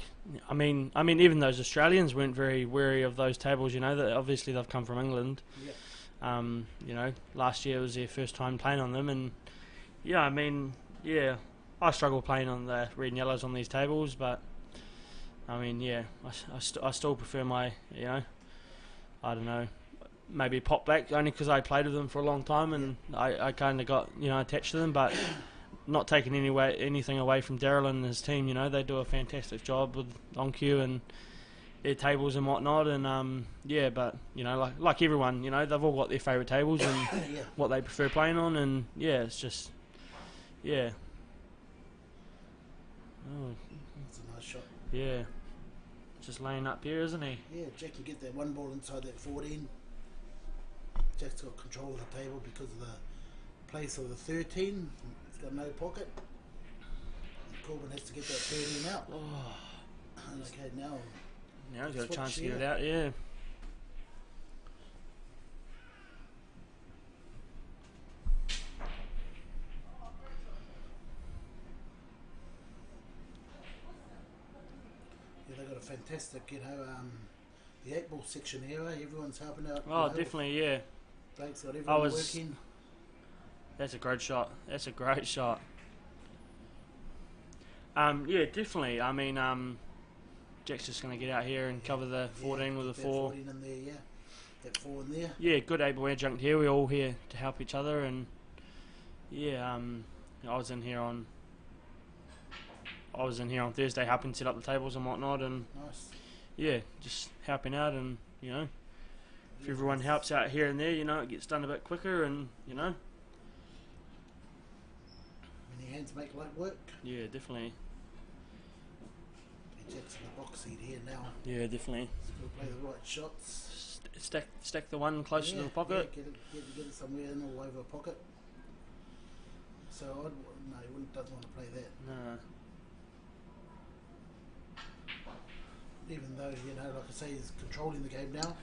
I mean, even those Australians weren't very wary of those tables, you know. That obviously they've come from England. Yeah. You know, last year was their first time playing on them, and yeah, I mean, yeah, I struggle playing on the red and yellows on these tables, but I mean, yeah, I still prefer my, you know, I don't know, maybe pop black only because I played with them for a long time and I kind of got, you know, attached to them, but not taking anything away from Daryl and his team. You know, they do a fantastic job with on-cue and their tables and whatnot, and yeah, but you know, like everyone, you know, they've all got their favourite tables and Yeah. what they prefer playing on, and yeah, it's just, yeah. Oh, That's a nice shot. yeah. Just laying up here, isn't he? Yeah, Jack can get that one ball inside that 14. Jack's got control of the table because of the place of the 13. He's got no pocket. And Corbin has to get that 13 out. Oh, Okay, now now he's got a Switch chance to get it here. out, yeah. yeah, they've got a fantastic, you know, the 8-ball section here. Everyone's helping out. Oh, you know, definitely, yeah. Blake's got everyone working. That's a great shot. That's a great shot. Yeah, definitely. I mean, Jack's just going to get out here and cover the 14 with a that 4. 14 in there, yeah. That 4 in there. Yeah, good able adjunct here. We're all here to help each other, and yeah, I was in here on Thursday helping set up the tables and whatnot, and Nice. yeah, just helping out, and you know, if everyone helps out here and there, you know, it gets done a bit quicker, and you know, Many hands make light work. yeah, definitely, Jack's in the box seat here now. yeah, definitely. He's got to play the right shots. Stack the one closer to the pocket. Yeah, get it somewhere in all over a pocket. So no, he doesn't want to play that. No. Even though, you know, like I say, he's controlling the game now.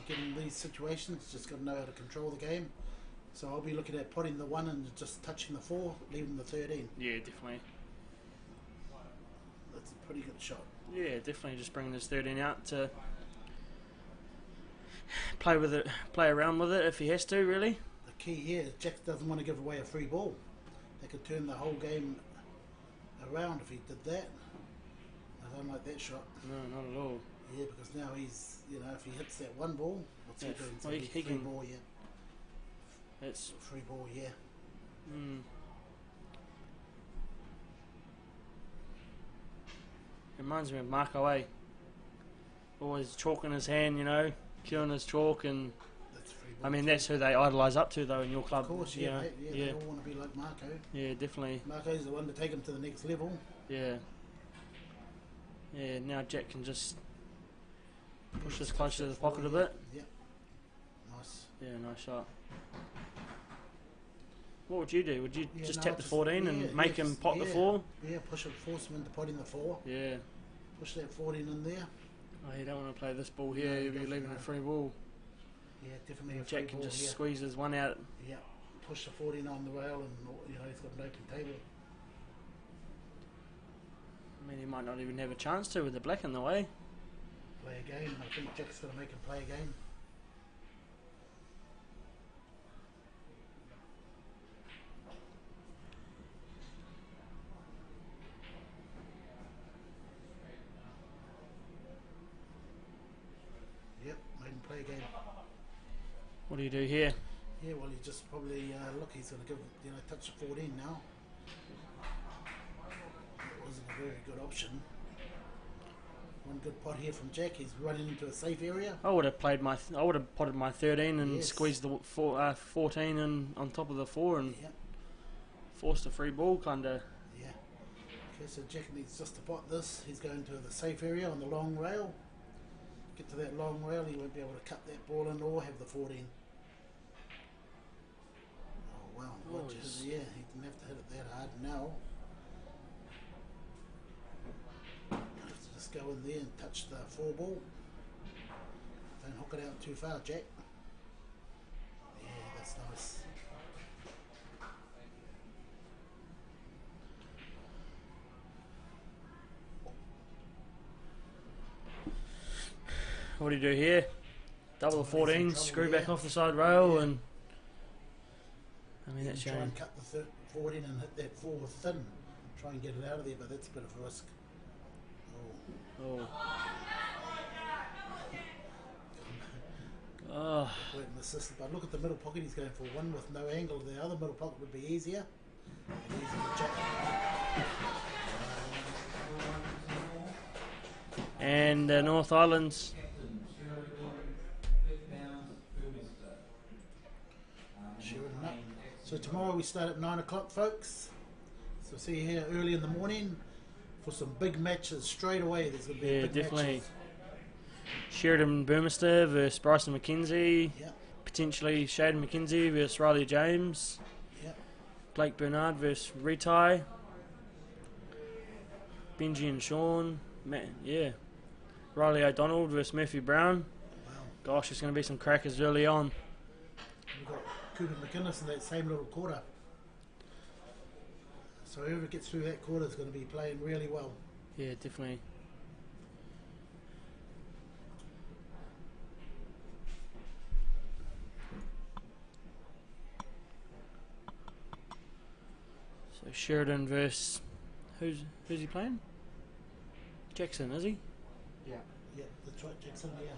Getting these situations, just got to know how to control the game. So I'll be looking at potting the 1 and just touching the 4, leaving the 13. Yeah, definitely. That's a pretty good shot. Yeah, definitely. Just bringing this 13 out to play with it, play around with it if he has to. Really. The key here is Jack doesn't want to give away a free ball. They could turn the whole game around if he did that. I don't like that shot. No, not at all. Yeah, because now he's, you know, if he hits that 1 ball, what's Yeah, he doing? So well, he he free can- ball, yeah. It's. Free ball, yeah. Reminds me of Marco A. always chalk in his hand, you know, queuing his chalk, and That's free I ball mean too. that's who they idolise up to though in your club. Of course, you yeah, know. mate, yeah, yeah, they all want to be like Marco. yeah, definitely. Marco's the one to take him to the next level. Yeah. Yeah, now Jack can just push this closer to the pocket a bit. Yeah. Nice. Yeah, nice shot. What would you do? Would you Yeah, just no, tap the 14 yeah, and make him just- pot the yeah, 4? Yeah, push it, force him into potting the 4. Yeah. Push that 14 in there. Oh, you don't want to play this ball here, No, you'll be definitely leaving a not. free ball. Yeah, definitely a free Jack can ball just here. squeeze his one out. Yeah, push the 14 on the rail and, you know, he's got an open table. I mean, he might not even have a chance to with the black in the way. Play a game. I think Jack's going to make him play a game. Yep, made him play a game. What do you do here? Yeah, well, he just probably, look, he's going to give, you know, touch the 14 now. That wasn't a very good option. One good pot here from Jack. He's running into a safe area. I would have played my. I would have potted my 13 and Yes. squeezed the 14 and on top of the 4 and Yeah, forced a free ball, kinda. yeah. Okay, so Jack needs just to pot this. He's going to the safe area on the long rail. Get to that long rail, he won't be able to cut that ball in or have the 14. Oh wow, Oh, watches, yeah, he didn't have to hit it that hard now. Have to just go in there and touch the 4 ball. Don't hook it out too far, Jack. Yeah, that's nice. What do you do here? Double the Oh, he's in 14, trouble screw there. back off the side rail, Yeah. and I mean that's Try your and cut the 14 and hit that 4 thin. Try and get it out of there, but that's a bit of a risk. Oh, Oh. Oh. wait and assist. But look at the middle pocket he's going for. One with no angle. The other middle pocket would be easier. And easier to Jack. And North Islands. Sheridan up. So tomorrow we start at 9 o'clock, folks. So see you here early in the morning for some big matches straight away. There's going to be Yeah, big definitely. matches. Sheridan Burmester versus Bryson McKenzie. Yeah, Potentially Shaden McKenzie versus Riley James. yeah. Blake Bernard versus Retai. Benji and Sean. Yeah. Riley O'Donnell versus Murphy Brown. Wow. Gosh, there's going to be some crackers early on. We've got Cooper McInnes in that same little quarter. So whoever gets through that quarter is going to be playing really well. Yeah, definitely. So Sheridan versus who's he playing? Jackson, is he? Yeah, that's right, Jackson. Yeah.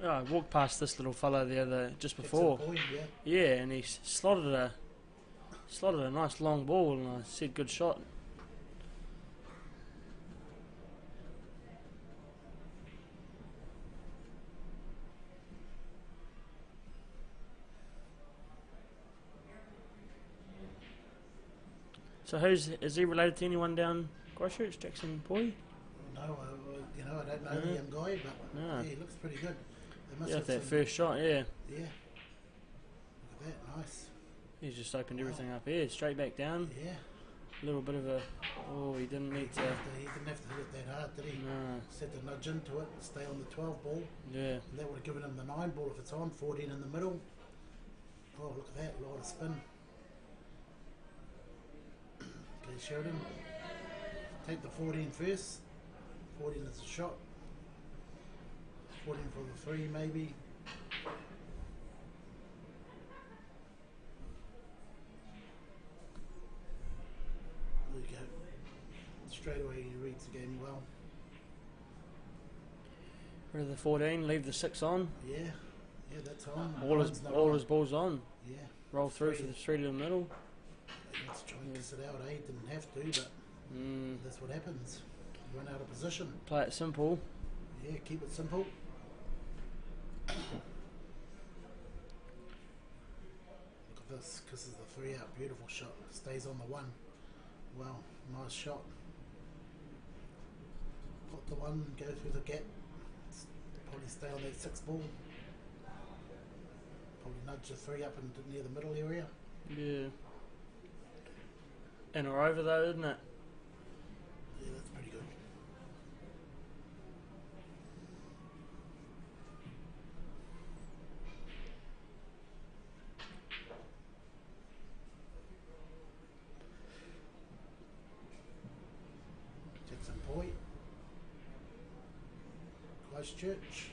Oh, I walked past this little fella just Jackson before. Boyd, yeah. Yeah, and he slotted a nice long ball, and I said good shot. So is he related to anyone down Christchurch, Jackson Boy? No, you know, I don't know the No. young guy, but No. yeah, he looks pretty good. They must Yeah, have that some, first shot, yeah. Yeah. Look at that, nice. He's just opened everything up here, straight back down. Yeah. A little bit of a. Oh, he didn't need to. He didn't have to hit it that hard, did he? No. Just had to nudge into it and stay on the 12 ball. Yeah. And that would have given him the 9 ball if it's on, 14 in the middle. Oh, look at that, a lot of spin. Okay, Sheridan. Take the 14 first. 14 is a shot. 14 for the 3 maybe. There you go. Straight away he reads the game well. Rid of the 14, leave the 6 on. Yeah, yeah, that's on. All Mine's not all on. his balls on. Yeah, Roll through for the 3 to the middle. let's try and kiss it out, eh? Didn't have to, but Mm, that's what happens. You run out of position. play it simple. Yeah, keep it simple. Look at this, kisses the 3 out, beautiful shot. Stays on the 1. Wow, nice shot. Put the 1, go through the gap. Probably stay on that 6 ball. Probably nudge the 3 up into near the middle area. Yeah. In or over though, isn't it? Yeah, that's pretty good. Jackson Boy. Christchurch.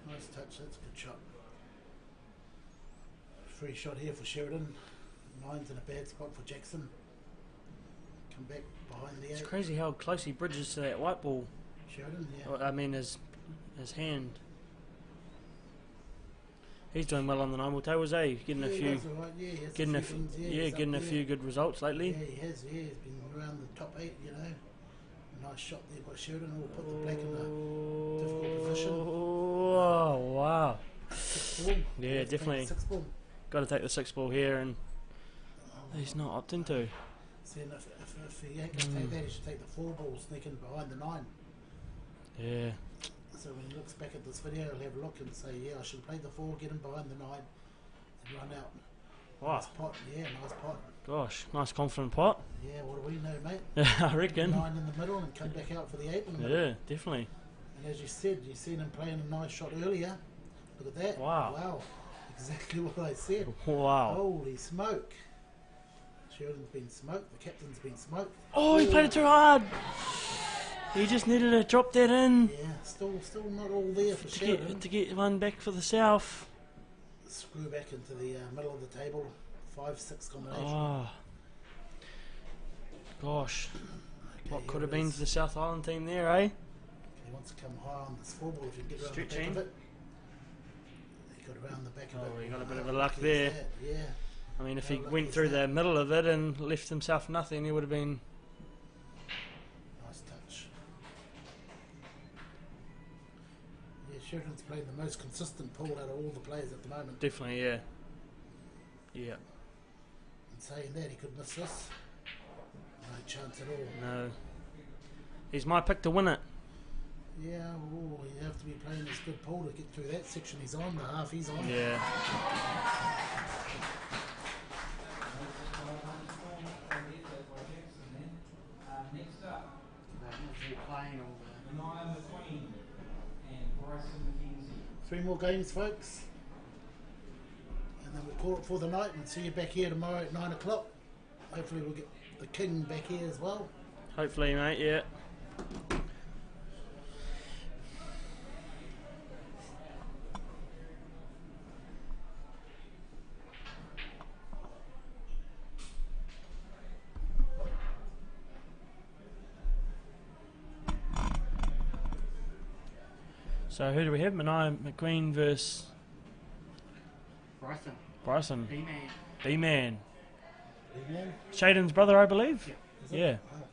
Nice touch, that's a good shot. Free shot here for Sheridan. 9's in a bad spot for Jackson. Come back behind the 8. It's crazy how close he bridges to that white ball. Sheridan, yeah. Well, I mean his hand. He's doing well on the 9 ball tables, eh? Getting a Yeah, few, that's all right. Yeah, he has getting a a, few f- things, yeah, he's getting a up few there. good results lately. Yeah, he has. Yeah, he's been around the top 8. You know, a nice shot there by Sheridan. Will put the black in a difficult position. Oh wow! 6 ball. Yeah, Let's take definitely. the 6 ball. Got to take the 6 ball here, and he's not opting to. See, and if he ain't going to take that, he should take the 4 ball, sneak in behind the 9. Yeah. So when he looks back at this video, he'll have a look and say, yeah, I should play the 4, get him behind the 9, and run out. Wow. Nice pot, yeah, nice pot. Gosh, nice confident pot. Yeah, what do we know, mate? I reckon. 9 in the middle and come back out for the 8 in the middle. Yeah, definitely. And as you said, you seen him playing a nice shot earlier. Look at that. Wow. Wow. Exactly what I said. Wow. Holy smoke. Sheridan's been smoked. The captain's been smoked. Oh, he played it too hard. He just needed to drop that in Yeah, still not all there for Sheridan. to get one back for the south. Screw back into the middle of the table. 5-6 combination. Oh. Gosh. Okay, What here could have it been is. to the South Island team there, eh? He wants to come high on this 4 ball if you can get around the Stretching. back of it. He got around the back of it. Oh, he got a bit of a Wow, luck look at there. that, yeah. I mean, if How he lucky went is through that? the middle of it and left himself nothing, he would have been... Nice touch. Yeah, Sheridan's playing the most consistent pool out of all the players at the moment. Definitely, yeah. Yeah. And saying that, he could miss this. No chance at all. No. He's my pick to win it. Yeah, well, you have to be playing this good pool to get through that section he's on, the half he's on. Yeah. Next up, Playing all the Mania McQueen and Bryson McKenzie. 3 more games, folks. And then we'll call it for the night and see you back here tomorrow at 9 o'clock. Hopefully we'll get the king back here as well. Hopefully, mate, yeah. So who do we have? Mania McQueen versus Bryson. Bryson. B-Man. B-Man. Amen. Shaden's brother, I believe. Yeah. Is it? Yeah. Wow.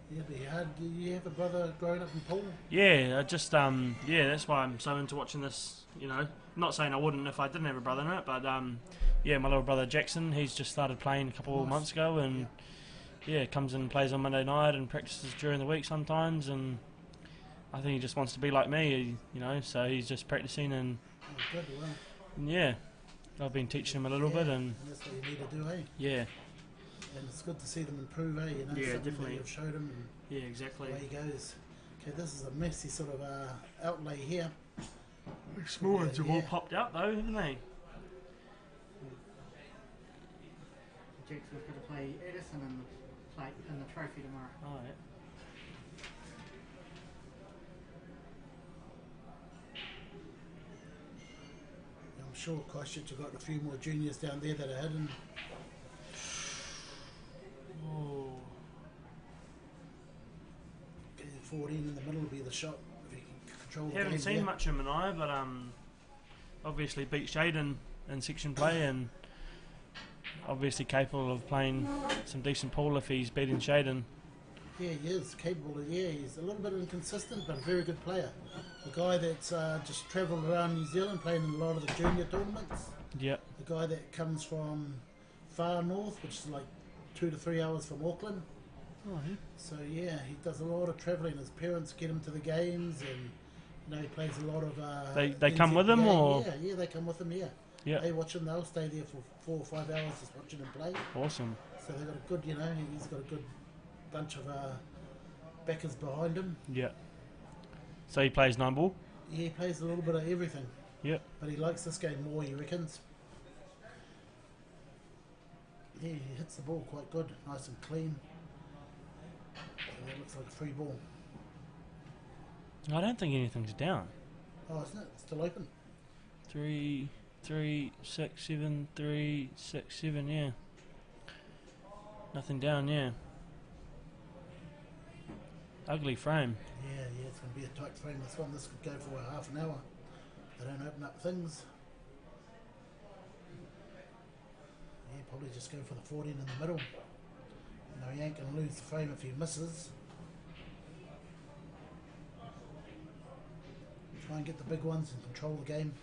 Yeah, it'd be hard. Do you have a brother growing up in pool? Yeah, I just yeah, that's why I'm so into watching this. You know, not saying I wouldn't if I didn't have a brother in it, but yeah, my little brother Jackson, he's just started playing a couple of Nice. months ago, and yeah, comes in and plays on Monday night and practices during the week sometimes, and I think he just wants to be like me, you know. So he's just practicing, and Oh, good, well. yeah, I've been teaching him a little bit, and that's what you need to do, eh? yeah, And it's good to see them improve, eh? You know, Yeah, something definitely. that you've showed them and yeah, exactly. the way he goes. Okay, this is a messy sort of outlay here. Small ones have all Yeah. popped out though, haven't they? Jackson's going to play Edison in the trophy tomorrow. Oh, yeah. I'm sure Christchurch have got a few more juniors down there that are hidden. Oh. Okay, 14 in the middle will be the shot if you can control the Haven't game seen there. much of Mania, but obviously beat Shaden in section play, and obviously capable of playing some decent pool if he's beating Shaden. Yeah, he is capable. He's a little bit inconsistent, but a very good player. The guy that's just travelled around New Zealand playing in a lot of the junior tournaments. Yep. The guy that comes from far north, which is like 2 to 3 hours from Auckland. Oh, yeah. So yeah, he does a lot of travelling. His parents get him to the games, and he plays a lot of. They come with him, NCAA. or Yeah, they come with him. Yeah. yeah, They watch him. They'll stay there for 4 or 5 hours just watching him play. awesome. So they've got a good, he's got a good bunch of backers behind him. Yeah. So he plays 9 ball. Yeah, he plays a little bit of everything. Yep. But he likes this game more, he reckons. Yeah, he hits the ball quite good, nice and clean. So that looks like a free ball. I don't think anything's down. Oh, isn't it? It's still open. 3, 3, 6, 7, 3, 6, 7. Yeah. Nothing down. Yeah. Ugly frame. Yeah, it's going to be a tight frame, this one. This could go for a half an hour. They don't open up things. Yeah, probably just go for the 14 in the middle. He ain't going to lose the frame if he misses. Try and get the big ones and control the game.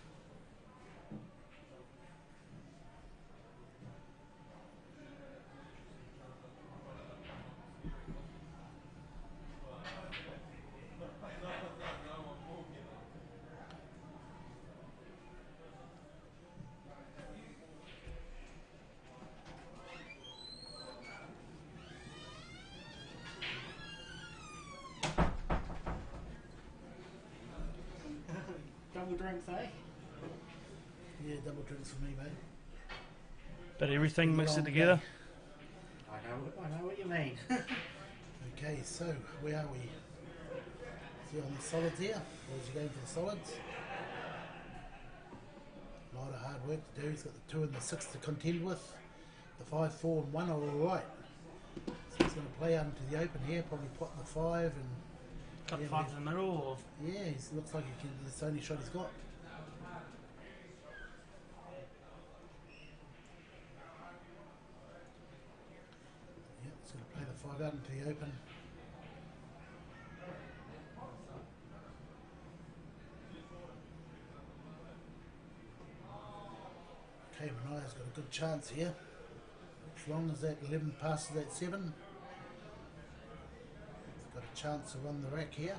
Double drinks, eh? Yeah, double drinks for me, mate. But everything mixed it Long together. day. I know what you mean. Okay, so where are we? So on the solids here. Where's he going for the solids? A lot of hard work to do. He's got the 2 and the 6 to contend with. The 5, 4 and 1 are alright. So he's going to play out into the open here, probably put the 5 and Cut yeah, 5 in the middle, or yeah, he looks like he can. It's the only shot he's got. Yeah, he's going to play the 5 out into the open. Okay, Manaya's got a good chance here. As long as that 11 passes that 7, he's got a chance to run the rack here.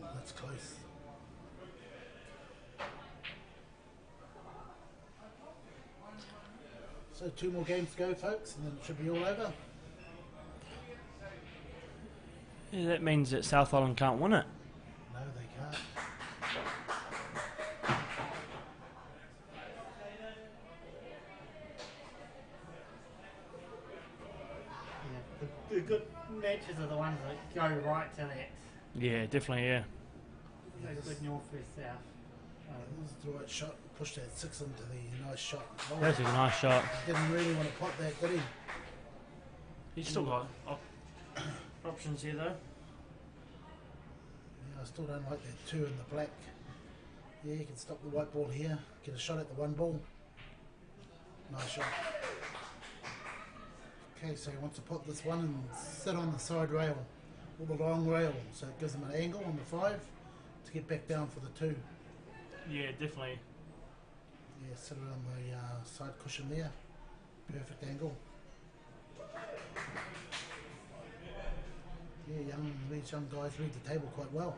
Oh, that's close. So 2 more games to go, folks, and then it should be all over. yeah, that means that South Island can't win it. No, they can't. Yeah, the good matches are the ones that go right to that. Yeah, definitely. Yeah. Those good north versus south. This is the right shot. Push that 6 into the nice shot. Oh, That's a nice shot. didn't really want to pot that, did he? He's still got options here, though. Yeah, I still don't like that 2 in the black. Yeah, you can stop the white ball here. Get a shot at the 1 ball. Nice shot. Okay, so he wants to put this one and sit on the side rail, or the long rail, so it gives him an angle on the 5 to get back down for the 2. Yeah, definitely. Yeah, sit it on the side cushion there. Perfect angle. Yeah, these young guys read the table quite well.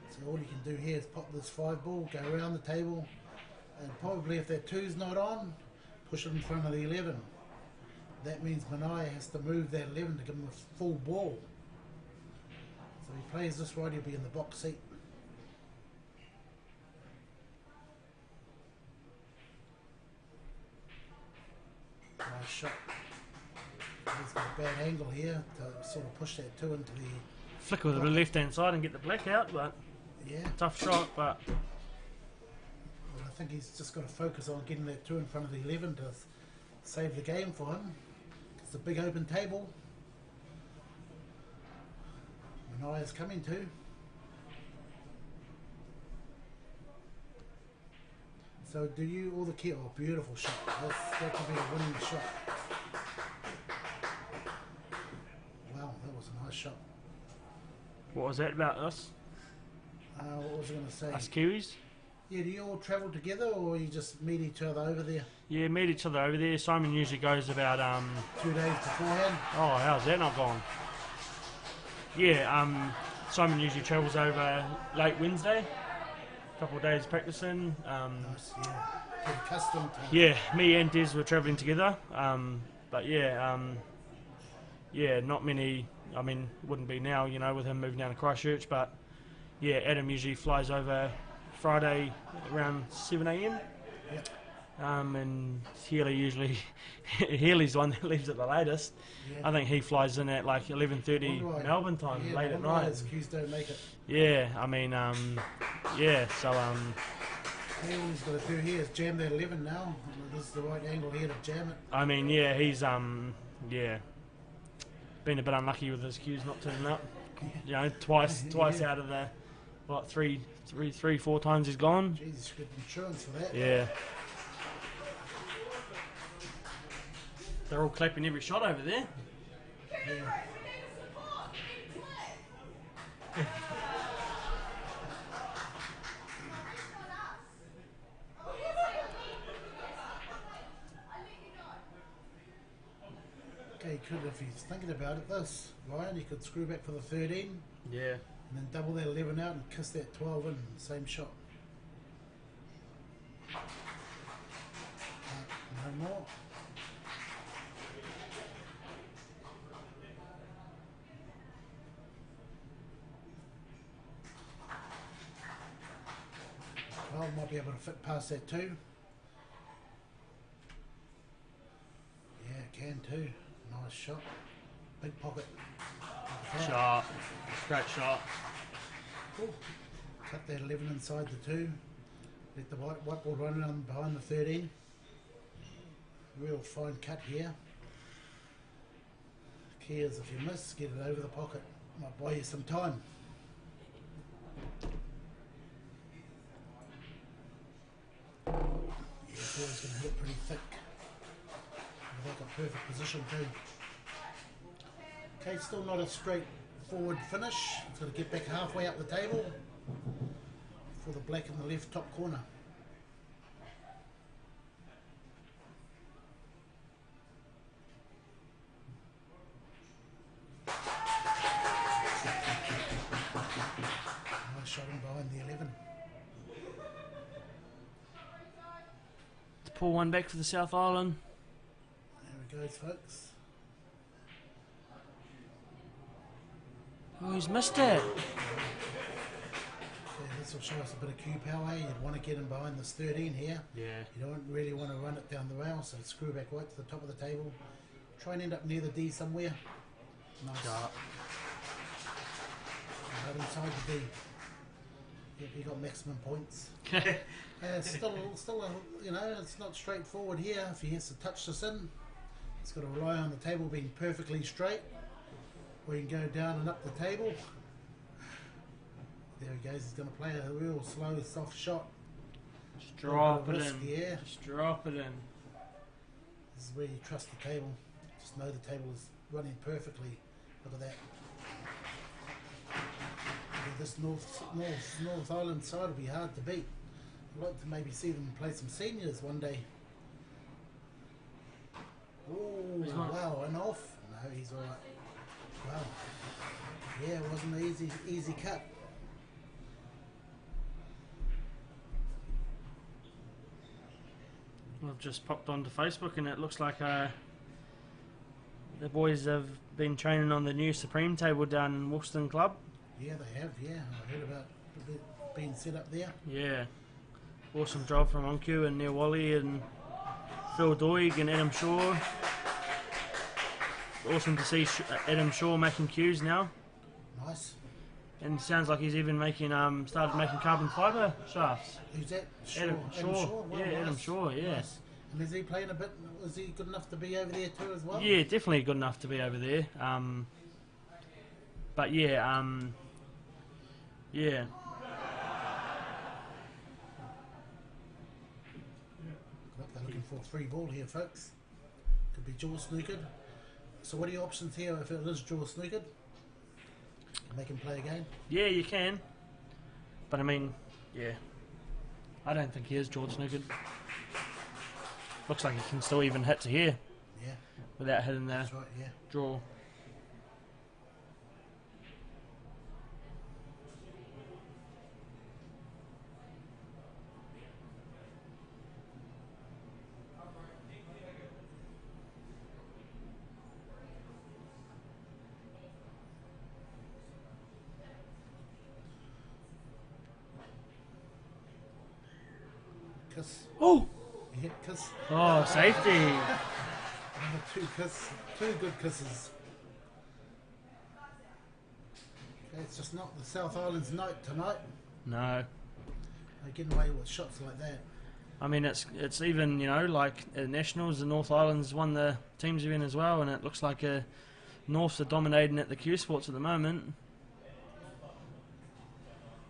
So all you can do here is pop this 5 ball, go around the table, and probably if that 2's not on, push it in front of the 11. That means Manai has to move that 11 to give him a full ball. So if he plays this right, he'll be in the box seat. Nice shot. He's got a bad angle here to sort of push that 2 into the... Flick with the left hand side and get the black out, but Yeah, tough shot. But well, think he's just got to focus on getting that 2 in front of the 11 to save the game for him. It's a big open table. Manaya's coming too. So do you all the key? Oh, beautiful shot. That could be a winning shot. Wow, that was a nice shot. What was that about us? What was I going to say? Us Kiwis? Yeah, do you all travel together or you just meet each other over there? Yeah, meet each other over there. Simon usually goes about 2 days beforehand? oh, how's that not gone? Yeah, Simon usually travels over late Wednesday. Couple of days practicing. Nice, yeah. Get accustomed to Yeah, me and Des were travelling together. But yeah, not many. I mean, wouldn't be now, you know, with him moving down to Christchurch. But yeah, Adam usually flies over Friday around 7 a.m. Yep. And Healy usually Healy's the one that leaves at the latest. Yeah. I think he flies in at like 11:30 Wonder why- Melbourne time, yeah, late at wonder why night. his cues don't make it. Yeah, I mean, yeah. So All he's got to do here is jam that 11 now. This is the right angle here to jam it. I mean, yeah, he's yeah, been a bit unlucky with his cues not turning up. You know, twice Yeah. out of the what three, 4 times he's gone. Jeez, he's got insurance for that. Yeah. They're all clapping every shot over there. Yeah. Okay, could, if he's thinking about it, this, Ryan, he could screw back for the 13 Yeah. and then double that 11 out and kiss that 12 in, same shot. No more. Well, might be able to fit past that too. Yeah, it can too. Nice shot. Big pocket. Shot. Great shot. Cool. Cut that 11 inside the 2. Let the whiteboard run around behind the 13. Real fine cut here. Key is if you miss, get it over the pocket. Might buy you some time. Yeah, ball's going to hit pretty thick. They've got perfect position too. Okay, still not a straightforward finish. It's got to get back halfway up the table for the black in the left top corner. Nice shot in behind the 11. To pull one back for the South Island. There we go, folks. Oh, he's missed it. Okay, this will show us a bit of cue power. You'd want to get in behind this 13 here. Yeah. You don't really want to run it down the rail, so screw back right to the top of the table. Try and end up near the D somewhere. Nice. Shot. Right inside the D. Yep, you got maximum points. Still, you know, it's not straightforward here. If he has to touch this in, he's got to rely on the table being perfectly straight. Or you can go down and up the table. There he goes. He's going to play a real slow, soft shot. Just drop it Risk, in. yeah. Just drop it in. This is where you trust the table. Just know the table is running perfectly. Look at that. Yeah, this North Island side will be hard to beat. I'd like to maybe see them play some seniors one day. Oh, wow, and off. No, he's alright. Wow. Yeah, it wasn't an easy cut. I've just popped onto Facebook and it looks like the boys have been training on the new Supreme table down in Wolston Club. Yeah, they have, yeah. I heard about it being set up there. Yeah. Awesome job from Onku and Neil Wally and Phil Doig and Adam Shaw. Awesome to see Adam Shaw making cues now. Nice. and sounds like he's even making started making carbon fibre shafts. Who's that? Adam Shaw. Well, Yeah, Adam nice. Shaw. Yeah. Nice. And is he playing a bit? Is he good enough to be over there too as well? Yeah, definitely good enough to be over there. But yeah, yeah. Look, they're looking for a free ball here, folks. Could be jaw snookered. So what are your options here if it is jaw snookered? Make him play again? Yeah, you can. But I mean, yeah. I don't think he is jaw snookered. Looks like he can still even hit to here Yeah, without hitting the that's right, yeah. draw. Kiss. Oh! Yeah, kiss. Oh, safety. Two good kisses. Okay, it's just not the South Island's night tonight. No. They're getting away with shots like that. I mean, it's even, you know, like at Nationals, the North Island's won the teams event as well, and it looks like Norths are dominating at the Q Sports at the moment.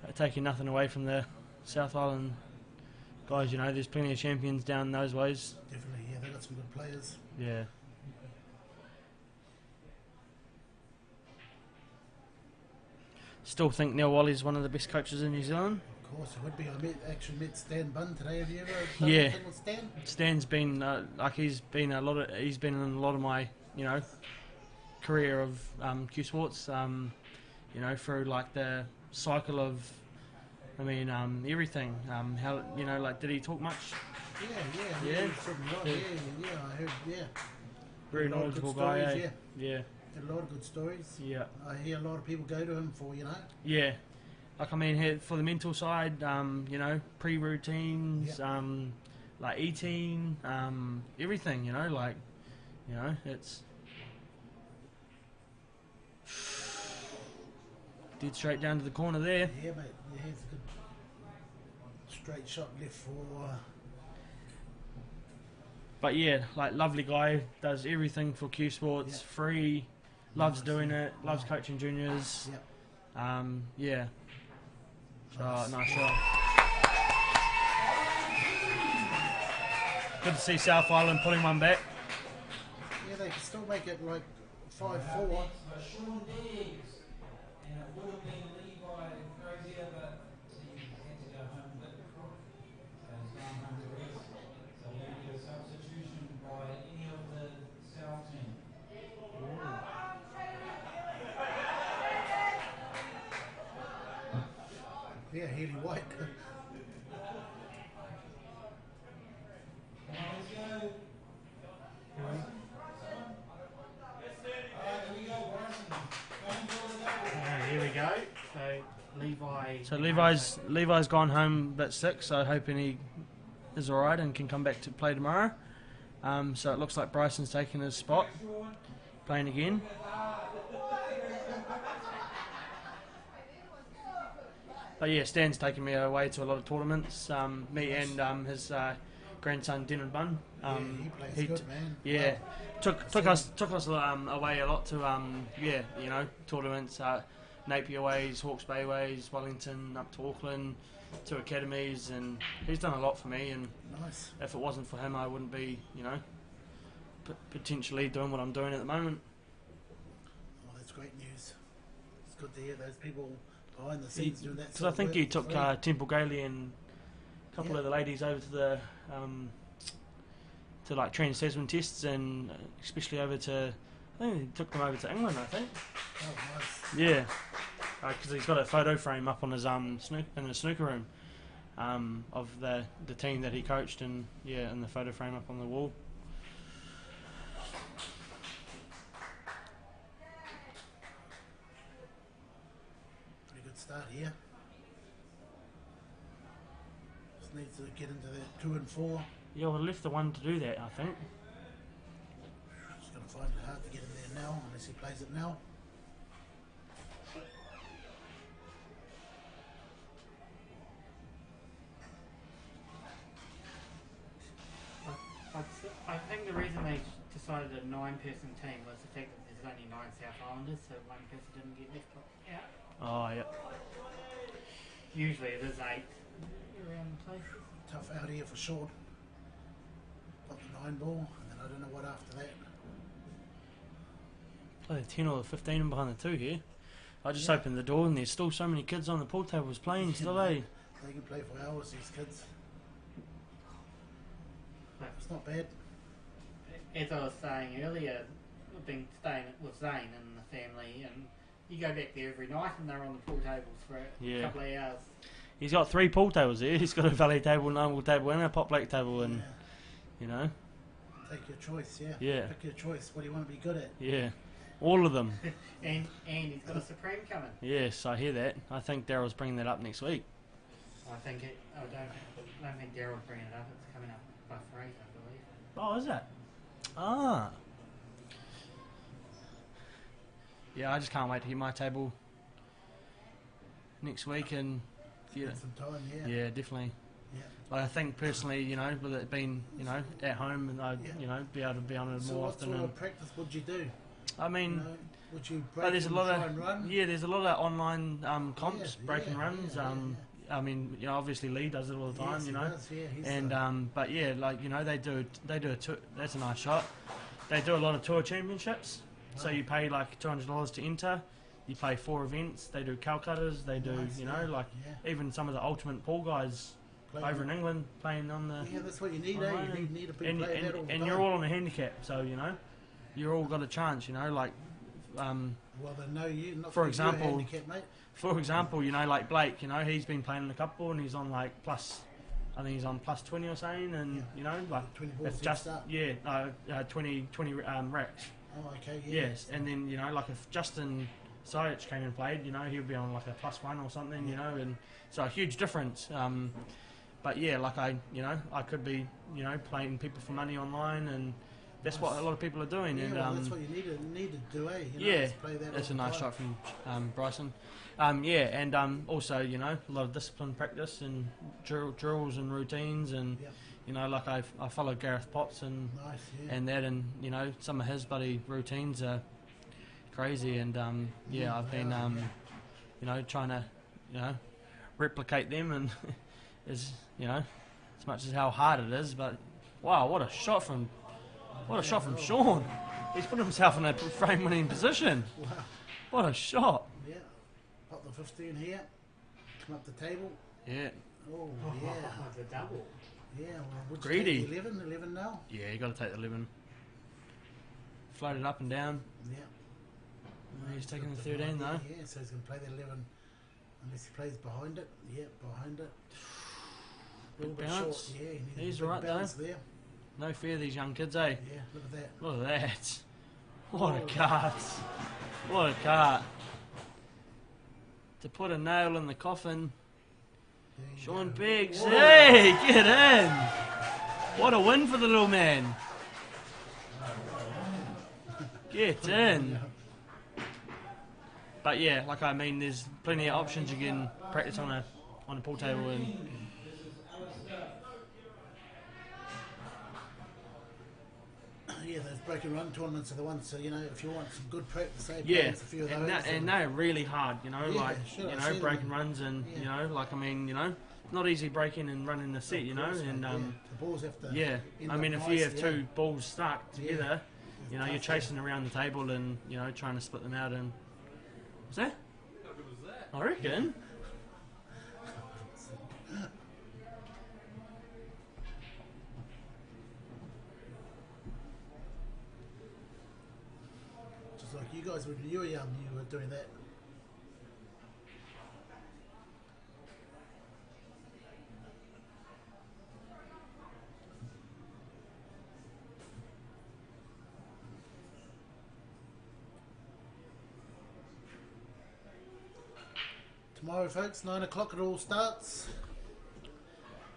They're taking nothing away from the South Island guys, you know, there's plenty of champions down those ways. Definitely, yeah, they got some good players. Yeah. Still think Neil Wally's one of the best coaches in New Zealand. Of course, it would be. I actually met Stan Bunn today. Have you ever done Yeah. anything with Stan? Stan's been he's been in a lot of my, you know, career of Q Sports, you know, through like the cycle of, I mean, everything. How, you know, like, did he talk much? Yeah. Yeah? he's from right, Yeah. yeah, I heard, yeah. Very A lot of good knowledgeable guy. stories, Yeah. Had a lot of good stories. Yeah. I hear a lot of people go to him for, you know. Yeah. Like, I mean, here, for the mental side, you know, pre-routines, like eating, everything, you know, like, you know, it's dead straight down to the corner there. Yeah, mate. Yeah, it's a good straight shot left for. But yeah, like, lovely guy, does everything for Q Sports, Yeah. free, loves Nice, doing yeah. it, loves Wow. coaching juniors. Yep. Yeah. So, Nice. nice shot. Good to see South Island pulling one back. Yeah, they can still make it like 5-4. Sean Diggs, and it would have been Levi Crozier, but he had to go home. But so he's gone home to rest. So we're going to get a substitution by any of the South team. Yeah, Haley White. Come on, let's go. Alright, here we go, Bryson. Going for the double. Here we go. So Levi's gone home a bit sick, so hoping he is alright and can come back to play tomorrow. So it looks like Bryson's taking his spot, playing again. But yeah, Stan's taken me away to a lot of tournaments. Me and his grandson Denon Bunn. He plays good, man. Yeah, Wow. took us away a lot to yeah, you know, tournaments, Napier Ways, Hawke's Bay Ways, Wellington, up to Auckland, to academies, and he's done a lot for me. And Nice. if it wasn't for him, I wouldn't be, you know, potentially doing what I'm doing at the moment. Oh, that's great news. It's good to hear those people behind the scenes doing that. Because I think he took Temple Gailey and a couple of the ladies over to the to like trans assessment tests, and especially over to, I think he took them over to England, I think. Oh, nice. Yeah, because he's got a photo frame up on his in the snooker room of the team that he coached, and yeah, and the photo frame up on the wall. Pretty good start here. Just needs to get into that 2 and 4. Yeah, well, left the one to do that, I think. Just going to find it hard to get in there now, unless he plays it now. decided a 9-person team was the fact that there's only 9 South Islanders, so one person didn't get left out. Oh, yeah. Usually there's 8 around the place. Tough out here for Sean. Got the 9 ball, and then I don't know what after that. Play the 10 or the 15 behind the 2 here. I just opened the door and there's still so many kids on the pool tables playing still, eh? They can play for hours, these kids. But It's not bad. as I was saying earlier, I've been staying with Zane and the family, and you go back there every night and they're on the pool tables for a couple of hours. He's got 3 pool tables here. He's got a valley table, an oval table and a pop lake table, and, you know. Take your choice, yeah. Yeah. Pick your choice. What do you want to be good at? Yeah. All of them. and he's got a Supreme coming. Yes, I hear that. I think Daryl's bringing that up next week. I don't think Daryl's bringing it up. It's coming up by Fraser, I believe. Oh, is it? Ah. Yeah, I just can't wait to get my table next week and get it. Some time, yeah. Yeah, definitely. Yeah. Like, I think personally, you know, with it being, you know, at home and I'd, you know, be able to be on it So more what often. sort And of practice would you do? I mean, You know, would you break but there's a and lot try and run? of there's a lot of online comps, Yeah, breaking yeah, runs. yeah, I mean, you know, obviously Lee does it all the time, Yes, you he know. does, yeah, he's And but yeah, like, you know, they do a tour. That's a nice shot. They do a lot of tour championships. So you pay like $200 to enter. You play 4 events. They do Calcuttas. They do, Nice, you know, yeah, like yeah. even some of the ultimate pool guys Playing over in England playing on the. Yeah, that's what you need, eh? online. You need to be and playing that all the and time. you're all on a handicap, so you know, you're all got a chance. You know, like. Well, they know you. Not For because you're a example, handicap, mate. For example, you know, like Blake, you know, he's been playing in a couple and he's on like plus, I think he's on plus 20 or something, and you know, like 20 balls it's head just start. 20 racks. Oh, okay, yeah. Yes, and then you know, like if Justin Sayach came and played, you know, he'll be on like a +1 or something, you know, and so a huge difference. But yeah, like I could be, you know, playing people for money online, and that's what a lot of people are doing. Yeah, and well, that's what you need to do, eh? You know, yeah, just play that that's a all the nice time. shot from Bryson. Yeah, and also, you know, a lot of discipline practice and drills and routines, and Yep. you know, like I follow Gareth Potts and Nice, yeah. and that, and you know, some of his bloody routines are crazy, and yeah, I've been you know, trying to, you know, replicate them, and is, you know, as much as how hard it is, but wow, what a shot from Sean. He's put himself in a frame winning position. Wow. What a shot. Yeah. Pop the 15 here. Come up the table. Yeah. Oh, yeah. The double. Yeah, well, would you Greedy. take the 11 now? Yeah, you got to take the 11. Float it up and down. Yeah. He's taking the Got 13 though. Yeah, so he's going to play the 11 unless he plays behind it. Yeah, behind it. A little bit bounce. short. Yeah, he needs He's a big right, though. bounce there. No fear, these young kids, eh? Yeah, look at that. Look at that. What a cart. What a cart. To put a nail in the coffin. There you Sean go. Biggs. Whoa. Hey, get in. What a win for the little man. Get in. But yeah, like I mean, there's plenty of options. You can practice on a pool table, and Yeah, those break and run tournaments are the ones. So you know, if you want some good practice, say yeah, practice a few of those. and they're really hard. You know, Yeah, like sure, you I've know, seen them. breaking runs, and you know, like I mean, you know, not easy breaking and running the set. You know, Of course, and mate, yeah. The balls have to. yeah, end I up mean, if nice, you have yeah. 2 balls stuck together, you know, Tough, you're yeah. chasing around the table and you know, trying to split them out. And what's that? How good was that? I reckon. Just like you guys when you were young, you were doing that. Tomorrow, folks, 9 o'clock it all starts.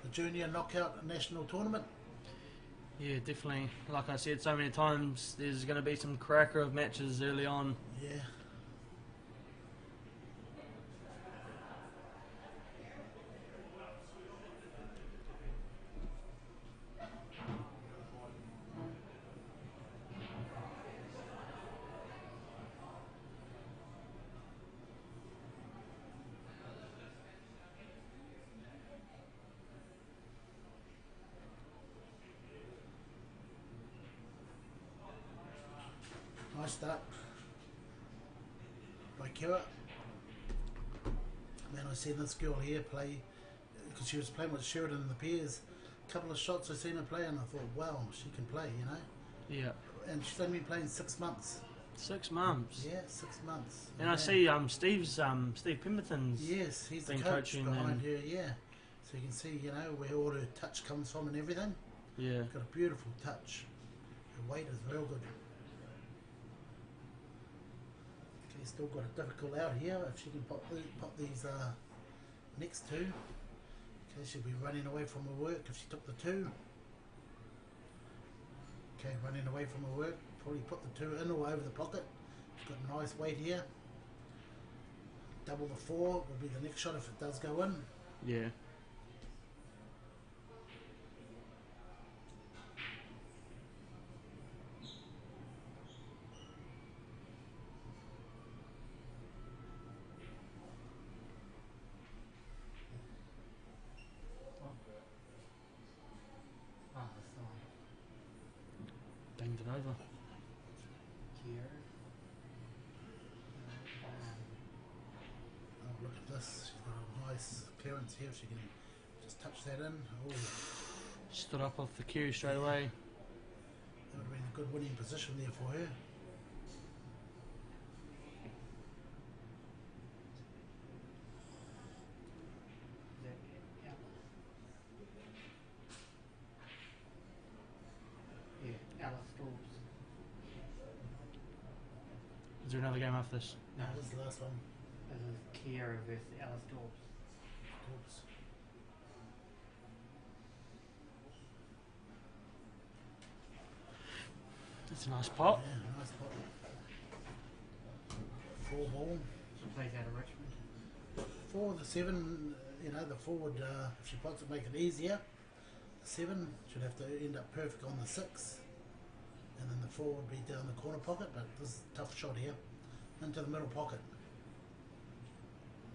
The Junior Knockout National Tournament. Yeah, definitely. Like I said so many times, there's going to be some cracker of matches early on. Yeah. Nice start by Kira. Man, I seen this girl here play because she was playing with Sheridan in the pairs. A couple of shots I seen her play and I thought, wow, she can play, you know. Yeah. And she's only been playing 6 months. 6 months. Yeah, 6 months. And I see Steve Pemberton's Yes, he's the been coach coaching behind and her. Yeah, so you can see, you know, where all her touch comes from and everything. yeah. Got a beautiful touch. Her weight is real good. Okay, still got a difficult out here. If she can pop these next two. Okay, she'll be running away from her work if she took the 2. Okay, running away from her work. Probably put the 2 in or over the pocket. She's got a nice weight here. Double the 4 will be the next shot if it does go in. Yeah. Oh, that's the one. Banged it over. Here. Oh, look at this. She's got a nice clearance here. If she can just touch that in. Oh, Stood up off the cue straight away. that would have been a good winning position there for her. Is that it? Yeah. Yeah, Alice Storms. Is there another game after this? No, this is the last one. This is Kiera versus Alice Storms. Oops. That's a nice pot. Yeah, nice pot. 4 ball. She plays out of Richmond. 4, the 7, you know, the 4 would, if she pots it, make it easier. The 7 should have to end up perfect on the 6. And then the 4 would be down the corner pocket, but this is a tough shot here. Into the middle pocket.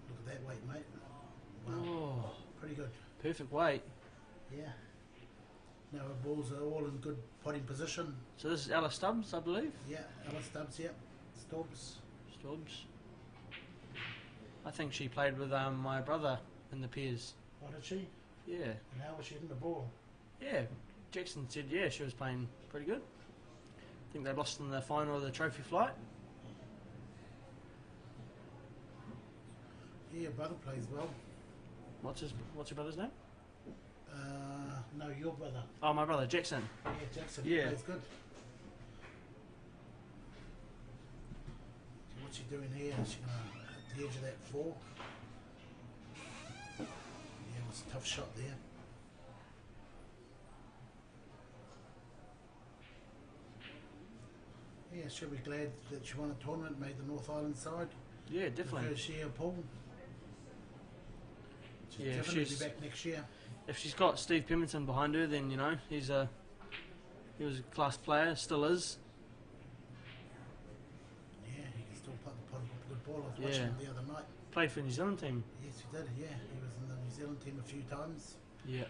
Look at that weight, mate. Wow, Oh, pretty good. perfect weight. Yeah. Now her balls are all in good potting position. So this is Alice Stubbs, I believe. Yeah, Alice Stubbs, yeah. Stubbs. Stubbs. I think she played with my brother in the pairs. Oh, did she? Yeah. And how was she hitting the ball? Yeah. Jackson said yeah, she was playing pretty good. I think they lost in the final of the trophy flight. Yeah, your brother plays well. What's your brother's name? No, your brother. Oh, my brother Jackson. Yeah, Jackson. Yeah. Plays good. So what's she doing here? Is she going to hit the edge of that 4? Yeah, it was a tough shot there. Yeah, she'll be glad that she won a tournament, made the North Island side. Yeah, The definitely. first year pool. She'll Yeah, if definitely she's- be back next year. If she's got Steve Pemberton behind her, then you know he was a class player, still is. Yeah, he can still put a good ball. I was watching Yeah. him the other night. Played for the New Zealand team. Yes, he did, yeah. He was in the New Zealand team a few times. Yeah.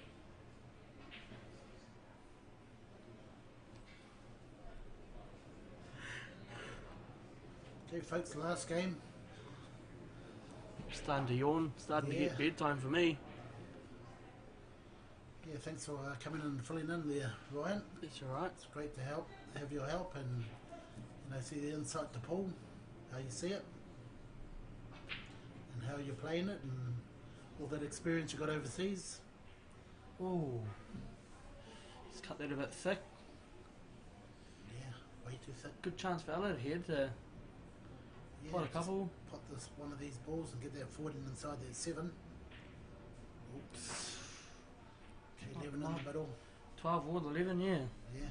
Okay, folks, the last game. Starting to yawn, starting to Yeah. get bedtime for me. Yeah, thanks for coming in and filling in there, Ryan. It's alright. It's great to have your help and see the insight to pool, how you see it, and how you're playing it, and all that experience you got overseas. Oh, let's cut that a bit thick. Yeah, way too thick. Good chance for Ella here to Yeah, pot a just couple. Pot one of these balls and get that forward and inside that 7. Oops. Okay, 11 in the middle. 12 or 11, yeah. Yeah.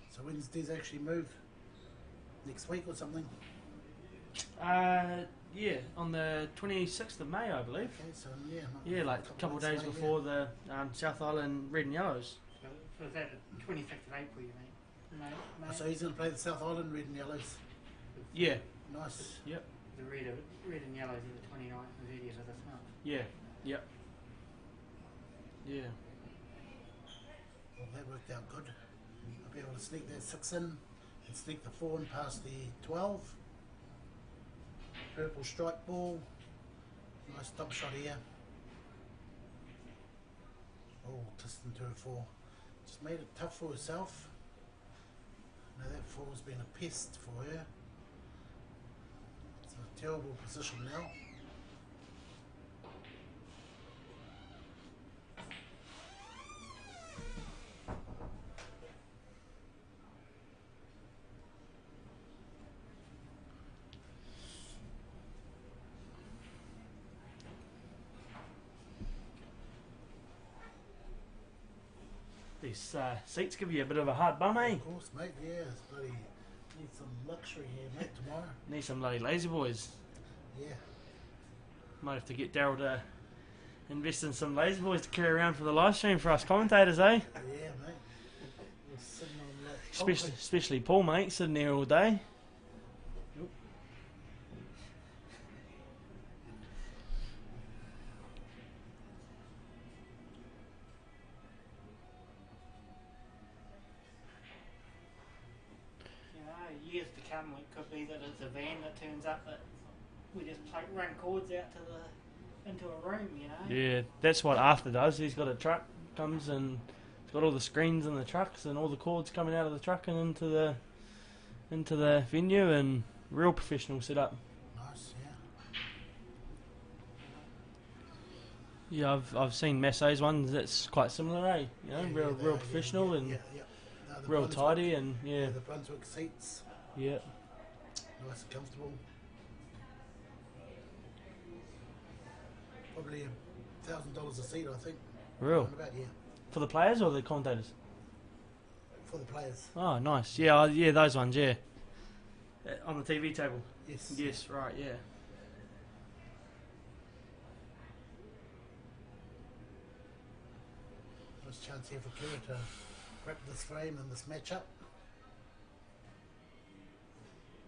So when does these actually move? Next week or something? Yeah, on the 26th of May, I believe. Okay, so yeah. Yeah, like a couple of days before the South Island Red and Yellows. So is that the 26th of April, you mean? Mate, So he's going to play the South Island Red and Yellows. Yeah. Nice. Yep. the red and yellows are the 29th and 30th of this month. Yeah. Yep. Yeah. Well, that worked out good. I'll be able to sneak that 6 in and sneak the 4 in past the 12. Purple strike ball. Nice top shot here. Oh, Tiston to a 4. Just made it tough for herself. Now that 4's been a pest for her. It's a terrible position now. These seats give you a bit of a hard bum, eh? Of course, mate, yeah, it's bloody need some luxury here, mate, tomorrow. Need some bloody lazy boys. Yeah. Might have to get Daryl to invest in some lazy boys to carry around for the live stream for us commentators, eh? Yeah, mate. We're sitting on like Especially Paul, mate, sitting there all day. Years to come, it could be that it's a van that turns up that we just run cords out to into a room, you know. Yeah, that's what Arthur does. He's got a truck, comes and he's got all the screens in the trucks and all the cords coming out of the truck and into the venue, and real professional setup. nice, yeah. Yeah, I've seen Masso's ones that's quite similar, eh? You know, Yeah, real they are, professional and yeah. No, the real Brunswick- tidy and yeah, the Brunswick seats, yeah. nice and comfortable. Probably $1,000 a seat, I think. Real. Round about, yeah, For the players or the commentators? for the players. Oh, nice. Yeah, yeah, those ones, yeah. On the TV table. Yes. Yes, right, yeah. Nice chance here for Kira to wrap this frame and this matchup.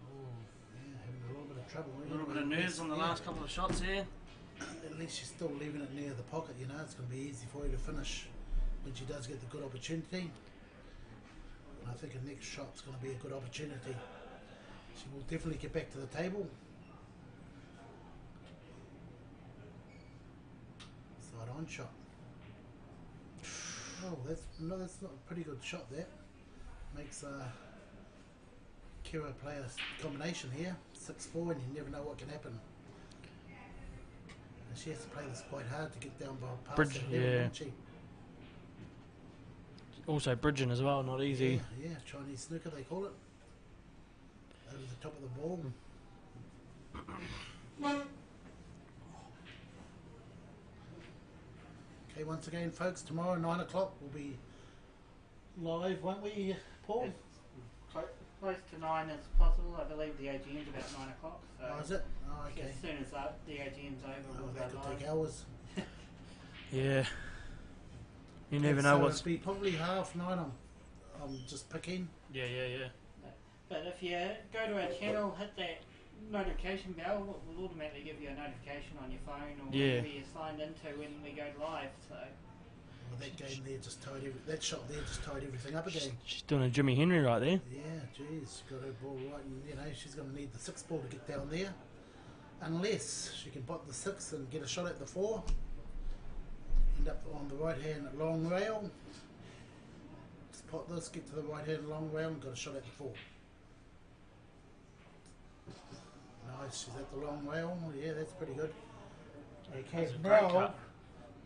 Oh, yeah, having a little bit of trouble. A little bit of nerves on the last couple of shots here. At least she's still leaving it near the pocket, you know. It's going to be easy for her to finish when she does get the good opportunity. And I think her next shot's going to be a good opportunity. She will definitely get back to the table. Side on shot. Oh, that's not a pretty good shot there. Makes Kira play a combination here, 6-4, and you never know what can happen. And she has to play this quite hard to get down past Bridge, that level, yeah. doesn't she? Also bridging as well, not easy. Yeah, Chinese snooker they call it. Over the top of the ball. Okay, once again, folks, tomorrow 9 o'clock we'll be live, won't we, Paul? Close to 9 as possible. I believe the AGM's about 9 o'clock. So Oh, is it? Oh, okay. as soon as the AGM's over, Oh, we'll that go could live. take hours. Yeah. You Okay, never know so what's. it'll be probably 9:30. I'm just picking. Yeah, yeah, yeah. But if you go to our channel, hit that notification bell, it will automatically give you a notification on your phone or Yeah. whatever you're signed into when we go live. So Well, that game there just tied that shot there just tied everything up again. She's doing a Jimmy Henry right there. Yeah, geez, she got her ball right, and you know she's going to need the 6 ball to get down there, unless she can pot the 6 and get a shot at the 4. End up on the right hand long rail. Just pot this, get to the right hand long rail, and got a shot at the 4. Nice, she's at the long rail. Yeah, that's pretty good. Okay, That's a great now cut.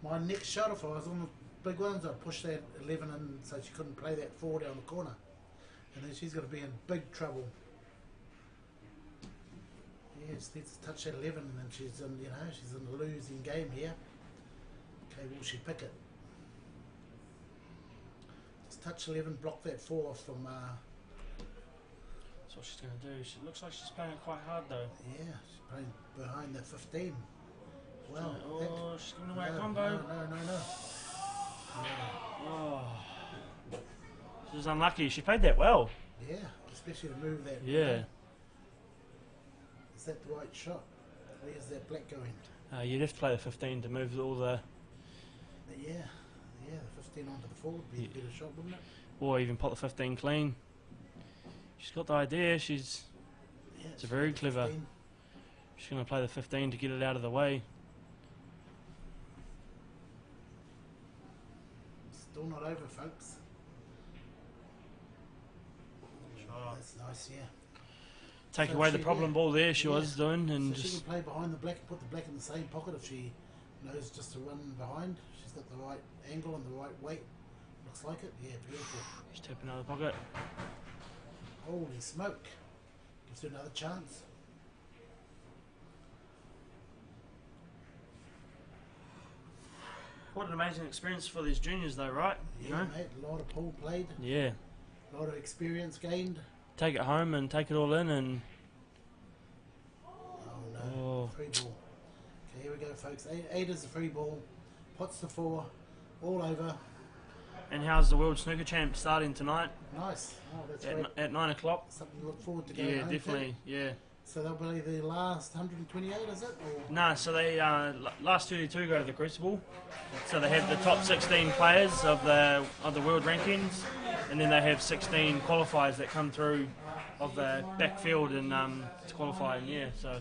my next shot, if I was on the big ones, I'd push that 11 in so she couldn't play that 4 down the corner. And then she's going to be in big trouble. Yes, let's touch that 11 and then she's in, you know, she's in a losing game here. Okay, will she pick it? Just touch 11, block that 4 from, That's what she's going to do. She looks like she's playing it quite hard though. yeah, she's playing behind the 15. Well, Oh, she's giving away a no, combo. no. Oh. She was unlucky. She played that well. Yeah, especially to move that. Yeah. Is that the right shot? Where's that black going? You'd have to play the 15 to move all the, Yeah, the 15 onto the 4 would be a better shot, wouldn't it? or even put the 15 clean. She's got the idea. Yeah, It's a very clever. 15. She's going to play the 15 to get it out of the way. Still not over, folks. That's nice, yeah. Take So away the she- problem yeah. ball there. She Yeah. was doing, and So she just can play behind the black and put the black in the same pocket if she knows just to run behind. She's got the right angle and the right weight. Looks like it. Yeah, beautiful. just tap another pocket. Holy smoke. Gives her another chance. What an amazing experience for these juniors, though, right? You Yeah, know? mate. A lot of pool played. Yeah. A lot of experience gained. Take it home and take it all in, and Oh no. Oh. Free ball. Okay, here we go, folks. Eight is the free ball. Pots to 4. All over. and how's the World Snooker Champ starting tonight Nice. Oh, that's great. at 9 o'clock? Something to look forward to going Yeah, home definitely. to. Yeah. So that'll be the last 128, is it? Or? No, so they last 32 go to the Crucible. So they have the top 16 players of the world rankings, and then they have 16 qualifiers that come through of the backfield and to qualify. And yeah, so.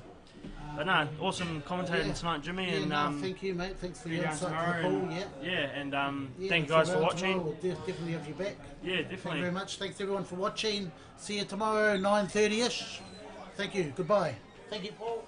But no, awesome commentating Yeah. tonight, Jimmy. Yeah, and no, thank you, mate. Thanks for see you your guys insight to tomorrow. the pool. And, Yeah. yeah, and Yeah, thank if you guys you're for around watching. tomorrow, we'll definitely have you back. Yeah, Thank you definitely. very much. Thanks everyone for watching. See you tomorrow, 9:30ish. Thank you. Goodbye. Thank you, Paul.